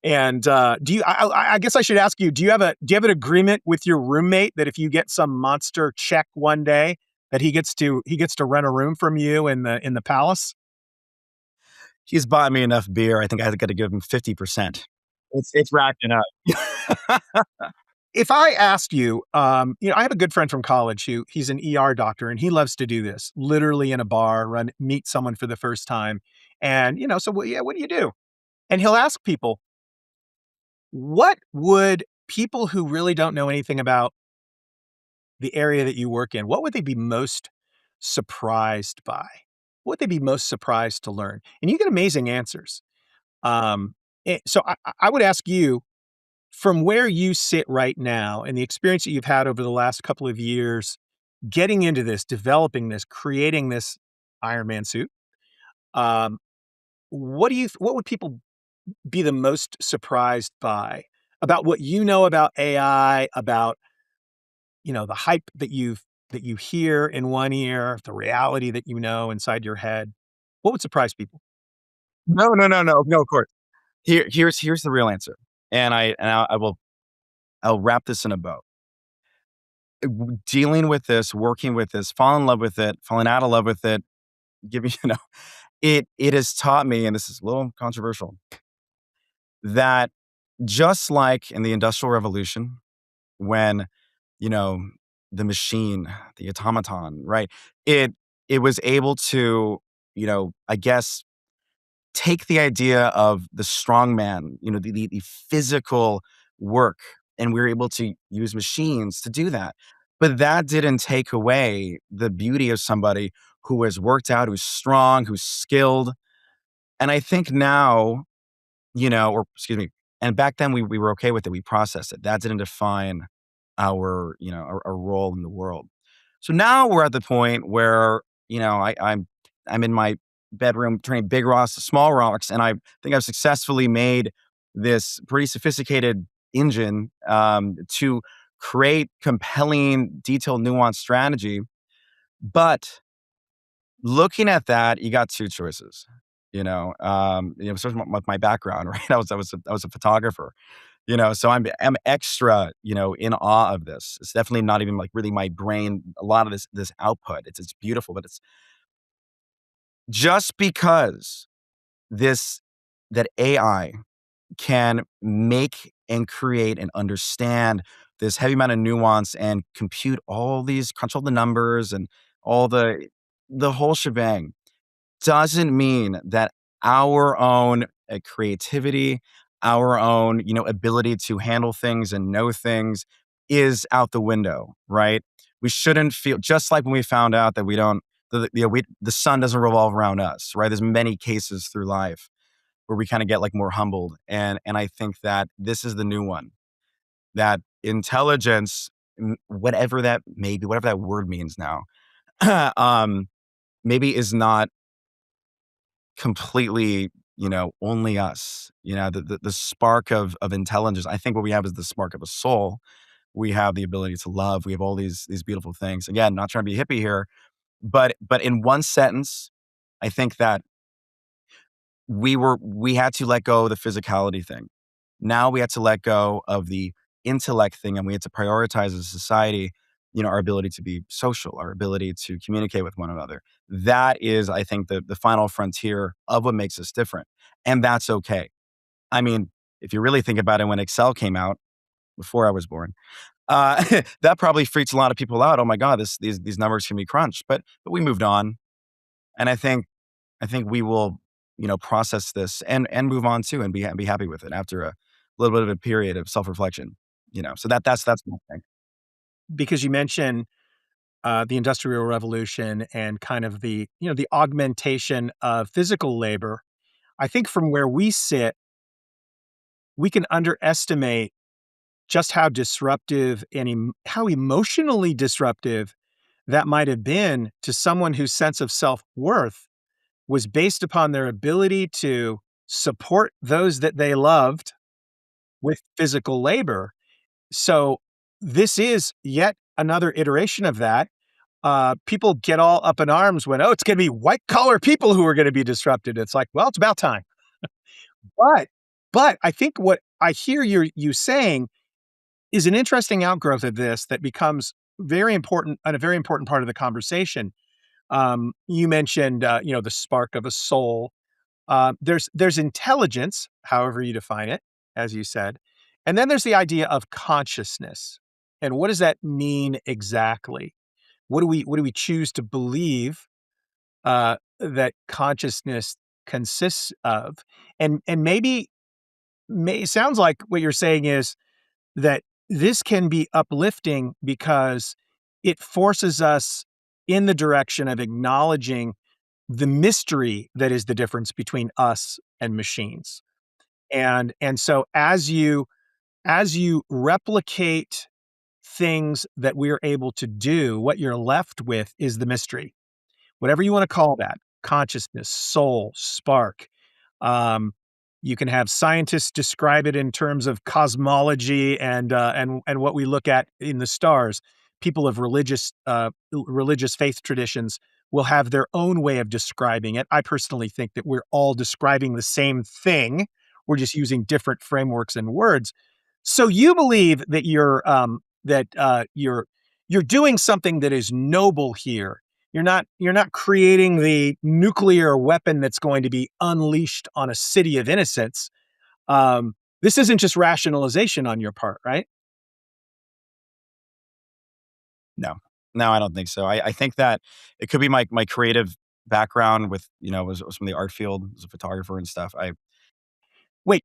and I guess I should ask you, do you have an agreement with your roommate that if you get some monster check one day that he gets to rent a room from you in the palace? He's bought me enough beer. I think I got to give him 50%. It's racking up. If I asked you, I have a good friend from college he's an ER doctor, and he loves to do this, literally in a bar, meet someone for the first time. And, so what do you do? And he'll ask people, what would people who really don't know anything about the area that you work in, what would they be most surprised by? What would they be most surprised to learn? And you get amazing answers. So I would ask you, from where you sit right now and the experience that you've had over the last couple of years, getting into this, developing this, creating this Iron Man suit, what would people be the most surprised by about what you know about AI, about the hype that you hear in one ear, the reality that you know inside your head? What would surprise people? No, of course. Here's the real answer. And I'll wrap this in a bow. Dealing with this, working with this, falling in love with it, falling out of love with it, it has taught me, and this is a little controversial, that just like in the Industrial Revolution, when, the machine, the automaton, right, it was able to, I guess, take the idea of the strong man, the physical work, and we were able to use machines to do that. But that didn't take away the beauty of somebody who has worked out, who's strong, who's skilled. And I think now, and back then we were okay with it. We processed it. That didn't define our role in the world. So now we're at the point where, I'm in my bedroom turning big rocks to small rocks, and I think I've successfully made this pretty sophisticated engine to create compelling, detailed, nuanced strategy. But looking at that, you got two choices. Especially with my background, right? I was a photographer. So I'm extra, in awe of this. It's definitely not even like really my brain. A lot of this output, it's beautiful, but it's just because that AI can make and create and understand this heavy amount of nuance and compute crunch all the numbers and all the whole shebang, doesn't mean that our own creativity, our own, ability to handle things and know things is out the window, right? We shouldn't feel just like when we found out that the sun doesn't revolve around us, right? There's many cases through life where we kind of get like more humbled. And I think that this is the new one, that intelligence, whatever that may be, whatever that word means now, maybe is not completely, only us. The spark of intelligence. I think what we have is the spark of a soul. We have the ability to love. We have all these beautiful things. Again, not trying to be hippie here, but in one sentence, I think that we had to let go of the physicality thing. Now we had to let go of the intellect thing, and we had to prioritize as a society, our ability to be social, our ability to communicate with one another. That is, I think, the final frontier of what makes us different. And that's okay. I mean, if you really think about it, when Excel came out before I was born, that probably freaks a lot of people out. Oh my God, these numbers can be crunched. But we moved on. And I think we will, process this and move on too, and be happy with it after a little bit of a period of self-reflection. So that's my thing. Because you mentioned the Industrial Revolution and kind of the augmentation of physical labor. I think from where we sit, we can underestimate just how disruptive and how emotionally disruptive that might have been to someone whose sense of self-worth was based upon their ability to support those that they loved with physical labor. So this is yet another iteration of that. People get all up in arms when, it's going to be white collar people who are going to be disrupted. It's like, well, it's about time. But I think what I hear you saying is an interesting outgrowth of this that becomes very important and a very important part of the conversation. You mentioned, the spark of a soul. There's intelligence, however you define it, as you said, and then there's the idea of consciousness. And what does that mean exactly? What do we choose to believe that consciousness consists of? And maybe it sounds like what you're saying is that this can be uplifting because it forces us in the direction of acknowledging the mystery that is the difference between us and machines. And so as you replicate things that we're able to do, what you're left with is the mystery. Whatever you want to call that, consciousness, soul, spark. You can have scientists describe it in terms of cosmology and what we look at in the stars. People of religious faith traditions will have their own way of describing it. I personally think that we're all describing the same thing. We're just using different frameworks and words. So you believe that you're doing something that is noble here. You're not creating the nuclear weapon that's going to be unleashed on a city of innocents. This isn't just rationalization on your part, right? No, I don't think so. I think that it could be my creative background with, was from the art field as a photographer and stuff. Wait,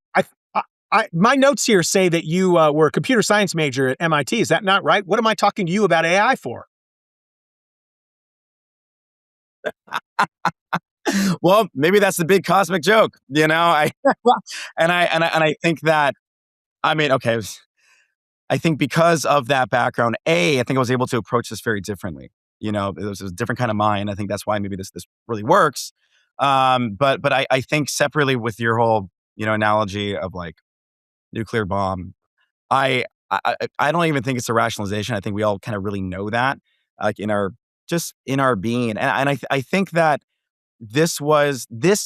my notes here say that you were a computer science major at MIT. Is that not right? What am I talking to you about AI for? Well, maybe that's the big cosmic joke, and I think that, okay, I think because of that background, I think I was able to approach this very differently. It was a different kind of mind. I think that's why maybe this really works. But I think separately with your whole, analogy of like nuclear bomb. I don't even think it's a rationalization. I think we all kind of really know that, like in our being, and I think that this was going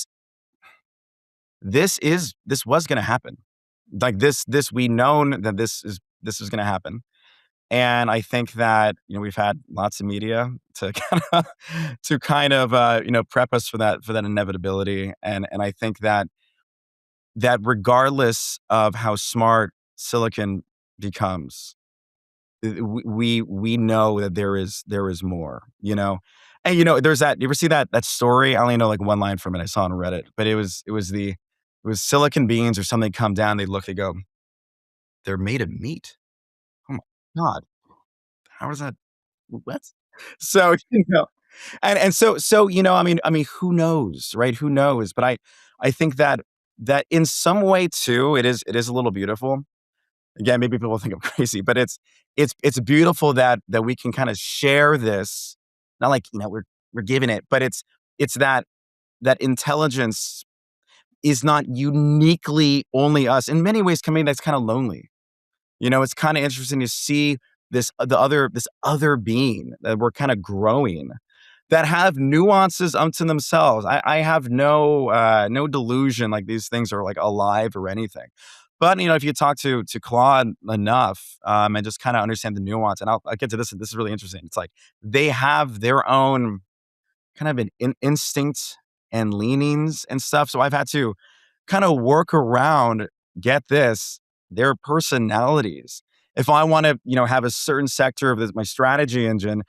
to happen. Like this we known that this is going to happen. And I think that, we've had lots of media to kind of prep us for that inevitability. And I think that regardless of how smart silicon becomes, we know that there is more, And there's that, you ever see that story? I only know like one line from it. I saw it on Reddit, but it was silicon beans or something come down, they look, they go, they're made of meat. Oh my God. How is that? What? So, and so, I mean, who knows, right? Who knows? But I think that in some way too, it is a little beautiful. Again, maybe people think I'm crazy, but it's beautiful that we can kind of share this. Not like, we're giving it, but it's that intelligence is not uniquely only us. In many ways, coming, that's kind of lonely. It's kind of interesting to see this other being that we're kind of growing, that have nuances unto themselves. I have no delusion like these things are like alive or anything. But if you talk to Claude enough, and just kind of understand the nuance, and I'll get to this. This is really interesting. It's like they have their own kind of an instinct and leanings and stuff. So I've had to kind of work around, get this, their personalities. If I want to, have a certain sector of my strategy engine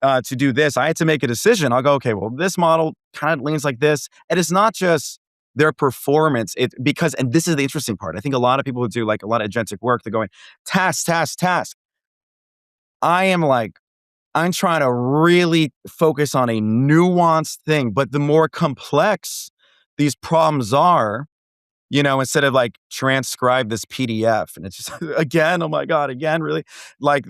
to do this, I had to make a decision. I'll go, okay, well, this model kind of leans like this. And it's not just their performance, and this is the interesting part. I think a lot of people who do like a lot of agentic work, they're going task, task, task. I'm trying to really focus on a nuanced thing, but the more complex these problems are, instead of like transcribe this PDF and it's just again, oh my God, again, really, like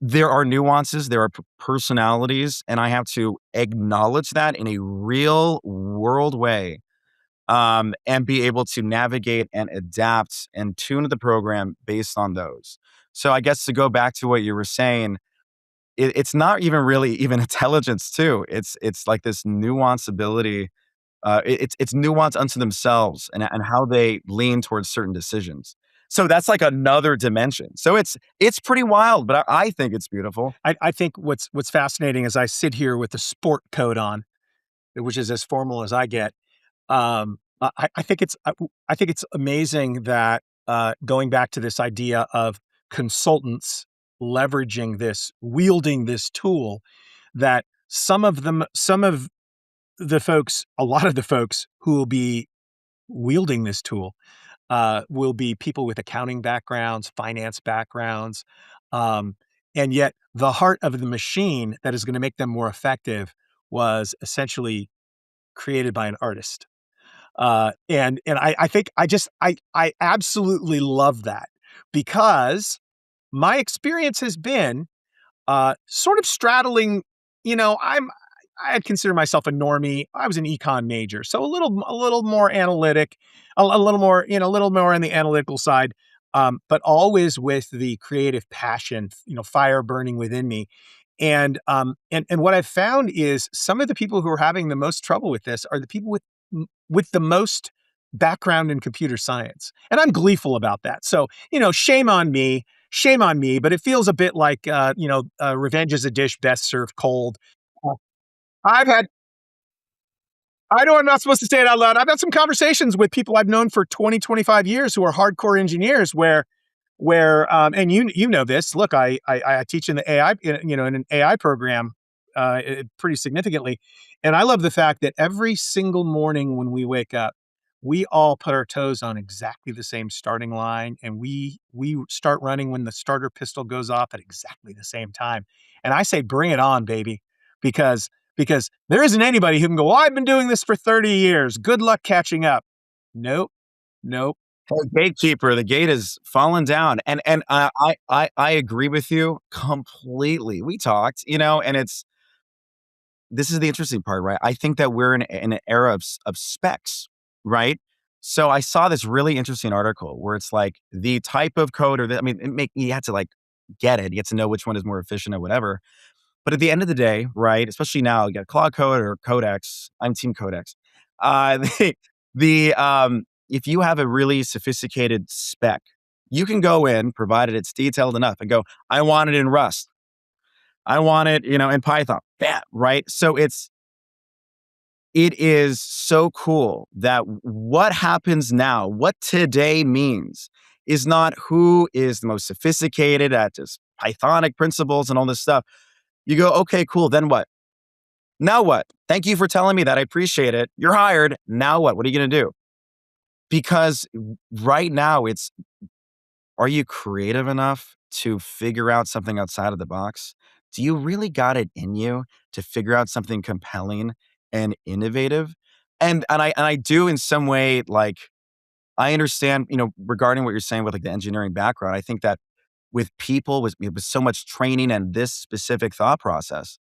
there are nuances, there are personalities, and I have to acknowledge that in a real world way, and be able to navigate and adapt and tune the program based on those. So I guess to go back to what you were saying, it's not even really even intelligence too. It's like this nuance ability. It's nuance unto themselves and how they lean towards certain decisions. So that's like another dimension. So it's pretty wild, but I think it's beautiful. I think what's fascinating is I sit here with the sport coat on, which is as formal as I get. I think it's amazing that going back to this idea of consultants leveraging this, wielding this tool, that a lot of the folks who will be wielding this tool will be people with accounting backgrounds, finance backgrounds, and yet the heart of the machine that is going to make them more effective was essentially created by an artist. And I think I absolutely love that, because my experience has been sort of straddling, I'd consider myself a normie. I was an econ major, so a little more analytic, a little more, a little more on the analytical side, but always with the creative passion, fire burning within me. And what I've found is some of the people who are having the most trouble with this are the people with the most background in computer science. And I'm gleeful about that. So, shame on me, but it feels a bit like, revenge is a dish best served cold. I know I'm not supposed to say it out loud. I've had some conversations with people I've known for 20, 25 years who are hardcore engineers where, and you know this, look, I teach in the AI, in an AI program, pretty significantly. And I love the fact that every single morning when we wake up, we all put our toes on exactly the same starting line. And we start running when the starter pistol goes off at exactly the same time. And I say, bring it on, baby, because there isn't anybody who can go, well, I've been doing this for 30 years. Good luck catching up. Nope. Hey, gatekeeper, the gate has fallen down. And I agree with you completely. We talked, and this is the interesting part, right? I think that we're in an era of specs, right? So I saw this really interesting article where it's like the type of code or you had to like get it. You had to know which one is more efficient or whatever. But at the end of the day, right, especially now, you got Claude Code or Codex. I'm Team Codex. The, if you have a really sophisticated spec, you can go in, provided it's detailed enough, and go, I want it in Rust. I want it, in Python. Bam, right? So it is so cool that what happens now, what today means, is not who is the most sophisticated at just Pythonic principles and all this stuff. You go, okay, cool. Then what? Now what? Thank you for telling me that. I appreciate it. You're hired. Now what? What are you going to do? Because right now are you creative enough to figure out something outside of the box? Do you really got it in you to figure out something compelling and innovative? And I do in some way, like, I understand, regarding what you're saying with like the engineering background. I think that with people with so much training and this specific thought process,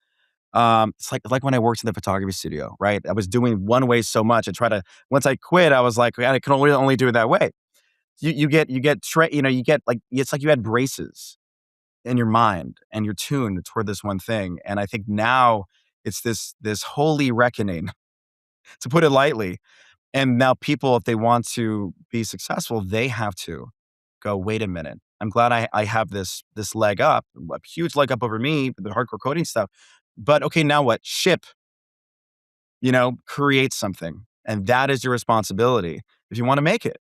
it's like when I worked in the photography studio, right? I was doing one way so much. Once I quit, I was like, I can only do it that way. You get like, it's like you had braces in your mind and you're tuned toward this one thing. And I think now it's this holy reckoning, to put it lightly. And now people, if they want to be successful, they have to go, wait a minute. I'm glad I have this leg up, a huge leg up over me, the hardcore coding stuff. But okay, now what? Ship, create something. And that is your responsibility if you want to make it.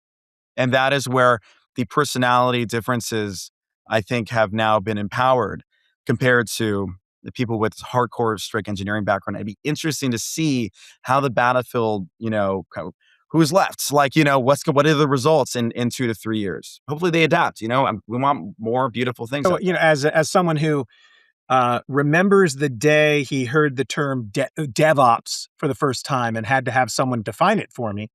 And that is where the personality differences, I think, have now been empowered compared to the people with hardcore strict engineering background. It'd be interesting to see how the battlefield, who's left, like, what are the results in 2 to 3 years? Hopefully they adapt, we want more beautiful things. So, as someone who remembers the day he heard the term DevOps for the first time and had to have someone define it for me,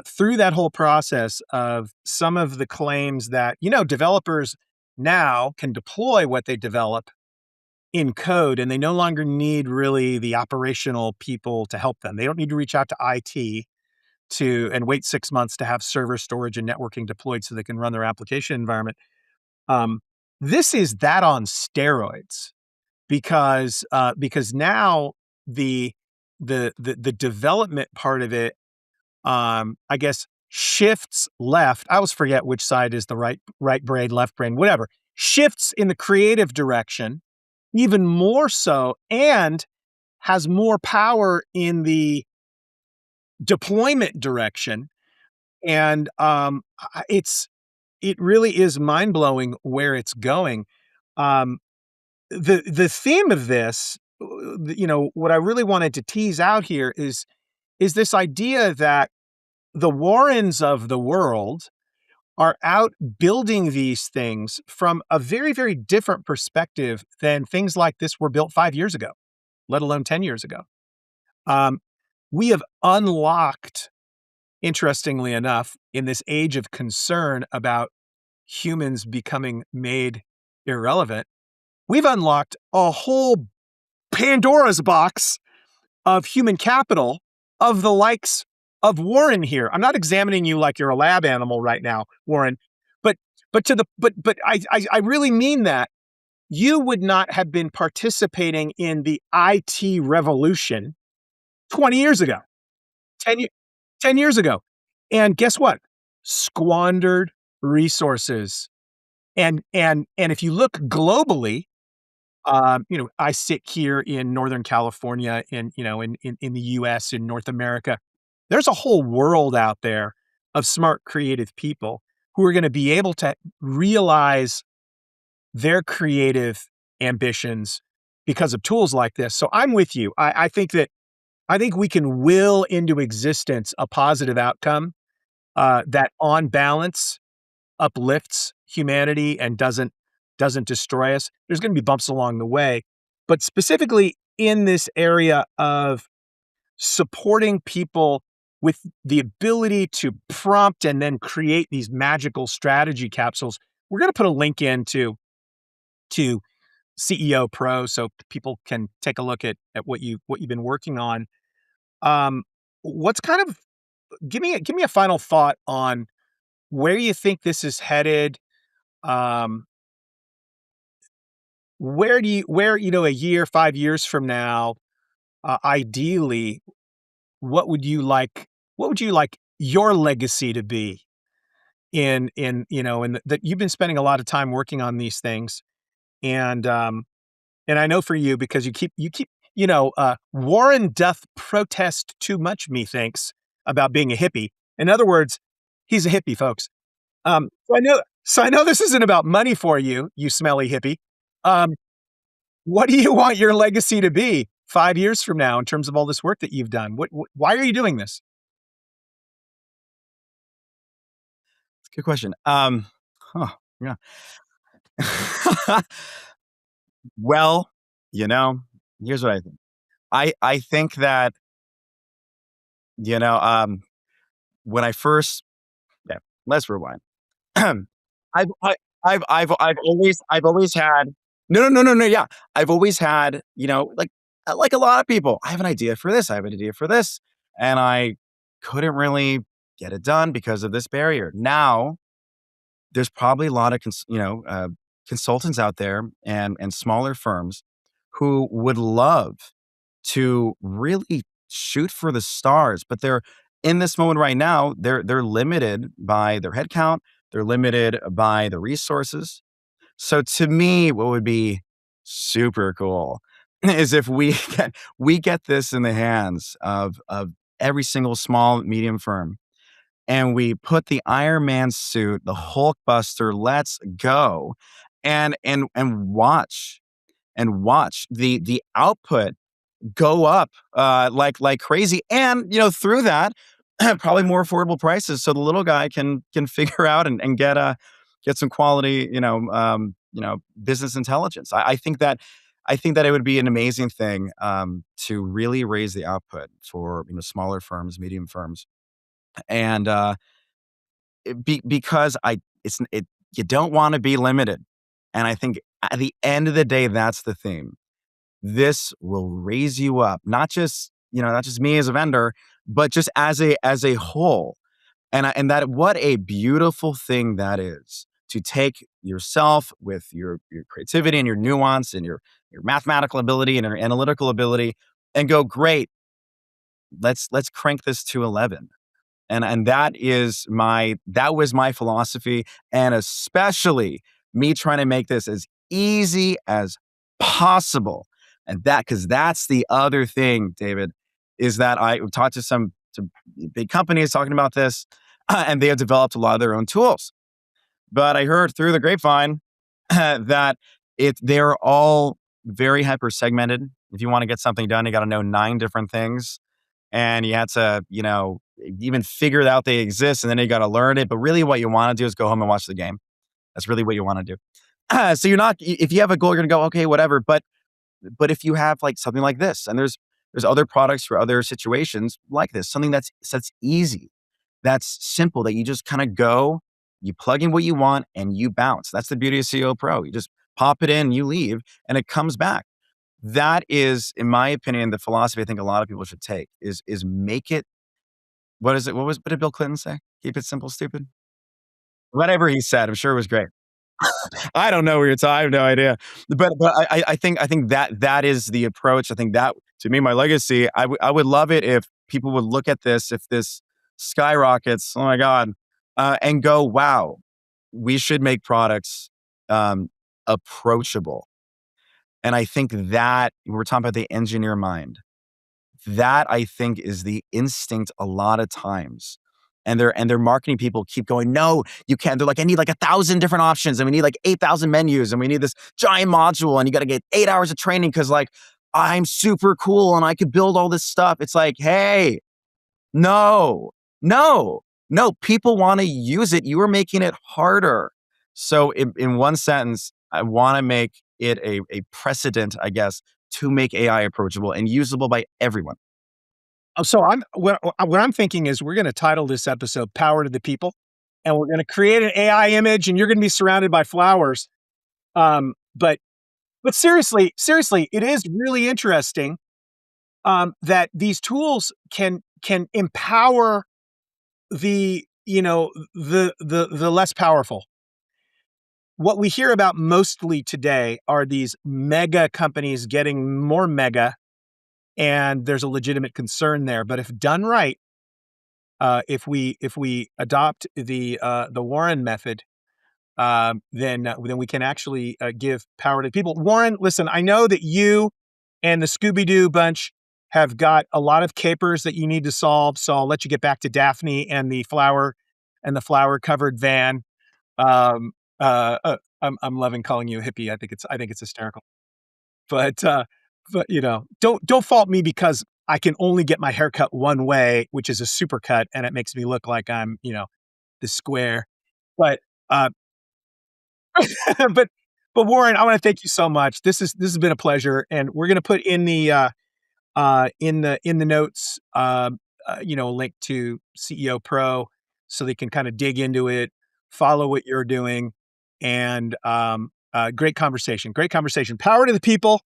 through that whole process of some of the claims that, developers now can deploy what they develop in code, and they no longer need really the operational people to help them. They don't need to reach out to IT and wait 6 months to have server storage and networking deployed so they can run their application environment. This is that on steroids, because now the development part of it, I guess, shifts left. I always forget which side is the right brain, left brain, whatever. Shifts in the creative direction, even more so, and has more power in the deployment direction. And it really is mind-blowing where it's going. The theme of this, what I really wanted to tease out here is this idea that the Warrens of the world are out building these things from a very, very different perspective than things like this were built 5 years ago, let alone 10 years ago. We have unlocked, interestingly enough, in this age of concern about humans becoming made irrelevant, we've unlocked a whole Pandora's box of human capital of the likes of Warren here. I'm not examining you like you're a lab animal right now, Warren, but I really mean that. You would not have been participating in the IT revolution 20 years ago, 10 years ago. And guess what? Squandered resources. And if you look globally, I sit here in Northern California, in the US, in North America. There's a whole world out there of smart, creative people who are going to be able to realize their creative ambitions because of tools like this. So I'm with you. I think we can will into existence a positive outcome that, on balance, uplifts humanity and doesn't destroy us. There's going to be bumps along the way, but specifically in this area of supporting people with the ability to prompt and then create these magical strategy capsules. We're going to put a link into CEO Pro so people can take a look at what you've been working on. What's kind of give me a final thought on where you think this is headed. Where a year, 5 years from now, ideally, what would you like your legacy to be that you've been spending a lot of time working on these things. And I know for you, because you keep Warren doth protest too much, methinks, about being a hippie. In other words, he's a hippie, folks. So I know this isn't about money for you, you smelly hippie. What do you want your legacy to be 5 years from now in terms of all this work that you've done? Why are you doing this? Good question. Yeah. Well, here's what I think. I think that, when I first, yeah, let's rewind. I've always had, no, yeah. I've always had, like a lot of people, I have an idea for this, and I couldn't really get it done because of this barrier. Now, there's probably a lot of consultants out there and smaller firms who would love to really shoot for the stars, but they're in this moment right now, they're limited by their headcount, they're limited by the resources. So to me, what would be super cool is if we get this in the hands of every single small, medium firm, and we put the Iron Man suit, the Hulkbuster, let's go, and watch the output go up like crazy, and through that probably more affordable prices, so the little guy can figure out and get some quality business intelligence. I think that it would be an amazing thing to really raise the output for smaller firms, medium firms, and because you don't want to be limited, and I think at the end of the day, that's the theme. This will raise you up, not just me as a vendor, but just as a whole. And that, what a beautiful thing that is, to take yourself with your creativity and your nuance and your mathematical ability and your analytical ability and go, great, let's crank this to 11. And that was my philosophy, and especially me trying to make this as easy as possible. And because that's the other thing, David, is that I talked to some big companies talking about this, and they have developed a lot of their own tools. But I heard through the grapevine that they're all very hyper segmented. If you want to get something done, you got to know 9 different things, and you had to, even figure out they exist, and then you got to learn it. But really, what you want to do is go home and watch the game. That's really what you want to do. So if you have a goal, you're going to go, okay, whatever. But if you have like something like this, and there's other products for other situations like this, something that's easy, that's simple, that you just kind of go, you plug in what you want, and you bounce. That's the beauty of CEO Pro. You just pop it in, you leave, and it comes back. That is, in my opinion, the philosophy I think a lot of people should take is make it. What is it? What did Bill Clinton say? Keep it simple, stupid. Whatever he said, I'm sure it was great. I don't know where you're talking. I have no idea. But I think that is the approach. I think that, to me, my legacy, I would love it if people would look at this, if this skyrockets, oh my God, and go, wow, we should make products approachable. And I think that we're talking about the engineer mind. That, I think, is the instinct a lot of times. And their marketing people keep going, no, you can't. They're like, I need like 1,000 different options, and we need like 8,000 menus, and we need this giant module, and you got to get 8 hours of training because like I'm super cool and I could build all this stuff. It's like, hey, no, people want to use it. You are making it harder. So in one sentence, I want to make it a precedent, I guess, to make AI approachable and usable by everyone. So what I'm thinking is we're going to title this episode "Power to the People," and we're going to create an AI image, and you're going to be surrounded by flowers. But seriously, it is really interesting that these tools can empower the less powerful. What we hear about mostly today are these mega companies getting more mega, and there's a legitimate concern there. But if done right, if we adopt the Warren method, then we can actually give power to people. Warren, listen, I know that you and the Scooby-Doo bunch have got a lot of capers that you need to solve, so I'll let you get back to Daphne and the flower covered van. I'm loving calling you a hippie. I think it's hysterical. But don't fault me because I can only get my hair cut one way, which is a supercut, and it makes me look like I'm the square. But but Warren, I want to thank you so much. This has been a pleasure, and we're going to put in the notes a link to CEO Pro so they can kind of dig into it, follow what you're doing, and great conversation. Power to the people,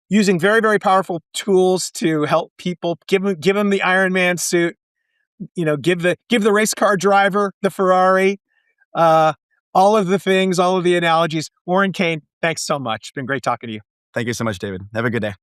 using very, very powerful tools to help people. Give them the Iron Man suit. Give the race car driver the Ferrari. All of the things, all of the analogies. Warren Kane, thanks so much. It's been great talking to you. Thank you so much, David. Have a good day.